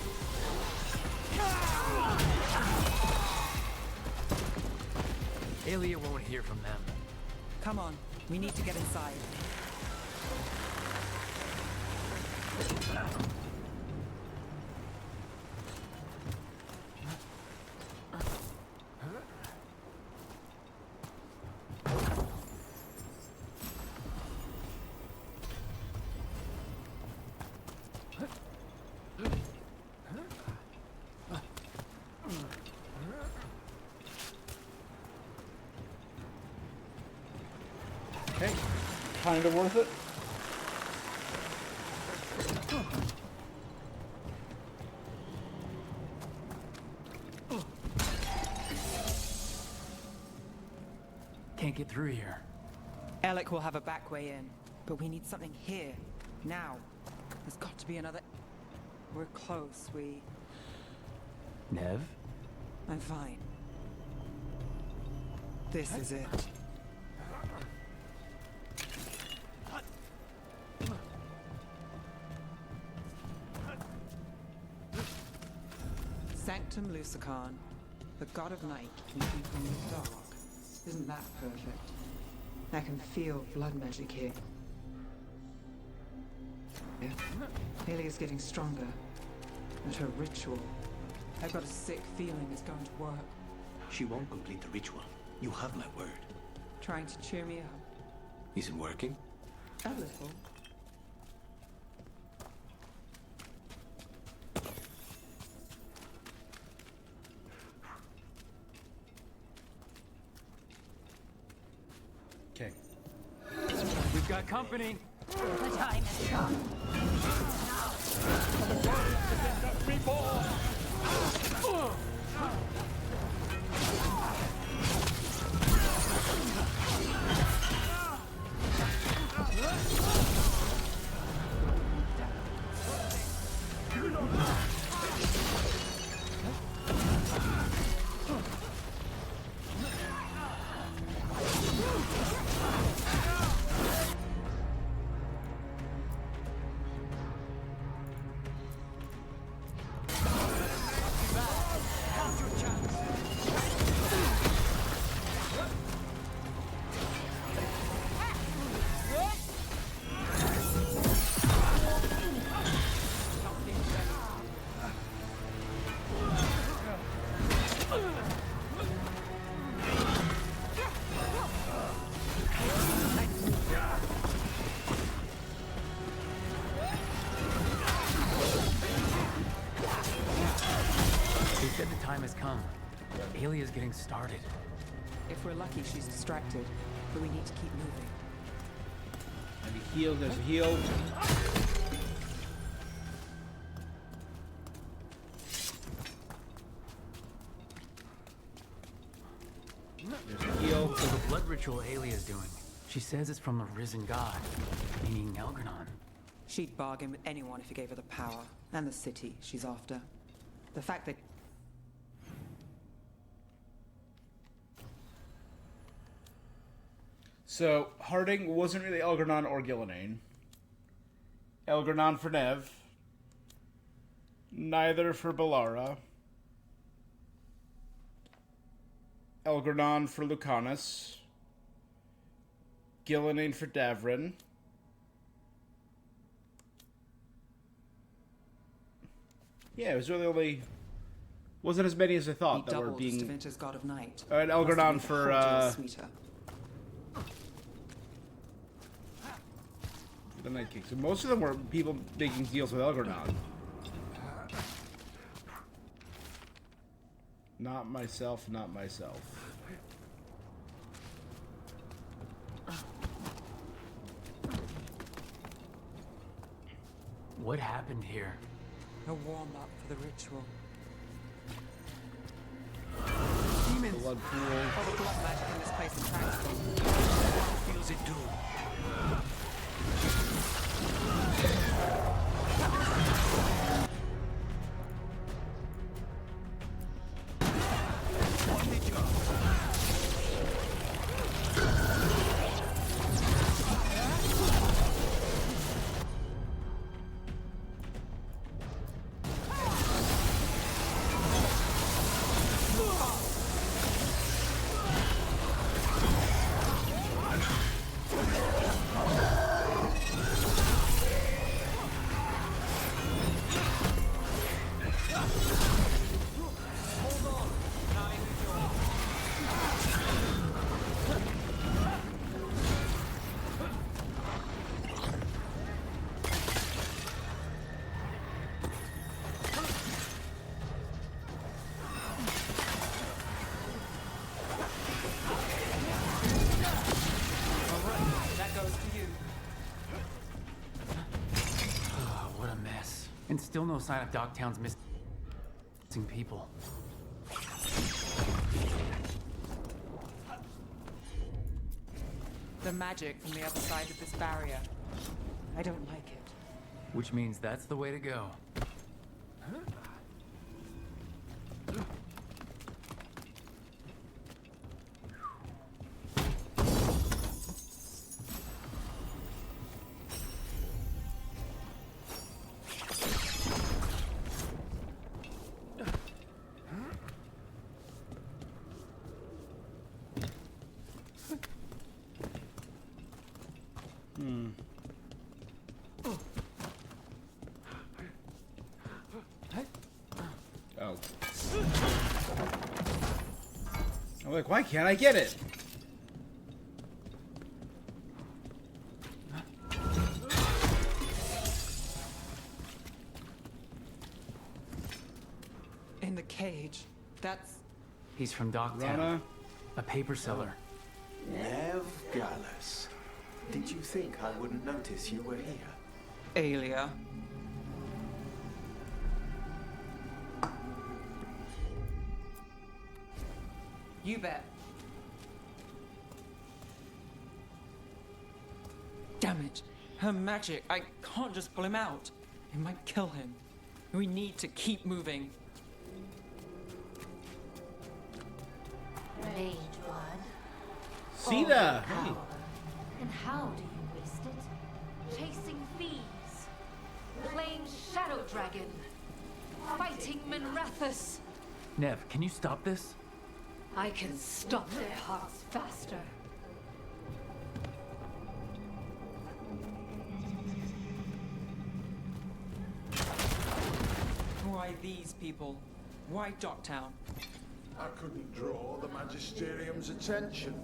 Aelia won't hear from them. Come on, we need to get inside. Okay, kind of worth it. Can't get through here. Alec will have a back way in, but we need something here, now. There's got to be another... We're close, Nev? I'm fine. This is it. Sanctum Lucican, the god of night, keeping from the dark. Isn't that perfect? I can feel blood magic here. Yeah. Alia's getting stronger. And her ritual. I've got a sick feeling it's going to work. She won't complete the ritual. You have my word. Trying to cheer me up. Is it working? A little. Okay. We've got company. The time has come. They said the time has come. Alia's getting started. If we're lucky, she's distracted. But we need to keep moving. And he healed, there's a heal. There's a heal. So the blood ritual Alia's doing, she says it's from a risen god, meaning Elgranon. She'd bargain with anyone if he gave her the power. And the city she's after. The fact that... So, Harding wasn't really Elgranon or Gillenane. Elgranon for Nev. Neither for Bellara. Elgranon for Lucanus. Gillenane for Davrin. Yeah, it was really only... Wasn't as many as I thought he that were doubled being... Stavinter's God of Night. And Elgranon for, Sweeter. for the Night King. So most of them were people making deals with Elgranon. Not myself, not myself. What happened here? A warm-up for the ritual. Demons! Blood pool. All the blood magic in this place attracts them. Feels it too. And still no sign of Dogtown's missing people. The magic from the other side of this barrier. I don't like it. Which means that's the way to go. Oh. I'm like, why can't I get it? In the cage. That's... He's from Dogtown. Rana. A paper seller. Nev Gallus. Did you think I wouldn't notice you were here? Aelia. You bet. Damn it. Her magic. I can't just pull him out. It might kill him. We need to keep moving. Mage blood. See All that? power. Hey. And how do you waste it? Chasing thieves. Playing Shadow Dragon. Fighting Minrathus. Nev, can you stop this? I can stop their hearts faster. Why these people? Why Dogtown? I couldn't draw the Magisterium's attention.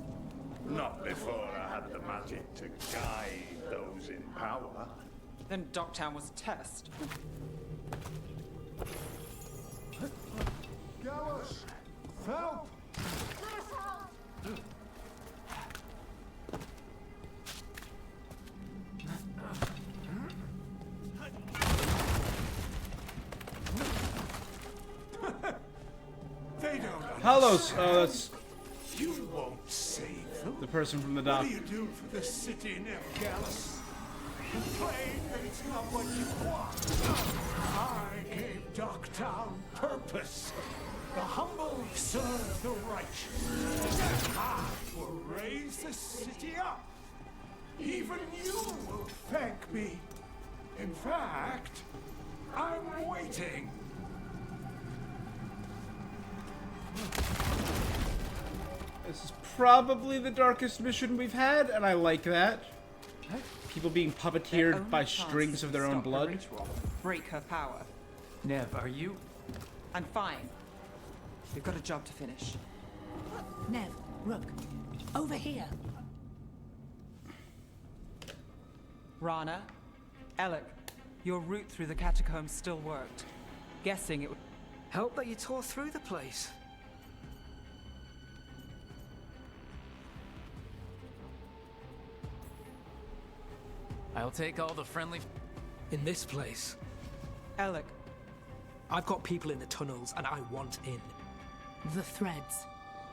Not before I had the magic to guide those in power. Then Dogtown was a test. Gallus! Help! They don't Hallows. Oh, that's You won't save them. the person from the What dock. do you do for the city, Nev Gallus? Complain that it's not what you want. I gave Dogtown purpose. The humble serve the righteous. I will raise the city up. Even you will thank me. In fact, I'm waiting. This is probably the darkest mission we've had, and I like that. People being puppeteered by strings of their own blood. Break her power. Nev, are you? I'm fine. We've got a job to finish. Nev, Rook, over here. Rana, Alec, your route through the catacombs still worked. Guessing it would... Help that you tore through the place. I'll take all the friendly... In this place. Alec. I've got people in the tunnels and I want in. The threads.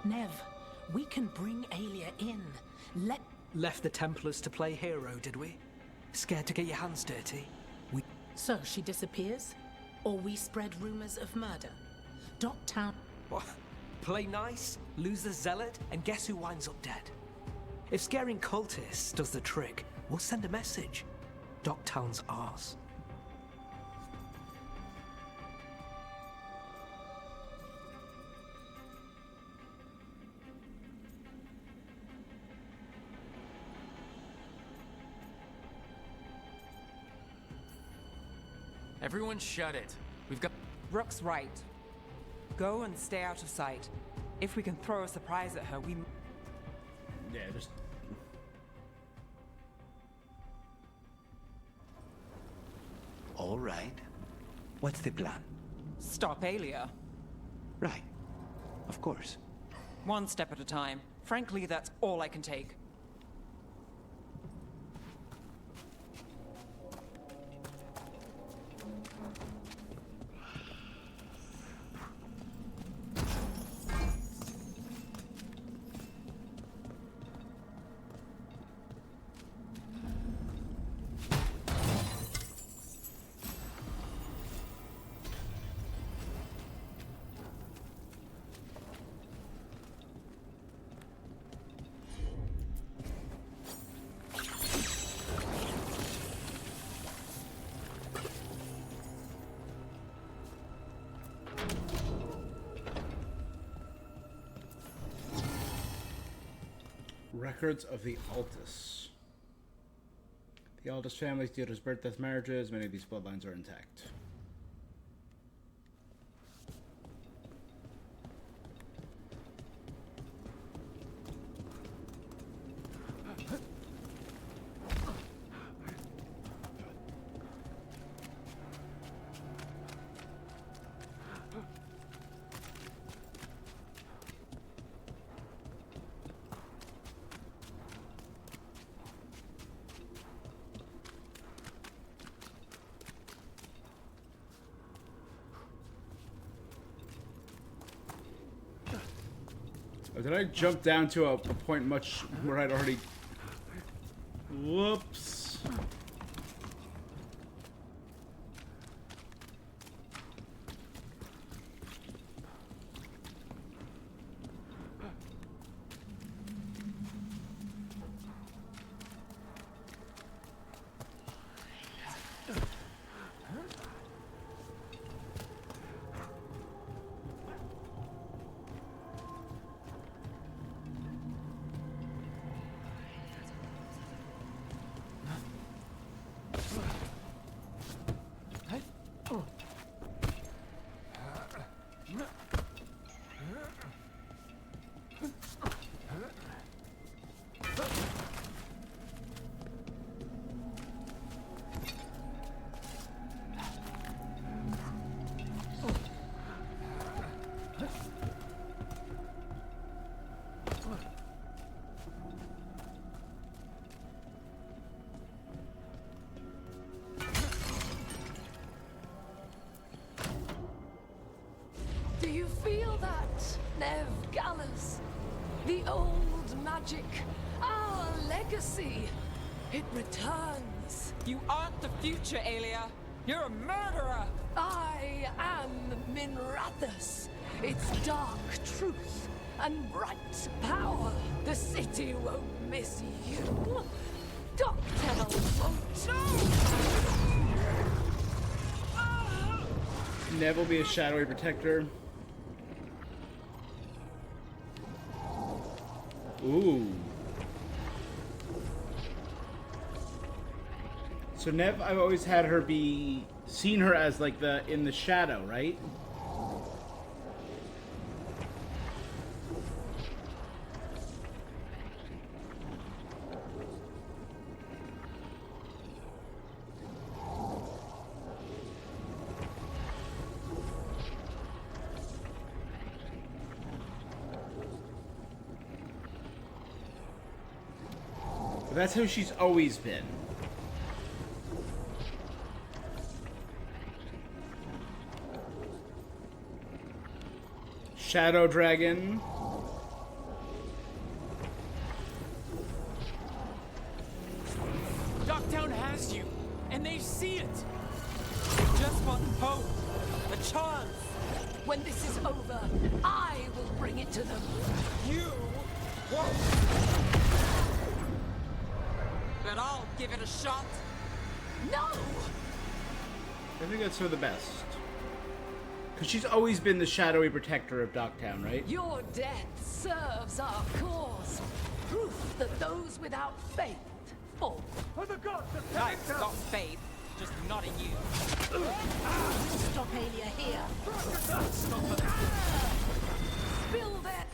Nev, we can bring Aelia in. Left the Templars to play hero, did we? Scared to get your hands dirty? So she disappears? Or we spread rumors of murder? Dogtown... What? Play nice, lose the zealot, and guess who winds up dead? If scaring cultists does the trick, we'll send a message. Dogtown's ours. Everyone shut it. We've got... Rook's right. Go and stay out of sight. If we can throw a surprise at her, we... Yeah, just... All right. What's the plan? Stop Aelia. Right. Of course. One step at a time. Frankly, that's all I can take. Records of the Altus. The Aldous family steals birth death marriages. Many of these bloodlines are intact. Oh, did I jump down to a point much where I'd already... Whoops. Do you feel that, Nev Gallus? The old magic, our legacy. It returns. You aren't the future, Aelia. You're a murderer. I am Minrathus. Its dark truth and bright power. The city won't miss you. Doctor won't. Nev will be a shadowy protector. Ooh. So Nev, I've always had her be... seen her as like the... in the shadow, right? But that's how she's always been. Shadow Dragon. Dogtown has you, and they see it. They just want hope, a chance. When this is over, I will bring it to them. You won't. But I'll give it a shot. No! I think that's for the best. Because she's always been the shadowy protector of Dogtown, right? Your death serves our cause. Proof that those without faith fall. For the gods of I've got faith, just not in you. Stop Aelia here. Spill that.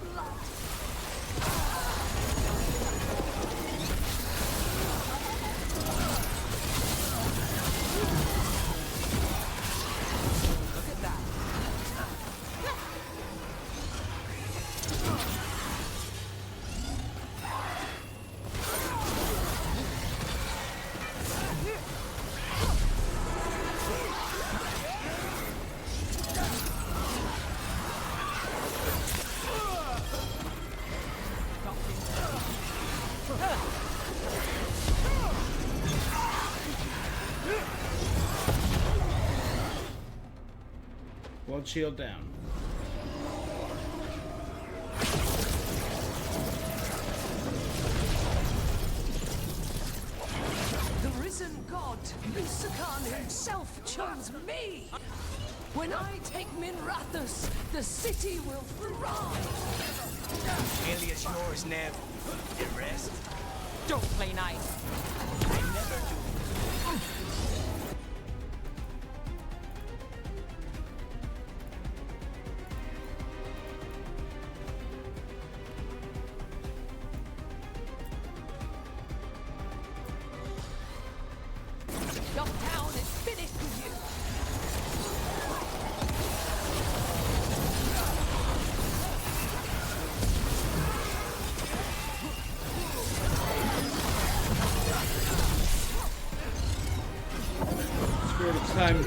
Blood. Look at that. World shield down. The risen god, Lucican himself, chose me. When I take Minrathus, the city will thrive. Alias yours, Nev. The rest? Don't play nice. I never do. Dumptown is finished with you. Spirit of time.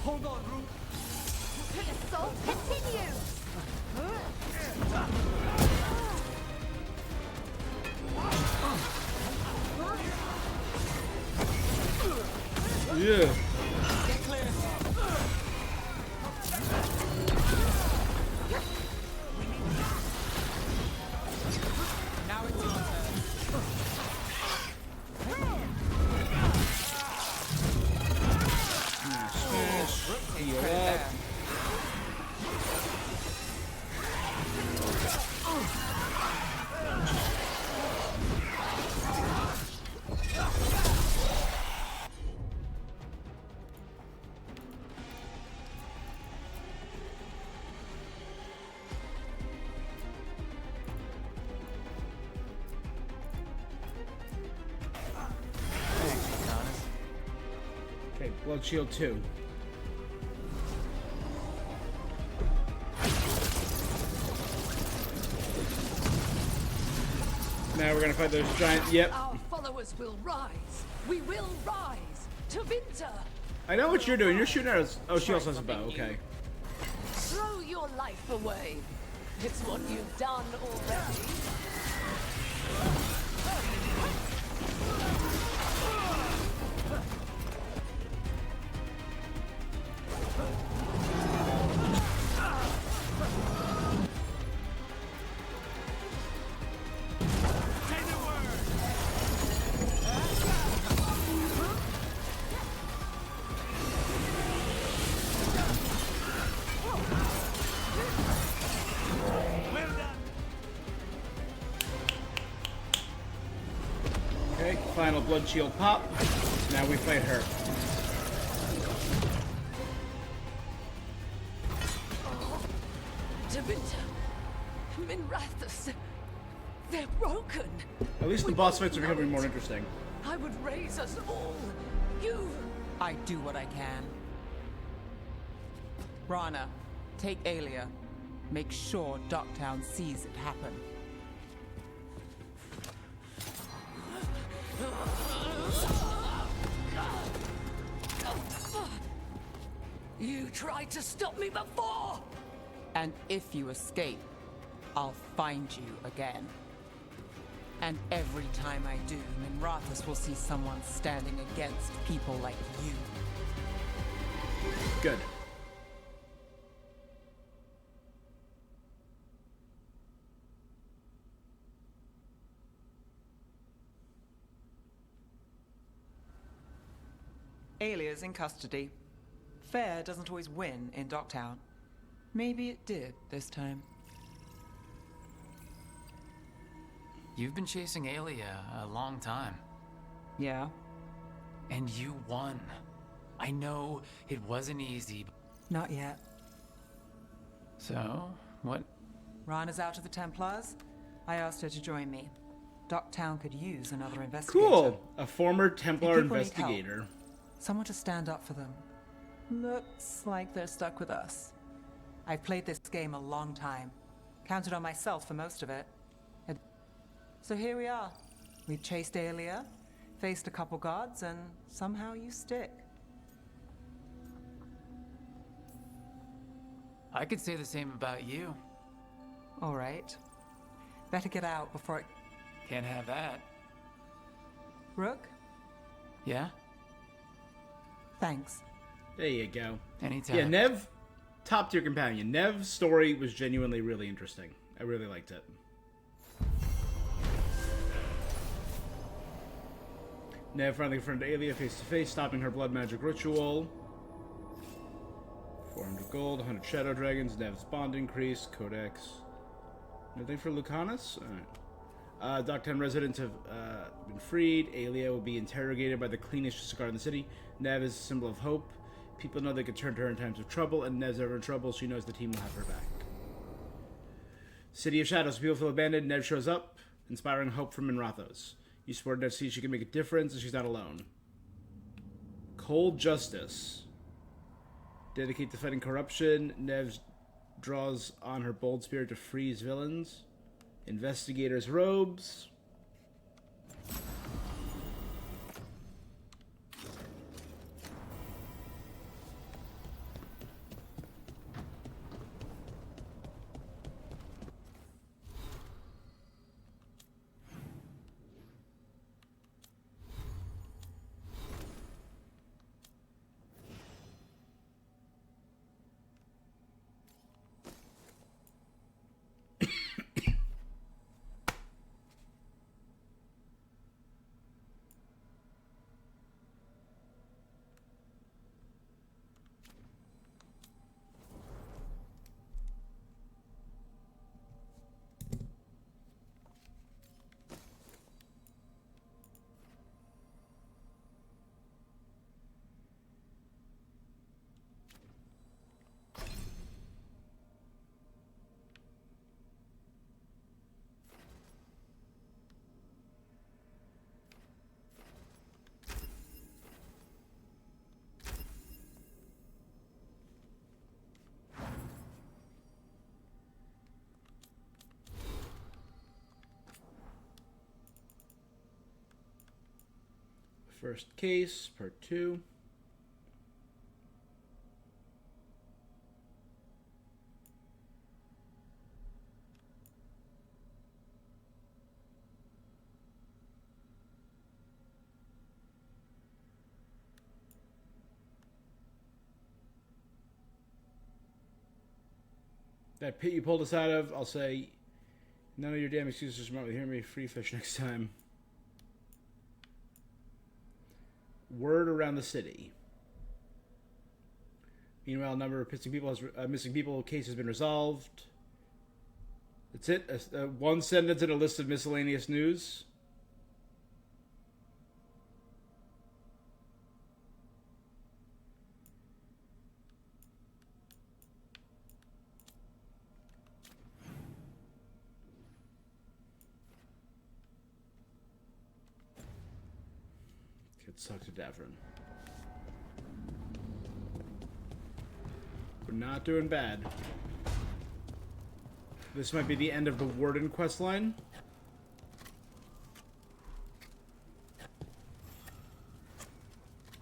Hold on, Root. The assault continues! Yeah. Get clear. Now it's your turn. Heal up. Okay, Blood Shield 2. Now we're gonna fight those giant. Yep. Our followers will rise. We will rise to Winter. I know what you're doing. You're shooting at us. Oh, she also has a bow. Okay. Throw your life away. It's what you've done already. Okay. Final Blood Shield pop. Now we fight her. To Winter. Minrathus. They're broken. At least the boss fights are becoming more interesting. I would raise us all. You. I do what I can. Rana, take Aelia. Make sure Docktown sees it happen. You tried to stop me before! And if you escape, I'll find you again. And every time I do, Minrathus will see someone standing against people like you. Good. Aelia's in custody. Fair doesn't always win in Docktown. Maybe it did this time. You've been chasing Aelia a long time. Yeah? And you won. I know it wasn't easy. Not yet. So, what? Rana's out of the Templars. I asked her to join me. Docktown could use another investigator. Cool. A former Templar If people need help, investigator. someone to stand up for them. Looks like they're stuck with us. I've played this game a long time. Counted on myself for most of it. So here we are. We've chased Aelia, Faced a couple guards and somehow you stick. I could say the same about you. All right. Better get out before it... Can't have that. Rook? Yeah? Thanks. There you go. Anytime. Yeah, Nev, top tier companion. Nev's story was genuinely really interesting. I really liked it. Nev finally confronted Aelia face to face, stopping her blood magic ritual. 400 gold, 100 shadow dragons, Nev's bond increase, codex. Nothing for Lucanus? Alright. Dock 10 residents have been freed. Aelia will be interrogated by the cleanest justice guard in the city. Nev is a symbol of hope. People know they can turn to her in times of trouble, and Nev's ever in trouble, she knows the team will have her back. City of Shadows. People feel abandoned. Nev shows up, inspiring hope from Minrathos. You support Nev, see she can make a difference, and she's not alone. Cold Justice. Dedicate to fighting corruption. Nev draws on her bold spirit to freeze villains. Investigator's robes. First case, part 2. That pit you pulled us out of, I'll say, none of your damn excuses won't hear me free fish next time. Word around the city. Meanwhile, a number of missing people case has been resolved. That's it. One sentence in a list of miscellaneous news. Suck to Davron. We're not doing bad. This might be the end of the Warden questline.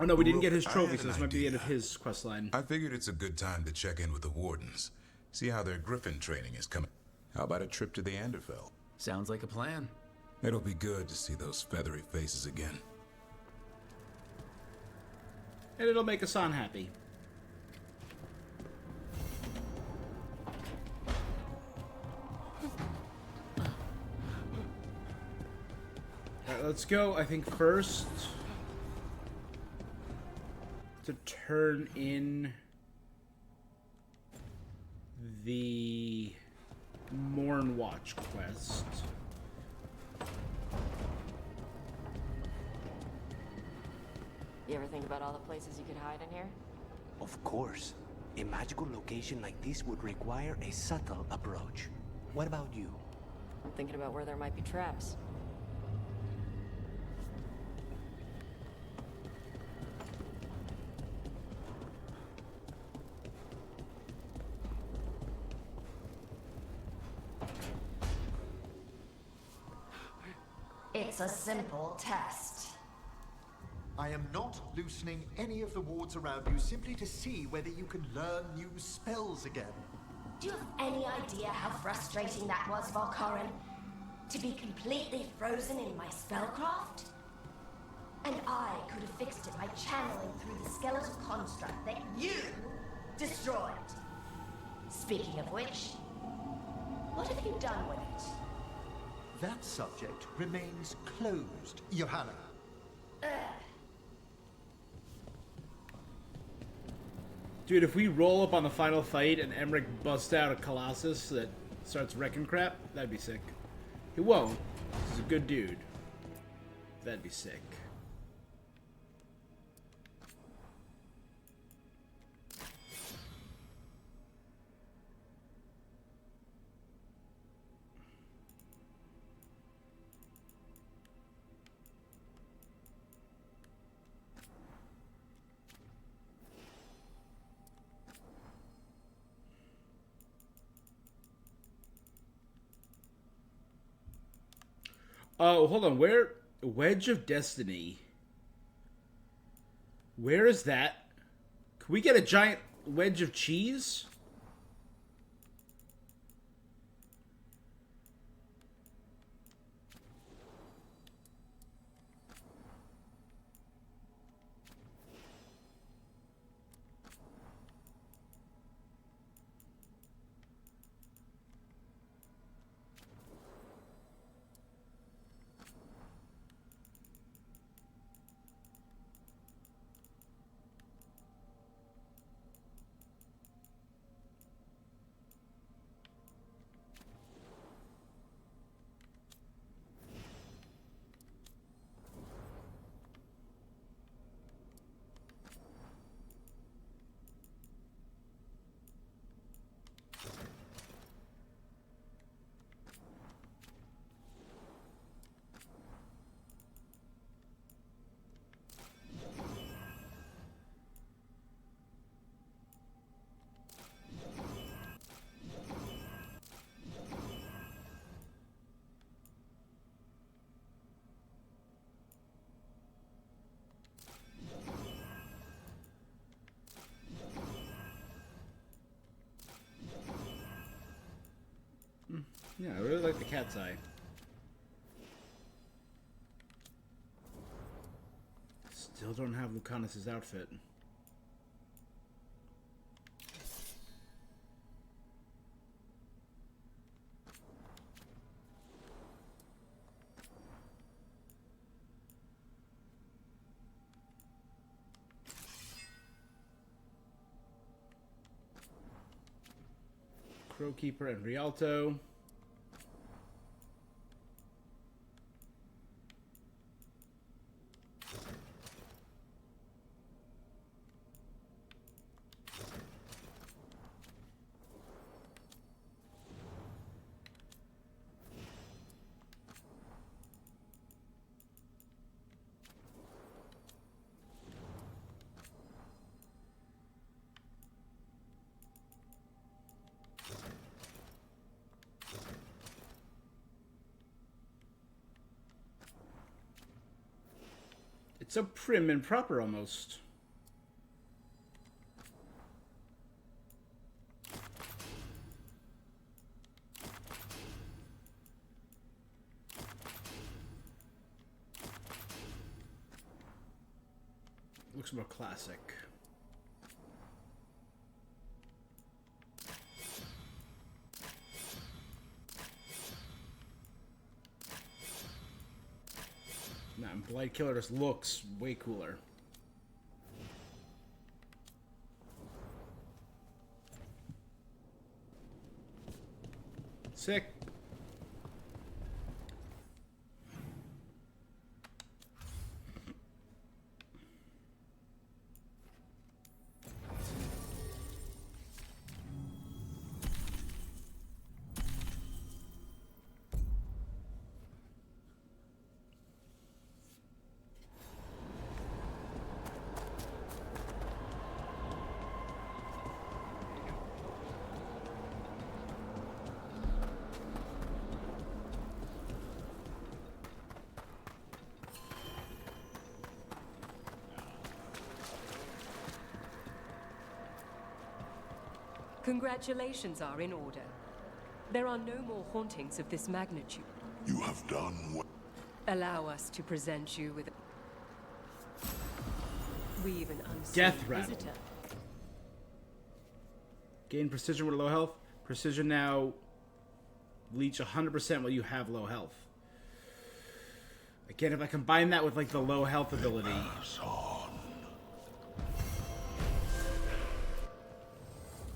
Oh no, we didn't get his trophy, so this might be the end of his questline. I figured it's a good time to check in with the Wardens. See how their Griffin training is coming. How about a trip to the Anderfell? Sounds like a plan. It'll be good to see those feathery faces again. And it'll make Hassan happy. Alright, let's go, I think, first to turn in the Morn Watch quest. You ever think about all the places you could hide in here? Of course. A magical location like this would require a subtle approach. What about you? I'm thinking about where there might be traps. It's a simple test. I am not loosening any of the wards around you simply to see whether you can learn new spells again. Do you have any idea how frustrating that was, Valkarin? To be completely frozen in my spellcraft? And I could have fixed it by channeling through the skeletal construct that you destroyed. Speaking of which, what have you done with it? That subject remains closed, Johanna. Dude, if we roll up on the final fight and Emmerich busts out a Colossus that starts wrecking crap, that'd be sick. He won't. He's a good dude. That'd be sick. Oh, hold on. Where? Wedge of Destiny. Where is that? Can we get a giant wedge of cheese? Yeah, I really like the cat's eye. Still don't have Lucanus's outfit. Crowkeeper and Rialto. It's so prim and proper almost. Looks more classic. Nah, Blight Killer just looks way cooler. Sick. Congratulations are in order. There are no more hauntings of this magnitude. You have done well. Allow us to present you with... We've an unseen Death rattle. visitor. Gain precision with low health. Precision now leech 100% while you have low health. Again, if I combine that with like the low health ability.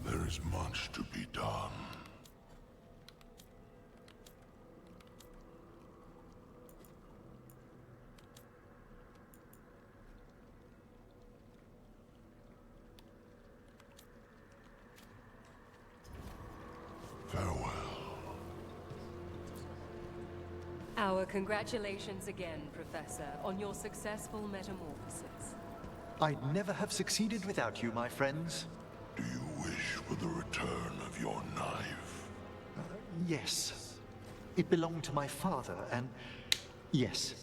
There is much to be done. Farewell. Our congratulations again, Professor, on your successful metamorphosis. I'd never have succeeded without you, my friends. Do you wish for the return of your knife? Yes. It belonged to my father, and... yes.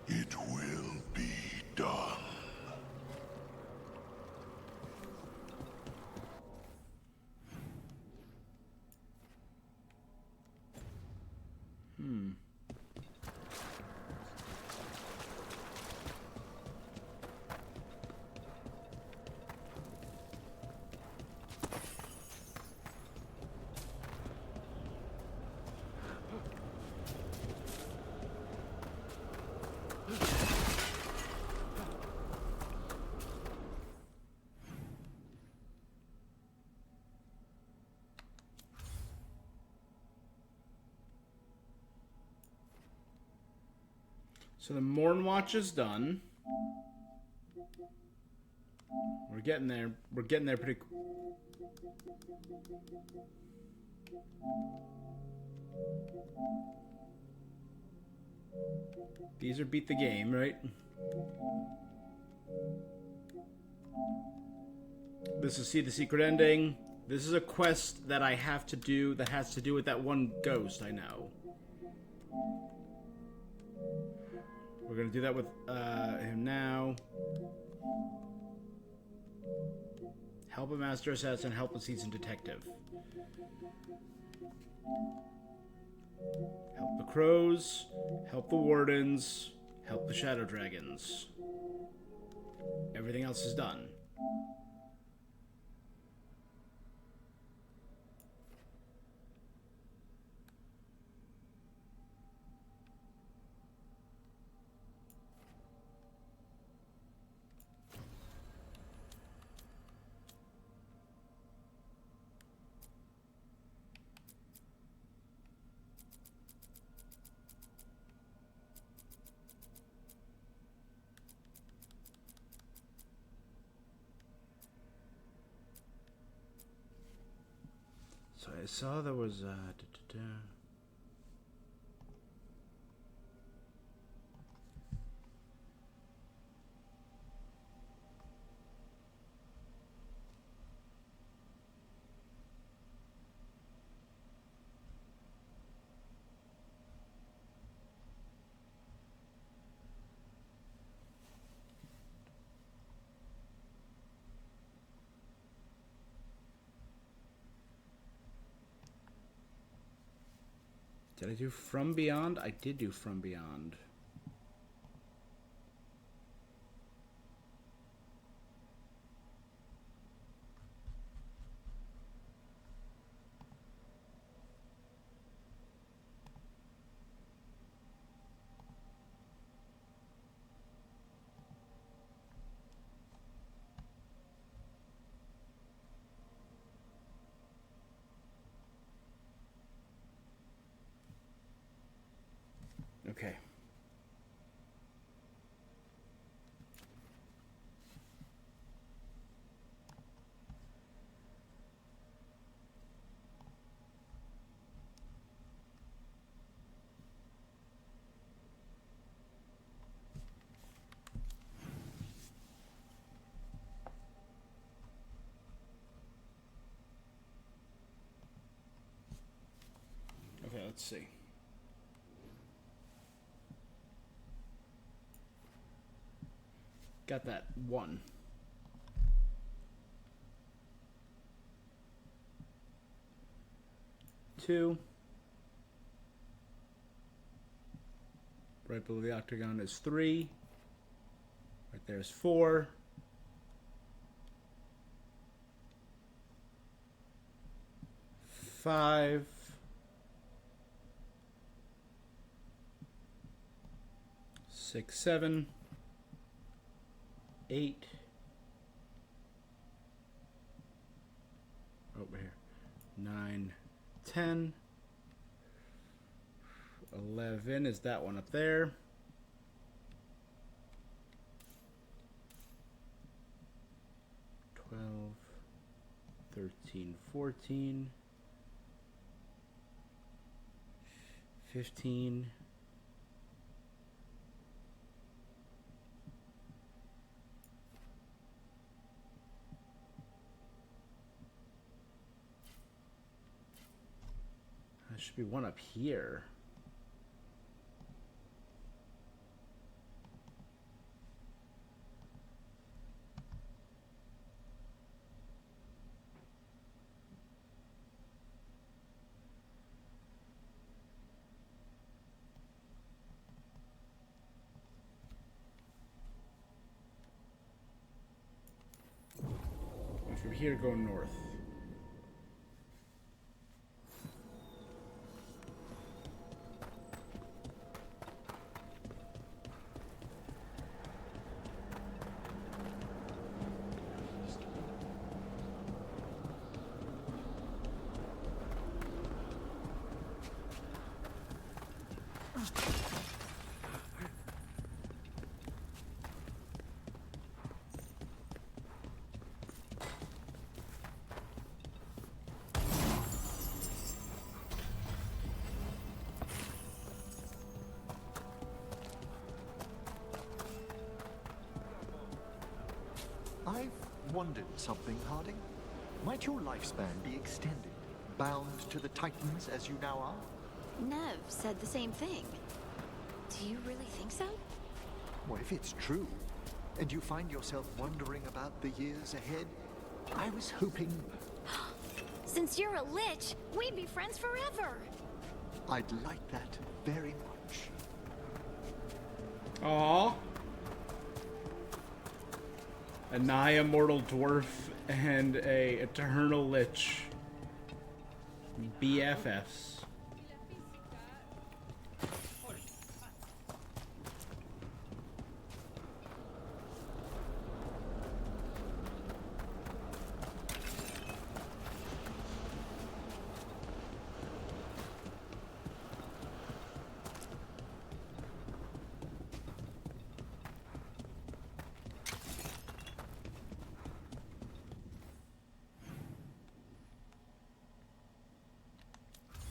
It will be done. So the Morn Watch is done. We're getting there. We're getting there pretty. These are beat the game, right? This is see the secret ending. This is a quest that I have to do that has to do with that one ghost I know. We're gonna do that with him now. Help a master assassin, help a seasoned detective. Help the crows, help the wardens, help the shadow dragons. Everything else is done. So I saw there was Did I do From Beyond? I did do From Beyond. Okay. Okay, let's see. Got that one. 2. Right below the octagon is 3. Right there is 4. 5. 6, 7. 8. Over here. 9, 10. 11 is that one up there. 12, 13, 14, 15, 'There should be one up here. And from here, go north. I've wondered something, Harding. Might your lifespan be extended, bound to the Titans as you now are? Nev said the same thing. Do you really think so? Well, if it's true, and you find yourself wondering about the years ahead, I was hoping... Since you're a lich, we'd be friends forever. I'd like that very much. Aww. A nigh immortal dwarf and a eternal lich. BFFs.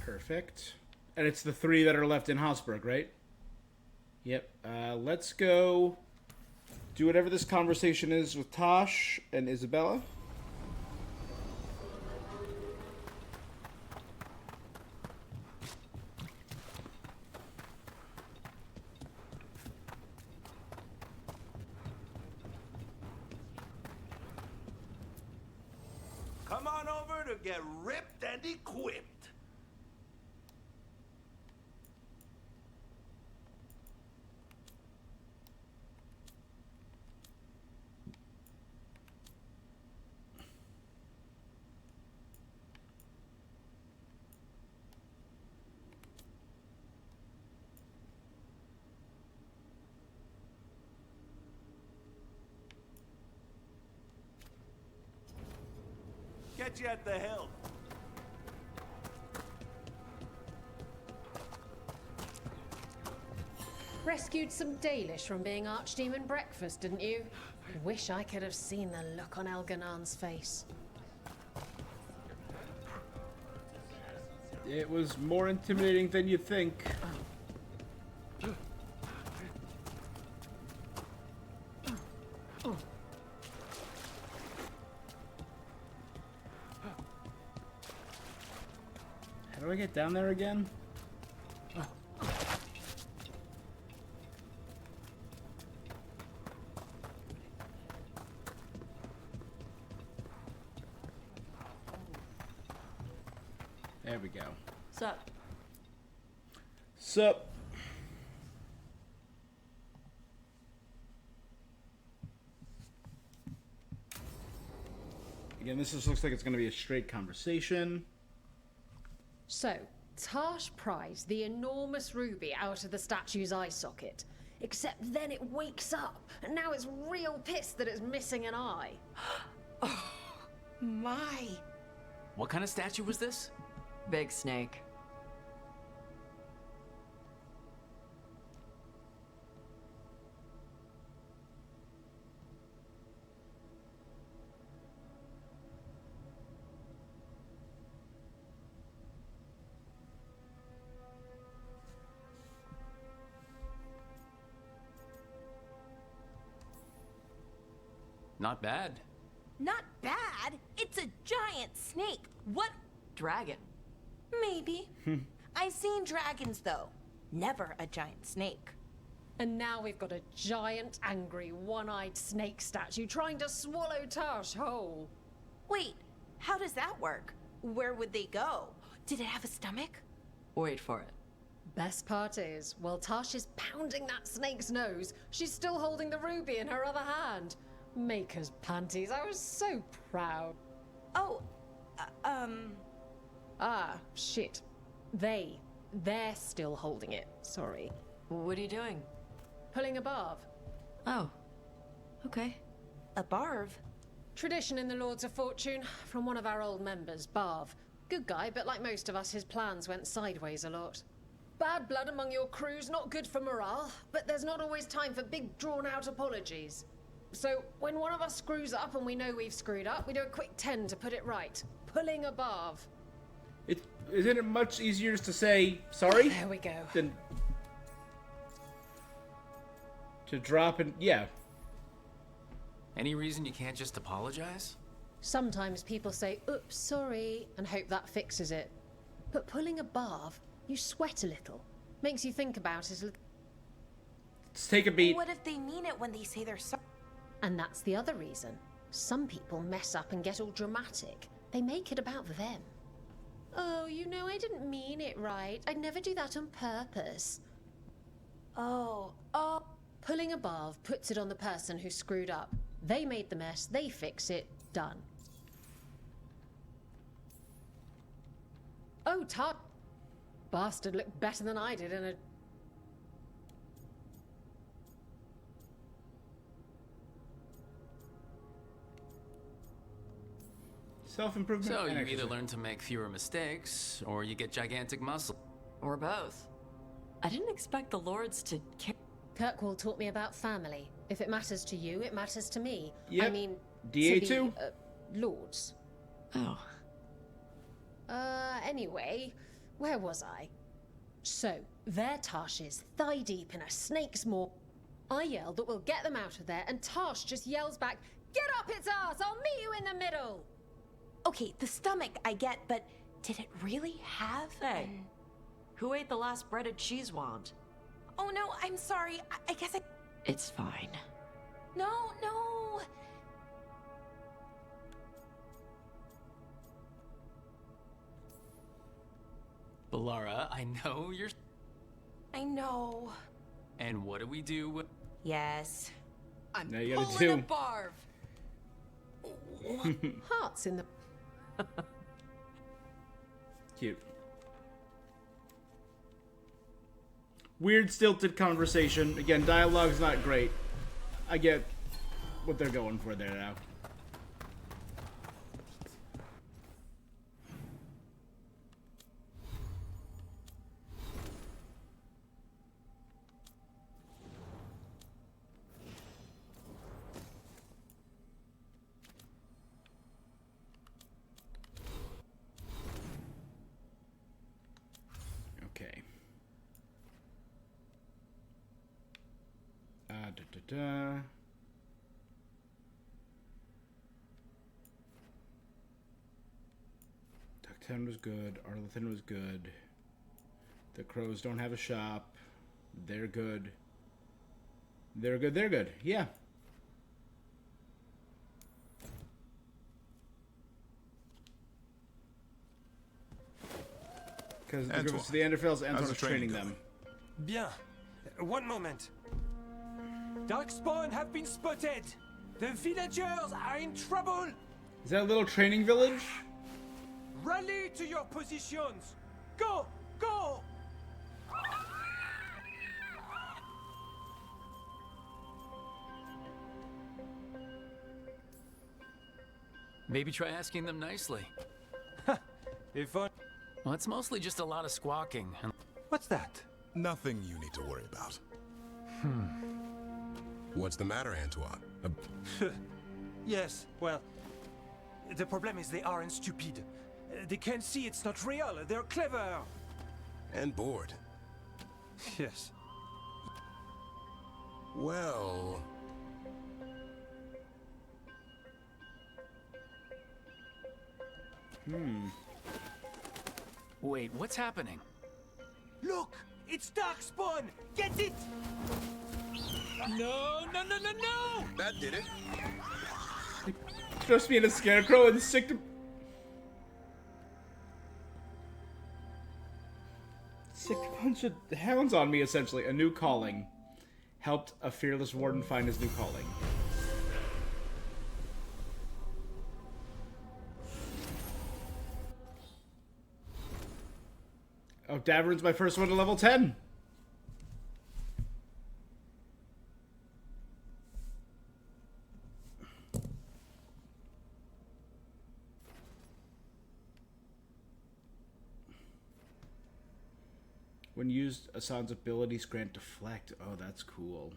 Perfect. And it's the 3 that are left in Habsburg, right? Yep. Let's go do whatever this conversation is with Tosh and Isabella. Come on over to get ripped and equipped. Get you at the hill. Rescued some Dalish from being Archdemon breakfast, didn't you? Wish I could have seen the look on Elganon's face. It was more intimidating than you think. How do I get down there again? There we go. Sup? Sup? Again, this just looks like it's going to be a straight conversation. So, Tarsh pries the enormous ruby out of the statue's eye socket. Except then it wakes up, and now it's real pissed that it's missing an eye. Oh, my. What kind of statue was this? Big snake. Not bad. Not bad. It's a giant snake. What? Dragon. Maybe. I've seen dragons, though. Never a giant snake. And now we've got a giant, angry, one-eyed snake statue trying to swallow Tarsh whole. Wait, how does that work? Where would they go? Did it have a stomach? Wait for it. Best part is, while Tarsh is pounding that snake's nose, she's still holding the ruby in her other hand. Maker's panties, I was so proud. Oh, Ah, shit. They're still holding it, sorry. What are you doing? Pulling a barb. Oh, okay. A barb? Tradition in the Lords of Fortune, from one of our old members, Barv. Good guy, but like most of us, his plans went sideways a lot. Bad blood among your crews, not good for morale, but there's not always time for big, drawn-out apologies. So, when one of us screws up and we know we've screwed up, we do a quick 10 to put it right. Pulling a barb. Isn't it much easier just to say sorry? There we go. Than to drop and yeah. Any reason you can't just apologize? Sometimes people say, oops, sorry, and hope that fixes it. But pulling a barb, you sweat a little. Makes you think about it. Let's take a beat. What if they mean it when they say they're sorry? And that's the other reason. Some people mess up and get all dramatic. They make it about them. Oh, you know, I didn't mean it right. I'd never do that on purpose. Oh. Pulling a barb puts it on the person who screwed up. They made the mess, they fix it, done. Oh, bastard looked better than I did in a... Self-improvement. So you and either exercise. learn to make fewer mistakes, or you get gigantic muscle. Or both. I didn't expect the lords to care. Kirkwall taught me about family. If it matters to you, it matters to me. Yep. I mean, DA2. to the, lords. Oh. Anyway, where was I? So, there Tarsh is, thigh deep in a snake's maw. I yell that we'll get them out of there, and Tarsh just yells back, "Get up its ass! I'll meet you in the middle!" Okay, the stomach I get, but did it really have? Hey, who ate the last breaded cheese wand? Oh no, I'm sorry. I guess I... It's fine. No. Balara, I know you're... I know. And what do we do? Yes. I'm Now you gotta pulling do. a barb. Hearts in the... Cute. Weird, stilted conversation. Again, dialogue's not great. I get what they're going for there now. Okay. Ducktown was good. Arlington was good. The Crows don't have a shop. They're good. They're good. They're good. Yeah. Because the Antoine, Griffins to the Anderfells, Anton how's is the training training them. Bien. One moment. Darkspawn have been spotted. The villagers are in trouble. Is that a little training village? Rally to your positions. Go! Go! Maybe try asking them nicely. If I... Well, it's mostly just a lot of squawking. What's that? Nothing you need to worry about. What's the matter, Antoine? Yes, well... The problem is they aren't stupid. They can see it's not real. They're clever. And bored. Yes. Well... Wait, what's happening? Look! It's Darkspawn! Get it! No, no, no, no, no! That did it. Trust me in a scarecrow and sicked a bunch of hounds on me, essentially. A new calling. Helped a fearless warden find his new calling. Oh, Davern's my first one to level 10. When used, Assan's abilities grant deflect. Oh, that's cool.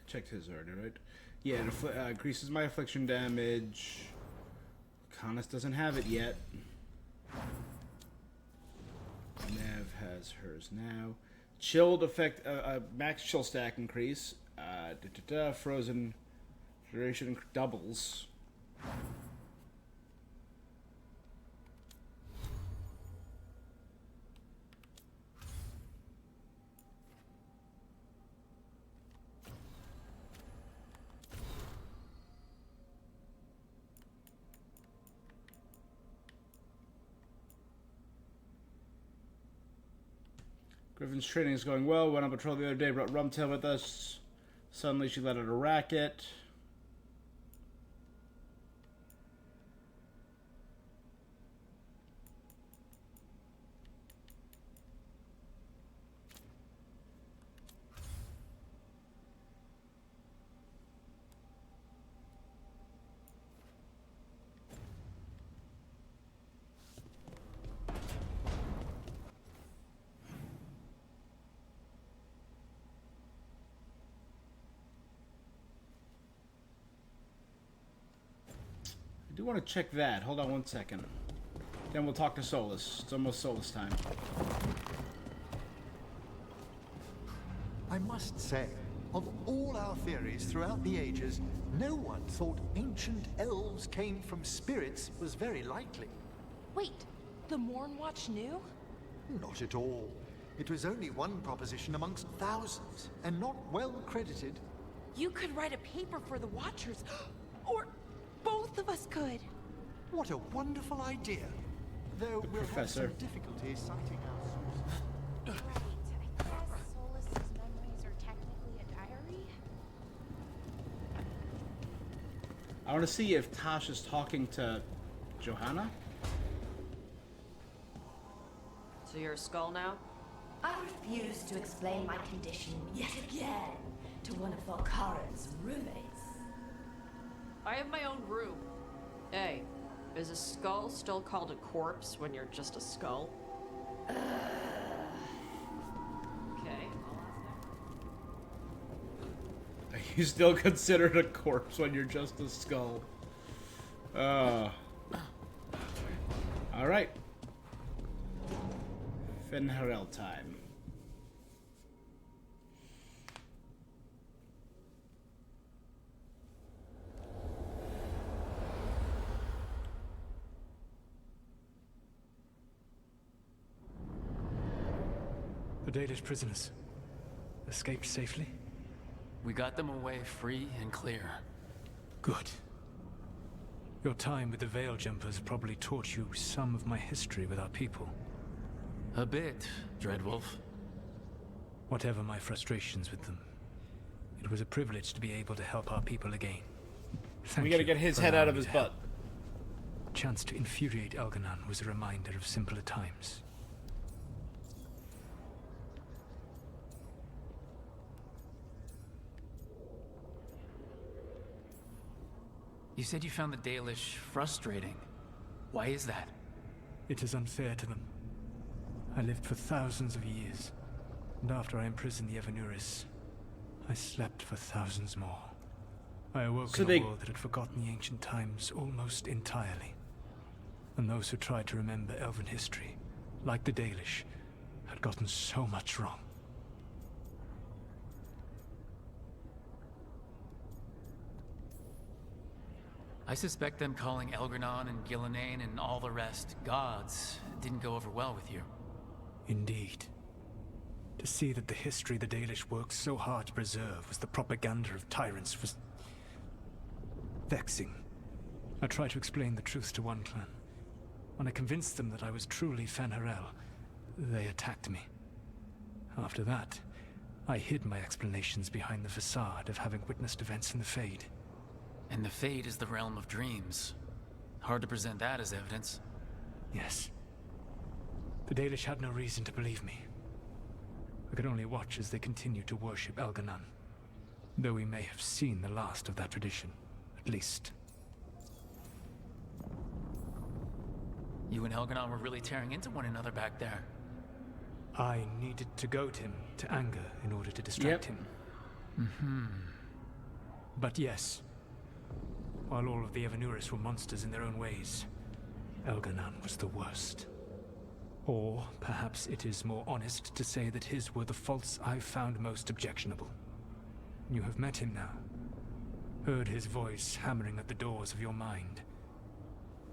Checked his already, right? Yeah, it increases my affliction damage. Canis doesn't have it yet. Nev has hers now. Chilled effect, max chill stack increase. Frozen duration doubles. Griffin's training is going well. Went on patrol the other day, brought Rumtail with us. Suddenly she let out a racket. I do want to check that. Hold on one second. Then we'll talk to Solus. It's almost Solus time. I must say, of all our theories throughout the ages, no one thought ancient elves came from spirits was very likely. Wait, the Morn Watch knew? Not at all. It was only one proposition amongst thousands, and not well credited. You could write a paper for the Watchers, or both of us could. What a wonderful idea. Though we'll have some difficulty citing our sources. Right, I guess Solus's memories are technically a diary? I want to see if Tosh is talking to Johanna. So you're a skull now? I refuse to explain my condition yet again to one of Volkara's roommates. I have my own room. Hey, is a skull still called a corpse when you're just a skull? Okay, You still considered a corpse when you're just a skull. Alright. Fenharel time. The Dalish prisoners escaped safely? We got them away free and clear. Good. Your time with the Veil Jumpers probably taught you some of my history with our people. A bit, Dreadwolf. Whatever my frustrations with them, it was a privilege to be able to help our people again. We gotta get his head out of his butt. A chance to infuriate Elganon was a reminder of simpler times. You said you found the Dalish frustrating. Why is that? It is unfair to them. I lived for thousands of years, and after I imprisoned the Evanuris, I slept for thousands more. I awoke in a world that had forgotten the ancient times almost entirely. And those who tried to remember Elven history, like the Dalish, had gotten so much wrong. I suspect them calling Elgranon and Gillenane and all the rest gods didn't go over well with you. Indeed. To see that the history the Dalish worked so hard to preserve was the propaganda of tyrants was vexing. I tried to explain the truth to one clan. When I convinced them that I was truly Fen'Harel, they attacked me. After that, I hid my explanations behind the facade of having witnessed events in the Fade. And the Fade is the realm of dreams. Hard to present that as evidence. Yes. The Dalish had no reason to believe me. I could only watch as they continued to worship Elganon, though we may have seen the last of that tradition, at least. You and Elganon were really tearing into one another back there. I needed to goad him to anger in order to distract him. But yes, while all of the Evanuris were monsters in their own ways, Elganon was the worst. Or perhaps it is more honest to say that his were the faults I found most objectionable. You have met him now, heard his voice hammering at the doors of your mind,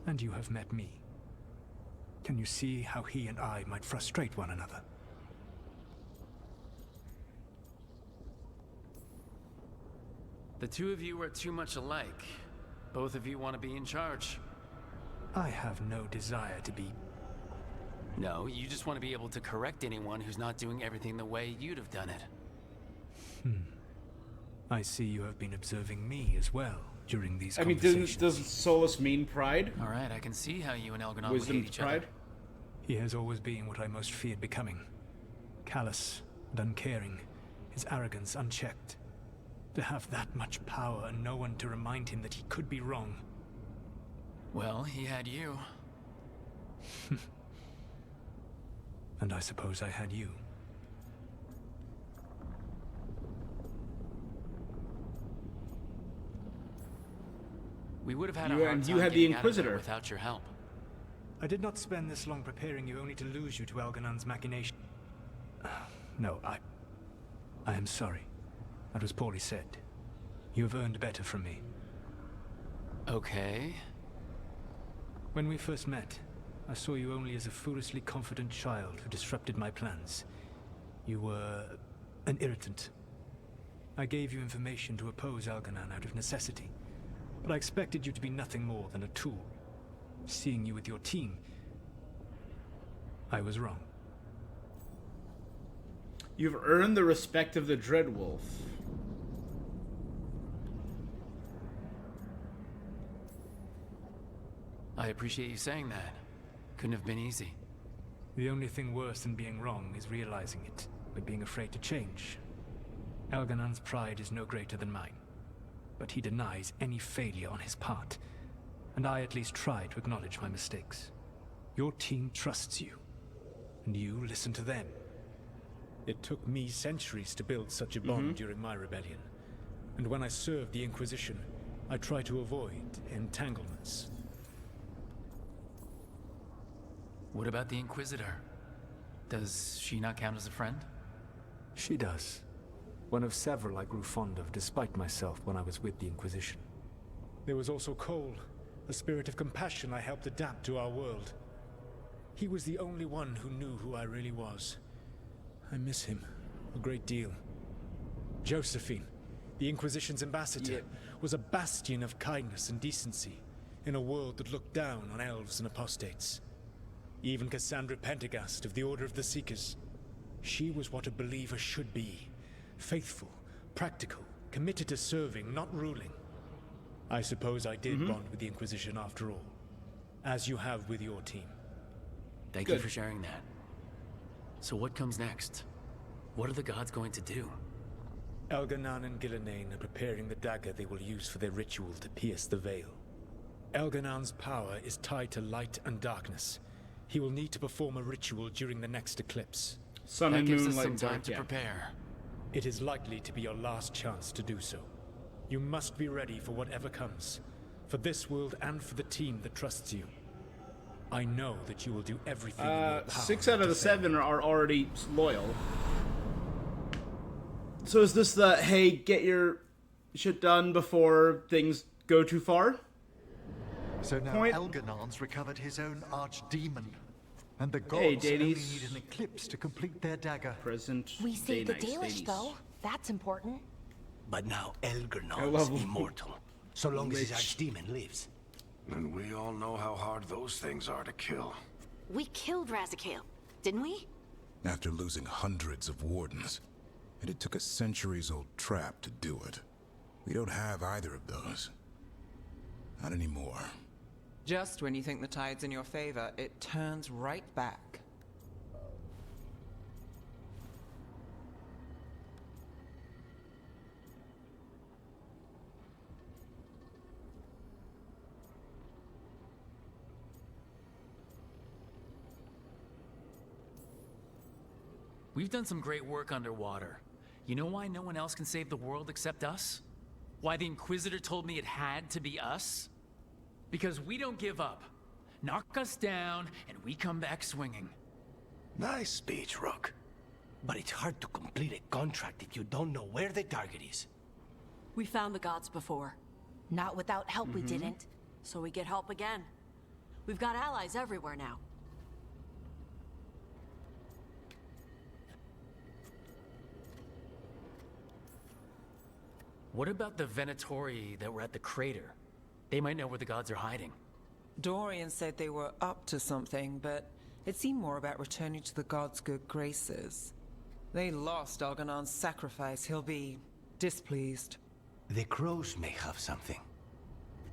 and you have met me. Can you see how he and I might frustrate one another? The two of you are too much alike. Both of you want to be in charge. I have no desire to be. No, you just want to be able to correct anyone who's not doing everything the way you'd have done it. I see you have been observing me as well during these I mean, conversations. doesn't Solus mean pride? Alright, I can see how you and Elganon would Wisdom hate each pride? other. He has always been what I most feared becoming. Callous and uncaring, his arrogance unchecked. To have that much power and no one to remind him that he could be wrong. Well, he had you. And I suppose I had you. We would have had You- a hard and time you had the getting out of there Inquisitor. without your help. I did not spend this long preparing you only to lose you to Elganon's machination. No, I am sorry. That was poorly said. You have earned better from me. Okay. When we first met, I saw you only as a foolishly confident child who disrupted my plans. You were an irritant. I gave you information to oppose Elganon out of necessity, but I expected you to be nothing more than a tool. Seeing you with your team, I was wrong. You've earned the respect of the Dreadwolf. I appreciate you saying that. Couldn't have been easy. The only thing worse than being wrong is realizing it, but being afraid to change. Elganon's pride is no greater than mine, but he denies any failure on his part, and I at least try to acknowledge my mistakes. Your team trusts you, and you listen to them. It took me centuries to build such a bond during my rebellion, and when I served the Inquisition, I tried to avoid entanglements. What about the Inquisitor? Does she not count as a friend? She does. One of several I grew fond of despite myself when I was with the Inquisition. There was also Cole, a spirit of compassion I helped adapt to our world. He was the only one who knew who I really was. I miss him a great deal. Josephine, the Inquisition's ambassador, was a bastion of kindness and decency in a world that looked down on elves and apostates. Even Cassandra Pendergast of the Order of the Seekers. She was what a believer should be. Faithful, practical, committed to serving, not ruling. I suppose I did bond with the Inquisition after all, as you have with your team. Thank you for sharing that. So what comes next? What are the gods going to do? Elganan and Gillenane are preparing the dagger they will use for their ritual to pierce the veil. Elganan's power is tied to light and darkness. He will need to perform a ritual during the next eclipse. Sun and moon, light and dark, to prepare. It is likely to be your last chance to do so. You must be ready for whatever comes, for this world and for the team that trusts you. I know that you will do everything in your power. 6 out of the 7 are already loyal. So is this the, hey, get your shit done before things go too far? So now Elganan's recovered his own archdemon, and the gods only need an eclipse to complete their dagger. Present. We saved the Dalish, though. That's important. But now Elganan's immortal, so long as his archdemon lives. And we all know how hard those things are to kill. We killed Razikale, didn't we? After losing hundreds of wardens. And it took a centuries-old trap to do it. We don't have either of those. Not anymore. Just when you think the tide's in your favor, it turns right back. We've done some great work underwater. You know why no one else can save the world except us? Why the Inquisitor told me it had to be us? Because we don't give up. Knock us down, and we come back swinging. Nice speech, Rook. But it's hard to complete a contract if you don't know where the target is. We found the gods before. Not without help, we didn't. So we get help again. We've got allies everywhere now. What about the Venatori that were at the crater? They might know where the gods are hiding. Dorian said they were up to something, but it seemed more about returning to the gods' good graces. They lost Elganan's sacrifice. He'll be displeased. The crows may have something.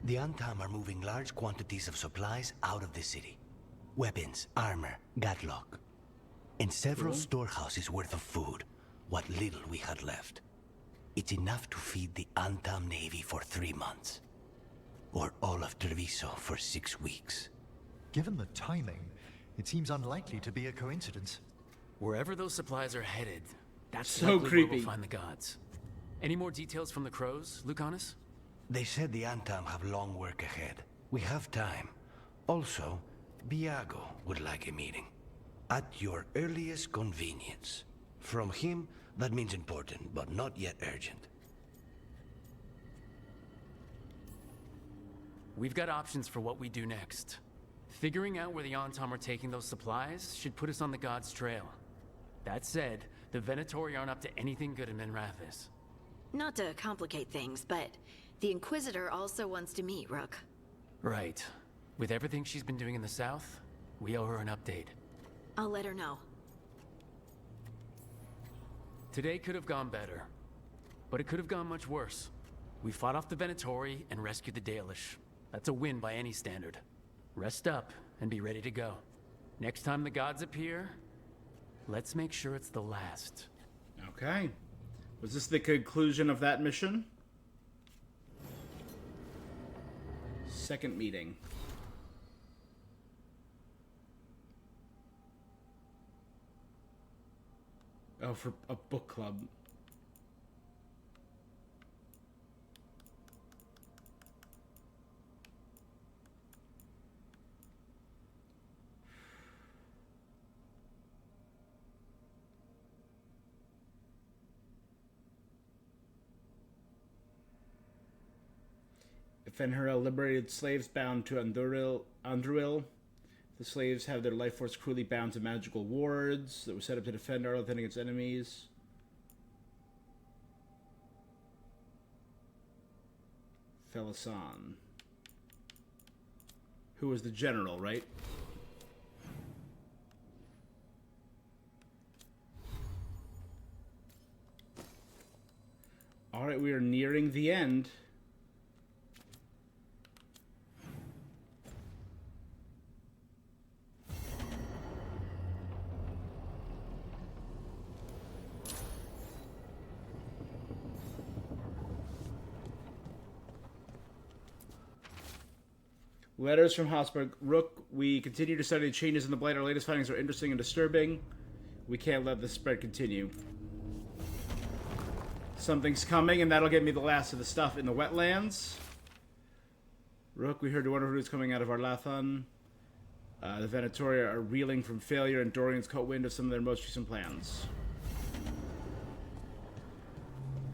The Antam are moving large quantities of supplies out of the city. Weapons, armor, gatlock. And several storehouses worth of food, what little we had left. It's enough to feed the Antam Navy for 3 months. Or all of Treviso for 6 weeks. Given the timing, it seems unlikely to be a coincidence. Wherever those supplies are headed, that's so likely creepy. where we'll find the gods. Any more details from the crows, Lucanus? They said the Antam have long work ahead. We have time. Also, Biago would like a meeting. At your earliest convenience. From him, that means important, but not yet urgent. We've got options for what we do next. Figuring out where the Antam are taking those supplies should put us on the gods' trail. That said, the Venatori aren't up to anything good in Minrathis. Not to complicate things, but the Inquisitor also wants to meet Rook. Right. With everything she's been doing in the south, we owe her an update. I'll let her know. Today could have gone better, but it could have gone much worse. We fought off the Venatori and rescued the Dalish. That's a win by any standard. Rest up and be ready to go. Next time the gods appear, let's make sure it's the last. Okay. Was this the conclusion of that mission? Second meeting. Oh, for a book club. Fenhirel liberated slaves bound to Anduril. The slaves have their life force cruelly bound to magical wards that were set up to defend Arlington against enemies. Felisan. Who was the general, right? Alright, we are nearing the end. Letters from Habsburg. Rook, we continue to study the changes in the Blight. Our latest findings are interesting and disturbing. We can't let this spread continue. Something's coming, and that'll get me the last of the stuff in the wetlands. Rook, we heard the wonder who's coming out of Arlathan. The Venatoria are reeling from failure, and Dorians caught wind of some of their most recent plans.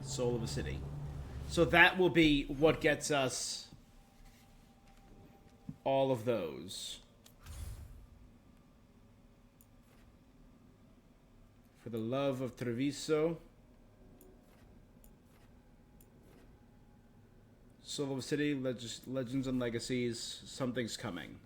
Soul of a city. So that will be what gets us all of those. For the love of Treviso. Soul of a City, Legends and Legacies, something's coming.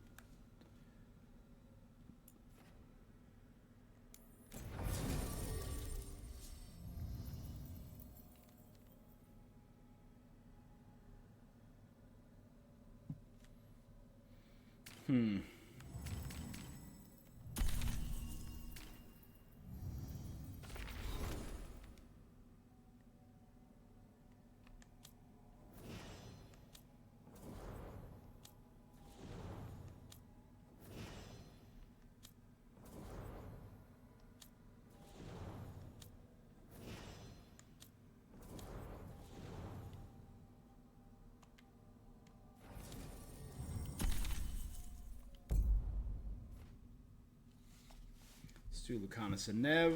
To Lucanus and Nev.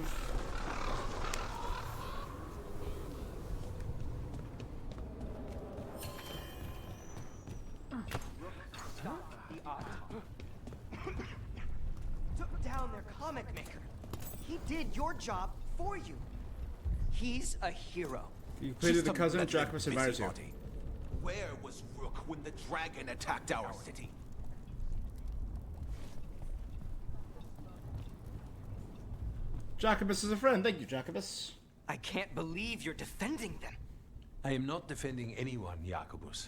Took down their comic maker. He did your job for you. He's a hero. You played the cousin, Jacobus admires you. Where was Rook when the dragon attacked our city? Jacobus is a friend. Thank you, Jacobus. I can't believe you're defending them. I am not defending anyone, Jacobus.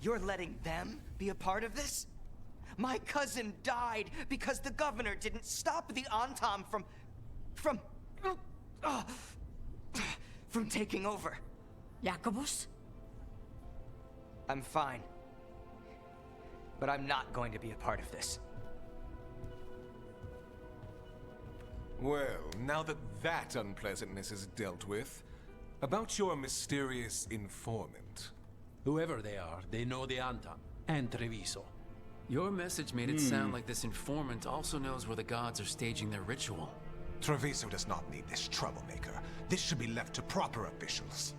You're letting them be a part of this? My cousin died because the governor didn't stop the Antam from taking over. Jacobus? I'm fine. But I'm not going to be a part of this. Well, now that that unpleasantness is dealt with, about your mysterious informant. Whoever they are, they know the Antam and Treviso. Your message made it sound like this informant also knows where the gods are staging their ritual. Treviso does not need this troublemaker. This should be left to proper officials.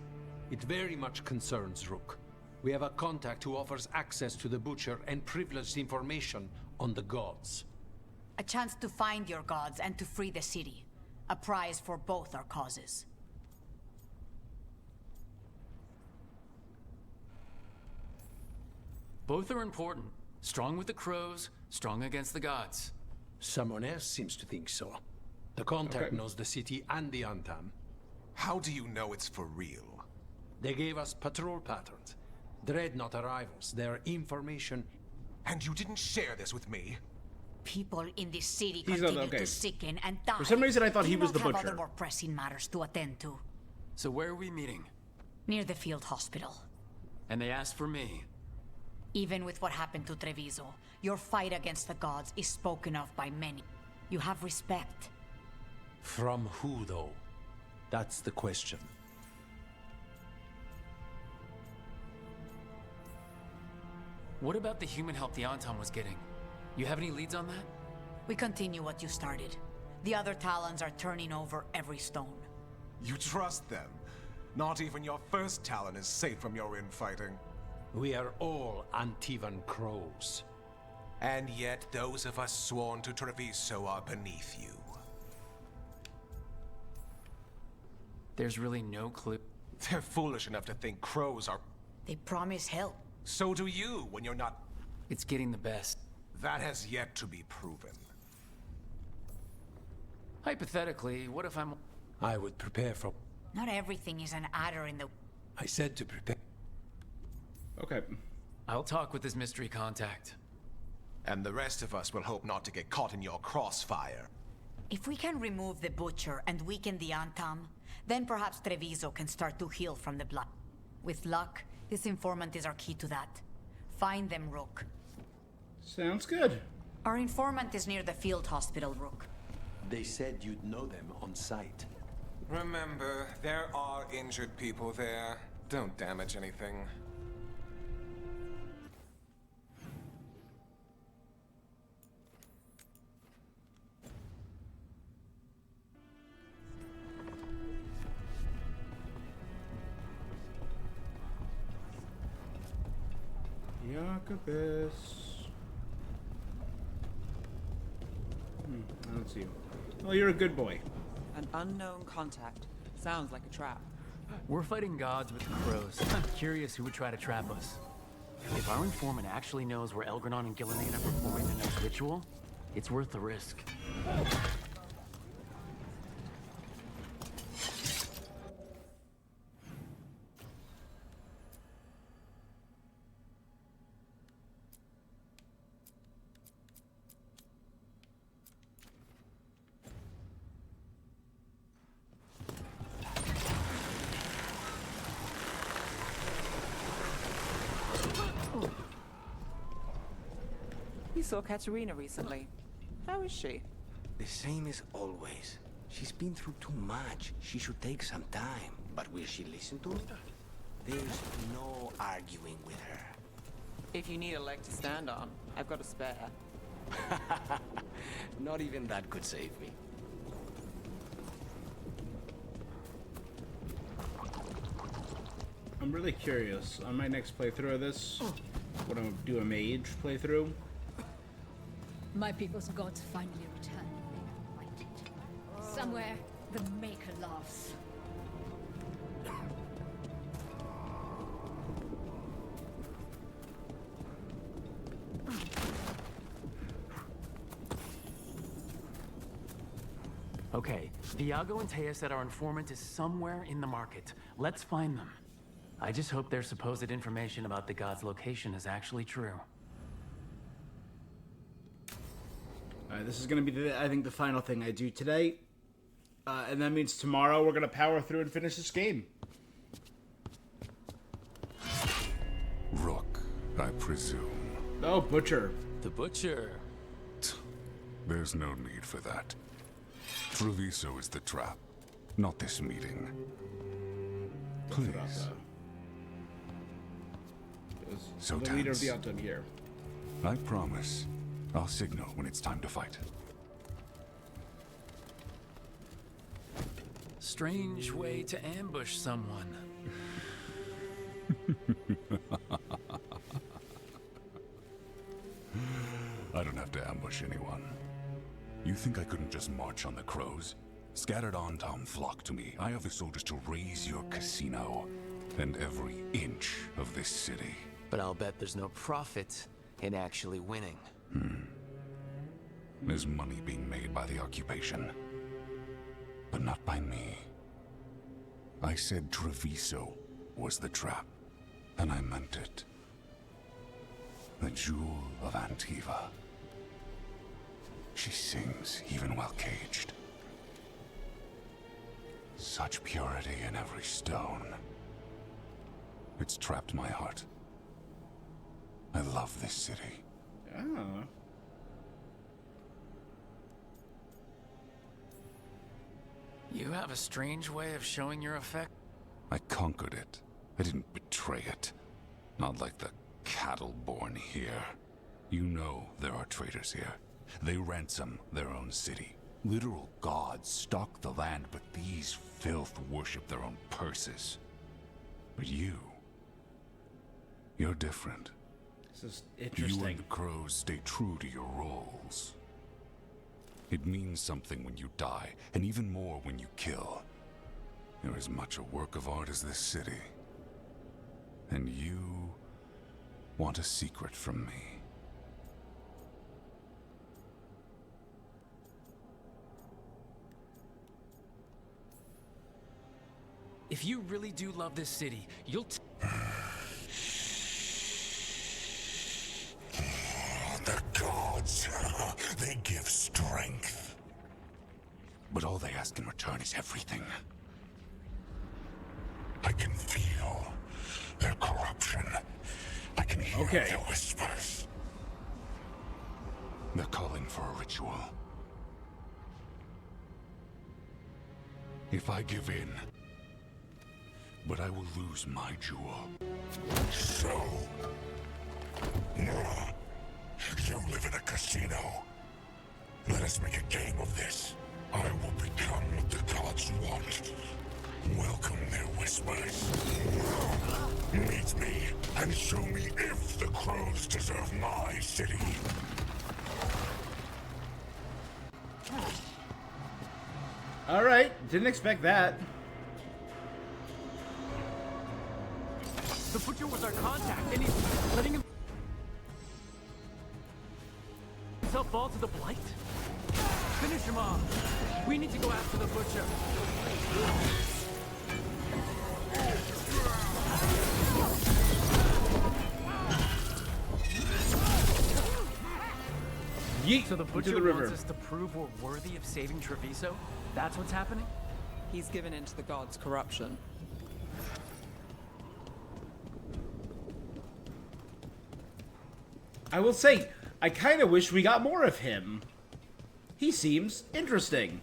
It very much concerns Rook. We have a contact who offers access to the Butcher and privileged information on the gods. A chance to find your gods and to free the city. A prize for both our causes. Both are important. Strong with the crows, strong against the gods. Someone else seems to think so. The contact knows the city and the Antam. How do you know it's for real? They gave us patrol patterns. Dreadnought arrivals, their information. And you didn't share this with me? People in this city continue to sicken and die. For some reason, I thought he was the have Butcher. Other more pressing matters to attend to. So where are we meeting? Near the field hospital. And they asked for me. Even with what happened to Treviso, your fight against the gods is spoken of by many. You have respect. From who, though? That's the question. What about the human help the Anton was getting? You have any leads on that? We continue what you started. The other Talons are turning over every stone. You trust them? Not even your first Talon is safe from your infighting. We are all Antivan crows. And yet those of us sworn to Treviso are beneath you. There's really no clue. They're foolish enough to think crows are... They promise help. So do you when you're not... It's getting the best. That has yet to be proven. Hypothetically, what if I'm... I would prepare for... Not everything is an adder in the... I said to prepare. Okay. I'll talk with this mystery contact. And the rest of us will hope not to get caught in your crossfire. If we can remove the Butcher and weaken the Antam, then perhaps Treviso can start to heal from the blood. With luck, this informant is our key to that. Find them, Rook. Sounds good. Our informant is near the field hospital, Rook. They said you'd know them on sight. Remember, there are injured people there. Don't damage anything. Jacobus. I don't see you. Well, you're a good boy. An unknown contact. Sounds like a trap. We're fighting gods with crows. I'm curious who would try to trap us. If our informant actually knows where Elgranon and Gillinan are performing the next ritual, it's worth the risk. We saw Katerina recently. How is she? The same as always. She's been through too much. She should take some time. But will she listen to me? There's no arguing with her. If you need a leg to stand on, I've got a spare. Not even that could save me. I'm really curious. On my next playthrough of this, I'm gonna do a mage playthrough. My people's gods finally return. They find it. Somewhere, the Maker laughs. Okay, Viago and Taya said our informant is somewhere in the market. Let's find them. I just hope their supposed information about the god's location is actually true. Alright, this is gonna be, I think, the final thing I do today. And that means tomorrow we're gonna power through and finish this game. Rook, I presume. Oh, Butcher. The Butcher. There's no need for that. Treviso is the trap, not this meeting. Please. So the leader of tense. the Autumn here. I promise. I'll signal when it's time to fight. Strange way to ambush someone. I don't have to ambush anyone. You think I couldn't just march on the crows? Scattered on Tom flock to me. I have the soldiers to raise your casino and every inch of this city. But I'll bet there's no profit in actually winning. There's money being made by the occupation. But not by me. I said Treviso was the trap, and I meant it. The Jewel of Antiva. She sings even while caged. Such purity in every stone. It's trapped my heart. I love this city. Oh. You have a strange way of showing your affect. I conquered it. I didn't betray it. Not like the cattle born here. You know there are traitors here. They ransom their own city. Literal gods stalk the land, but these filth worship their own purses. But you're different. This is You interesting. and the crows stay true to your roles. It means something when you die, and even more when you kill. You're as much a work of art as this city. And you want a secret from me. If you really do love this city, you'll The gods, they give strength. But all they ask in return is everything. I can feel their corruption. I can hear their whispers. They're calling for a ritual. If I give in, but I will lose my jewel. So, Nora, you live in a casino. Let us make a game of this. I will become what the gods want. Welcome their whispers. Meet me and show me if the crows deserve my city. All right, didn't expect that. The Butcher was our contact, and he's letting himself fall to the Blight? Finish him off. We need to go after the Butcher. Yeet So the Butcher into the river. wants us to prove we're worthy of saving Treviso? That's what's happening? He's given in to the gods' corruption. I will say, I kind of wish we got more of him. He seems interesting.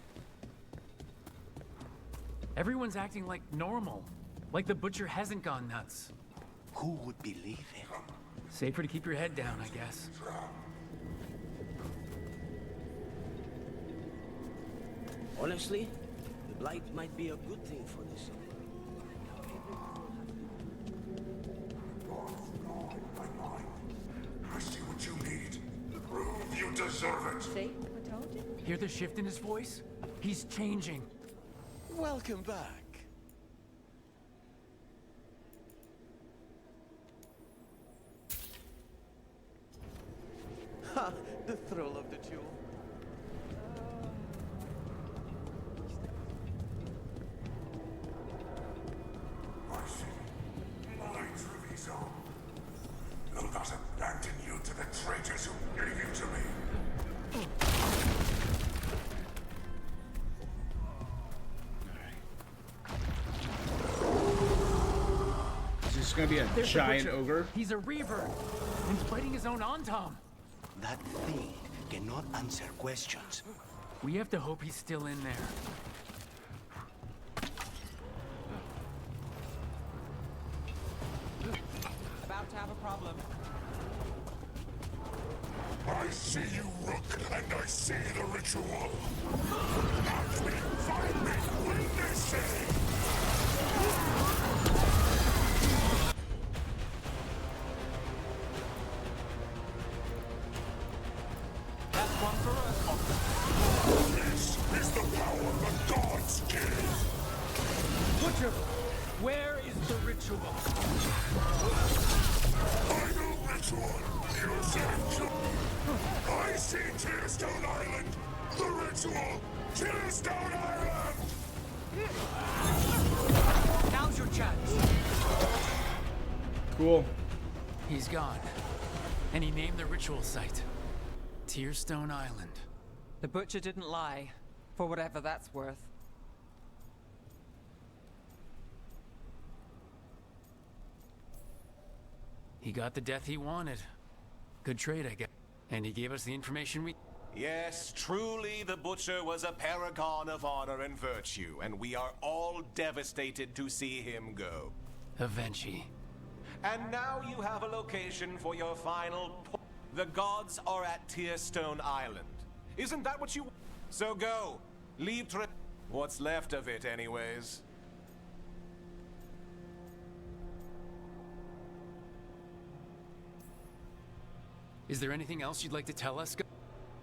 Everyone's acting like normal. Like the Butcher hasn't gone nuts. Who would believe it? Safer to keep your head down, I guess. Honestly, the Blight might be a good thing for this city. I see what you need. Prove you deserve it. See? I told you. Hear the shift in his voice? He's changing. Welcome back. Ha! The thrill of the duel. My city, my Treviso. Will not abandon you to the traitors who gave you to me. Is this gonna be a There's the giant Butcher. ogre? He's a reaver. And he's fighting his own Antom. That thing cannot answer questions. We have to hope he's still in there. About to have a problem. I see you, Rook, and I see the ritual. Help me, find me, win this city. That's one for us. This is the power the gods give. Butcher, where is the ritual? Final ritual. Use it. I see Tearstone Island. The ritual. Tearstone Island. Now's your chance. Cool. He's gone. And he named the ritual site. Tearstone Island. The Butcher didn't lie, for whatever that's worth. He got the death he wanted. Good trade, I guess. And he gave us the information we... Yes, truly the Butcher was a paragon of honor and virtue, and we are all devastated to see him go. Avenchi. And now you have a location for your final The gods are at Tearstone Island. Isn't that what you... So go. Leave what's left of it, anyways. Is there anything else you'd like to tell us?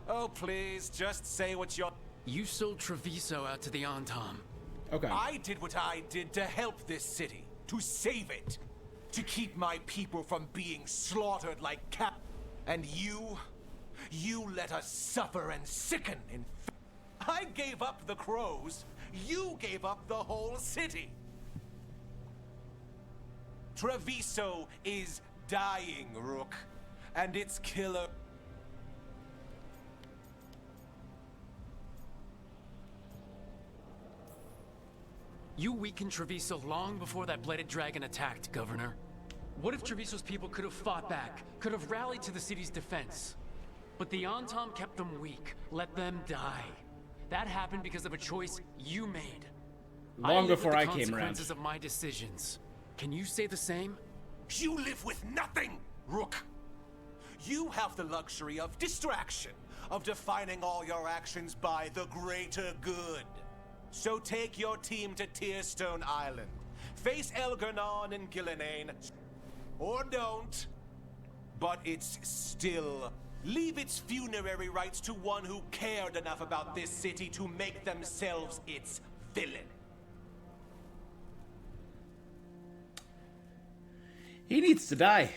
Oh, please, just say what you're... You sold Treviso out to the Antam. Okay. I did what I did to help this city, to save it, to keep my people from being slaughtered like cat. And you let us suffer and sicken in... I gave up the crows, you gave up the whole city. Treviso is dying, Rook, and its killer... You weakened Treviso long before that Bladed Dragon attacked, Governor. What if Treviso's people could have fought back, could have rallied to the city's defense? But the Antam kept them weak, let them die. That happened because of a choice you made. Long before I came around. The consequences of my decisions. Can you say the same? You live with nothing, Rook. You have the luxury of distraction, of defining all your actions by the greater good. So take your team to Tearstone Island. Face Elgernon and Gillenane. Or don't. But it's still... Leave its funerary rites to one who cared enough about this city to make themselves its villain. He needs to die.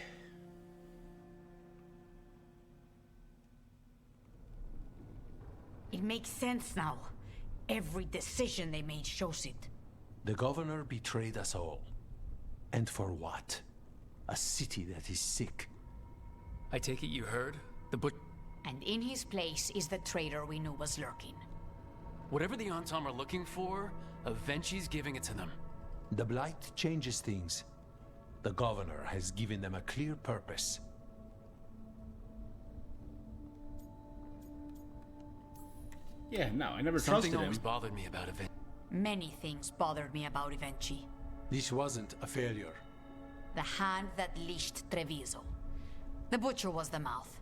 It makes sense now. Every decision they made shows it. The governor betrayed us all. And for what? A city that is sick. I take it you heard? And in his place is the traitor we knew was lurking. Whatever the Antam are looking for, Avenci's giving it to them. The Blight changes things. The governor has given them a clear purpose. Yeah, no, I never trusted Something him. always bothered me about Avenci. Many things bothered me about Avenci. This wasn't a failure. The hand that leashed Treviso. The Butcher was the mouth.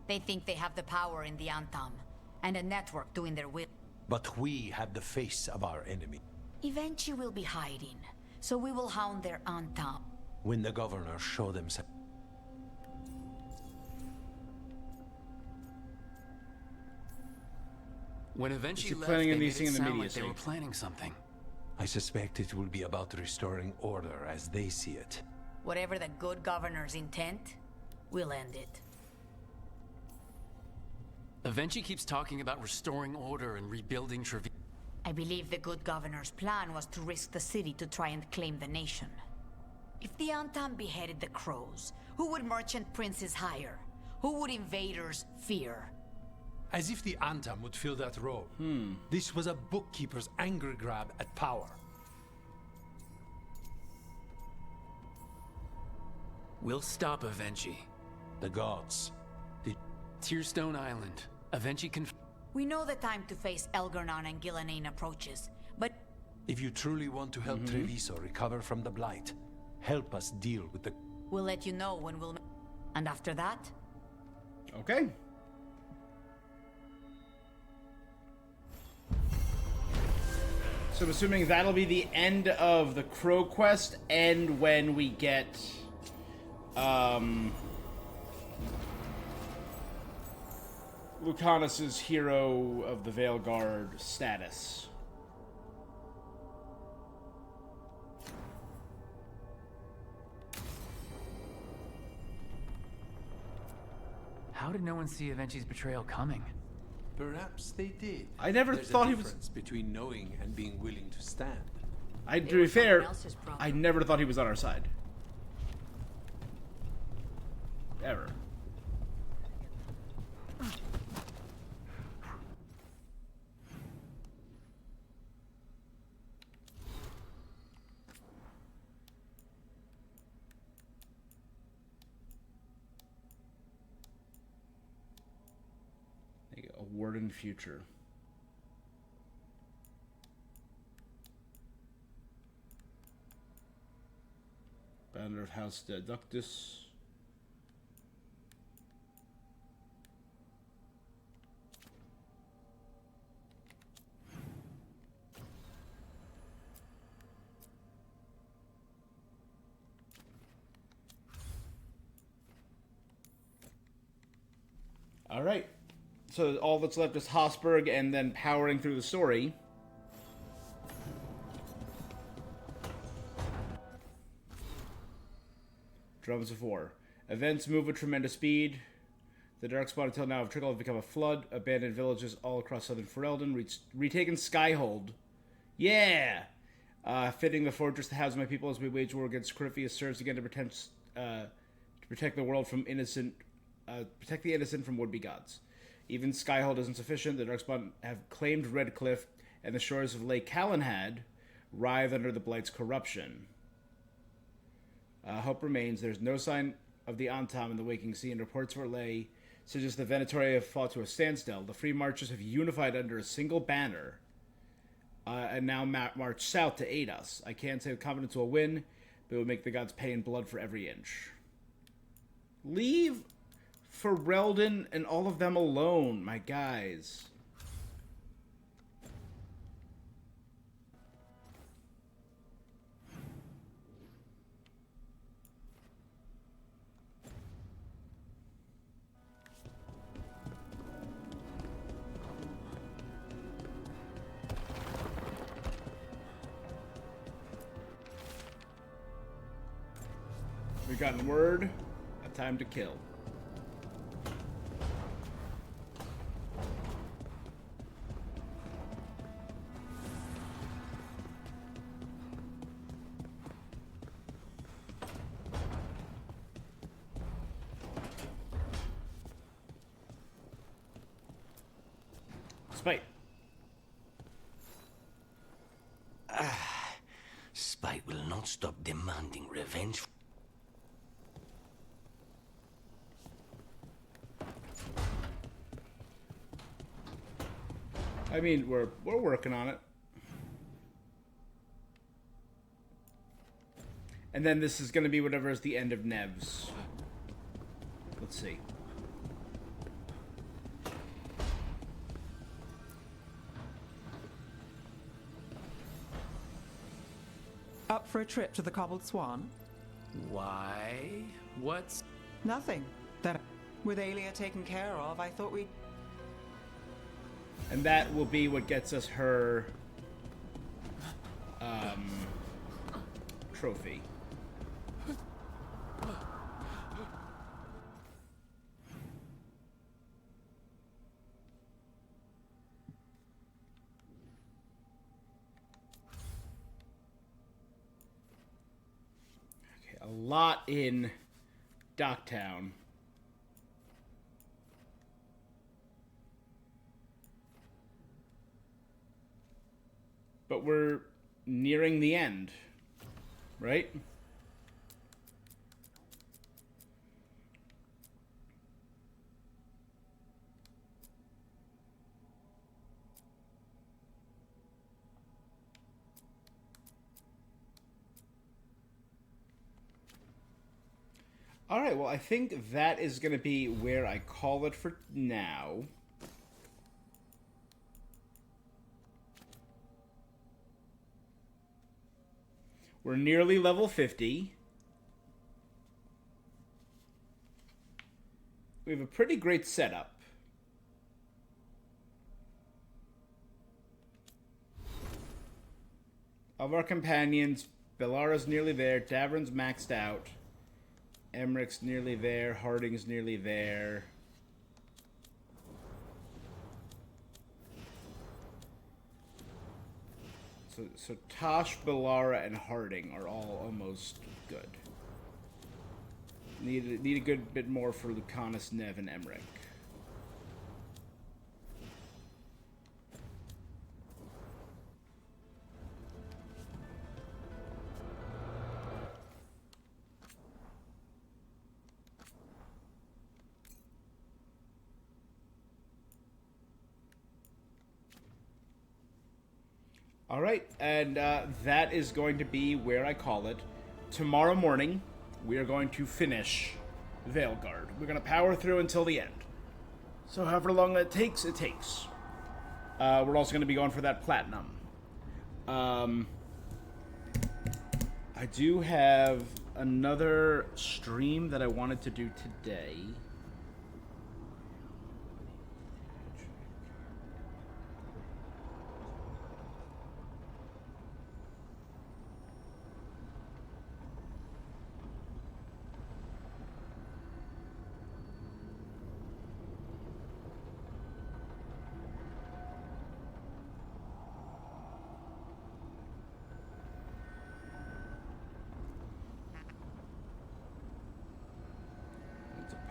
They think they have the power in the Antam, and a network doing their will. But we have the face of our enemy. Avenci will be hiding, so we will hound their Antam. When the governor show themselves. When Avenci left, planning they on made these it in sound like immediacy? they were planning something. I suspect it will be about restoring order as they see it. Whatever the good governor's intent, we'll end it. Avenci keeps talking about restoring order and rebuilding Treviso. I believe the good governor's plan was to risk the city to try and claim the nation. If the Antam beheaded the crows, who would merchant princes hire? Who would invaders fear? As if the Antam would fill that role. This was a bookkeeper's angry grab at power. We'll stop Avenci. The gods. Tearstone Island. Avenci can... We know the time to face Elgernon and Gillenane approaches, but... If you truly want to help Treviso recover from the Blight, help us deal with the... We'll let you know when we'll... And after that? Okay. So I'm assuming that'll be the end of the Crow quest, and when we get... Lucanus's Hero of the Veilguard status. How did no one see Avenci's betrayal coming? Perhaps they did. I never There's thought a he was... difference between knowing and being willing to stand. To be fair, I never thought he was on our side. Ever. A warden future. Banner of House Deductus. All right. So all that's left is Hosberg and then powering through the story. Drums of War. Events move at tremendous speed. The Darkspawn until now have trickled have become a flood. Abandoned villages all across southern Ferelden. Retaken Skyhold. Yeah! Fitting the fortress to house my people as we wage war against Corypheus serves again to protect the world from protect the innocent from would-be gods. Even Skyhold isn't sufficient. The Darkspawn have claimed Redcliffe, and the shores of Lake Calenhad writhe under the Blight's corruption. Hope remains. There's no sign of the Antam in the waking sea, and reports of Orlais suggest the Venatori have fought to a standstill. The Free Marchers have unified under a single banner, and now march south to aid us. I can't say with confidence we'll win, but it will make the gods pay in blood for every inch. Leave Ferelden and all of them alone, my guys. We've gotten word. A time to kill. Spite. Spite will not stop demanding revenge. I mean, we're working on it. And then this is going to be whatever is the end of Nev's. Let's see. Up for a trip to the Cobbled Swan? Why? What's... Nothing. That with Aelia taken care of, I thought we'd... And that will be what gets us her trophy. Okay, a lot in Docktown. But we're nearing the end, right? All right, well, I think that is going to be where I call it for now. We're nearly level 50. We have a pretty great setup. Of our companions, Bellara's nearly there, Davern's maxed out, Emmerich's nearly there, Harding's nearly there. So Tosh, Bellara, and Harding are all almost good. Need a good bit more for Lucanus, Nev, and Emmerich. All right, and that is going to be where I call it. Tomorrow morning, we are going to finish Veilguard. We're going to power through until the end. So however long that takes, it takes. We're also going to be going for that platinum. I do have another stream that I wanted to do today.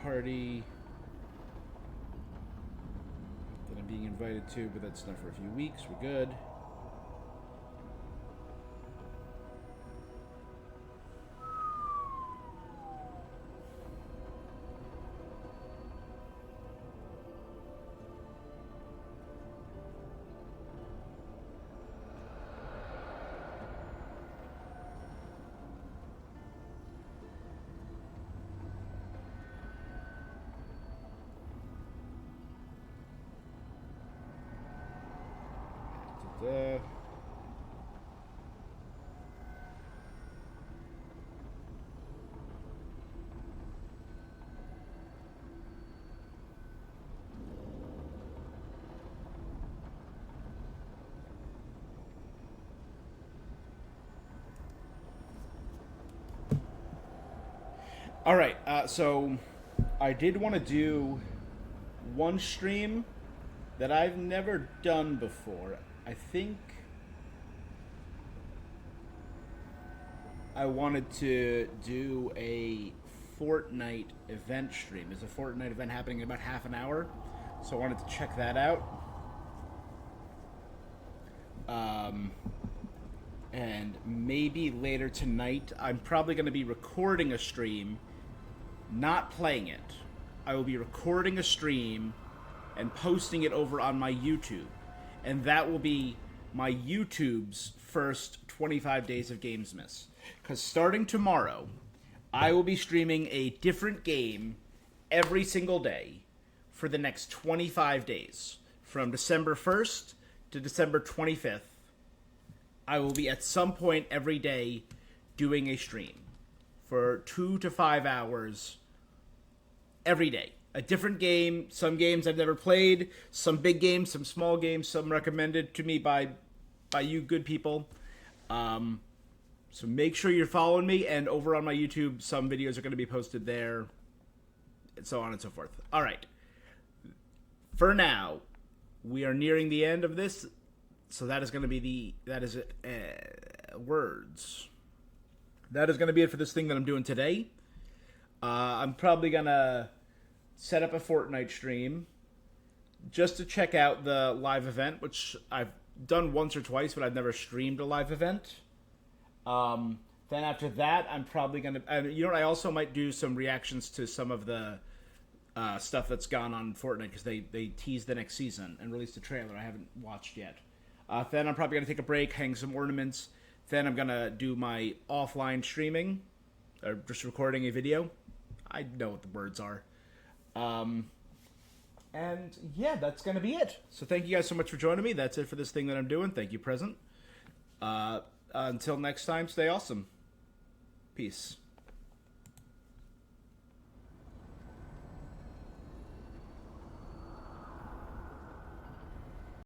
party that I'm being invited to, but that's not for a few weeks. We're good. All right, so I did want to do one stream that I've never done before. I think I wanted to do a Fortnite event stream. There's a Fortnite event happening in about half an hour, so I wanted to check that out. And maybe later tonight, I'm probably going to be recording a stream, not playing it. I will be recording a stream and posting it over on my YouTube. And that will be my YouTube's first 25 days of Gamesmas. Because starting tomorrow, I will be streaming a different game every single day for the next 25 days. From December 1st to December 25th, I will be at some point every day doing a stream for 2 to 5 hours every day. A different game, some games I've never played, some big games, some small games, some recommended to me by you good people. So make sure you're following me, and over on my YouTube, some videos are going to be posted there, and so on and so forth. All right. For now, we are nearing the end of this, so that is going to be words. That is going to be it for this thing that I'm doing today. I'm probably going to set up a Fortnite stream just to check out the live event, which I've done once or twice, but I've never streamed a live event. Then after that, I'm probably going to... you know what? I also might do some reactions to some of the stuff that's gone on Fortnite, because they teased the next season and released a trailer I haven't watched yet. Then I'm probably going to take a break, hang some ornaments. Then I'm going to do my offline streaming, or just recording a video. I know what the words are. And yeah, that's going to be it. So thank you guys so much for joining me. That's it for this thing that I'm doing. Thank you, Present. Until next time, stay awesome. Peace.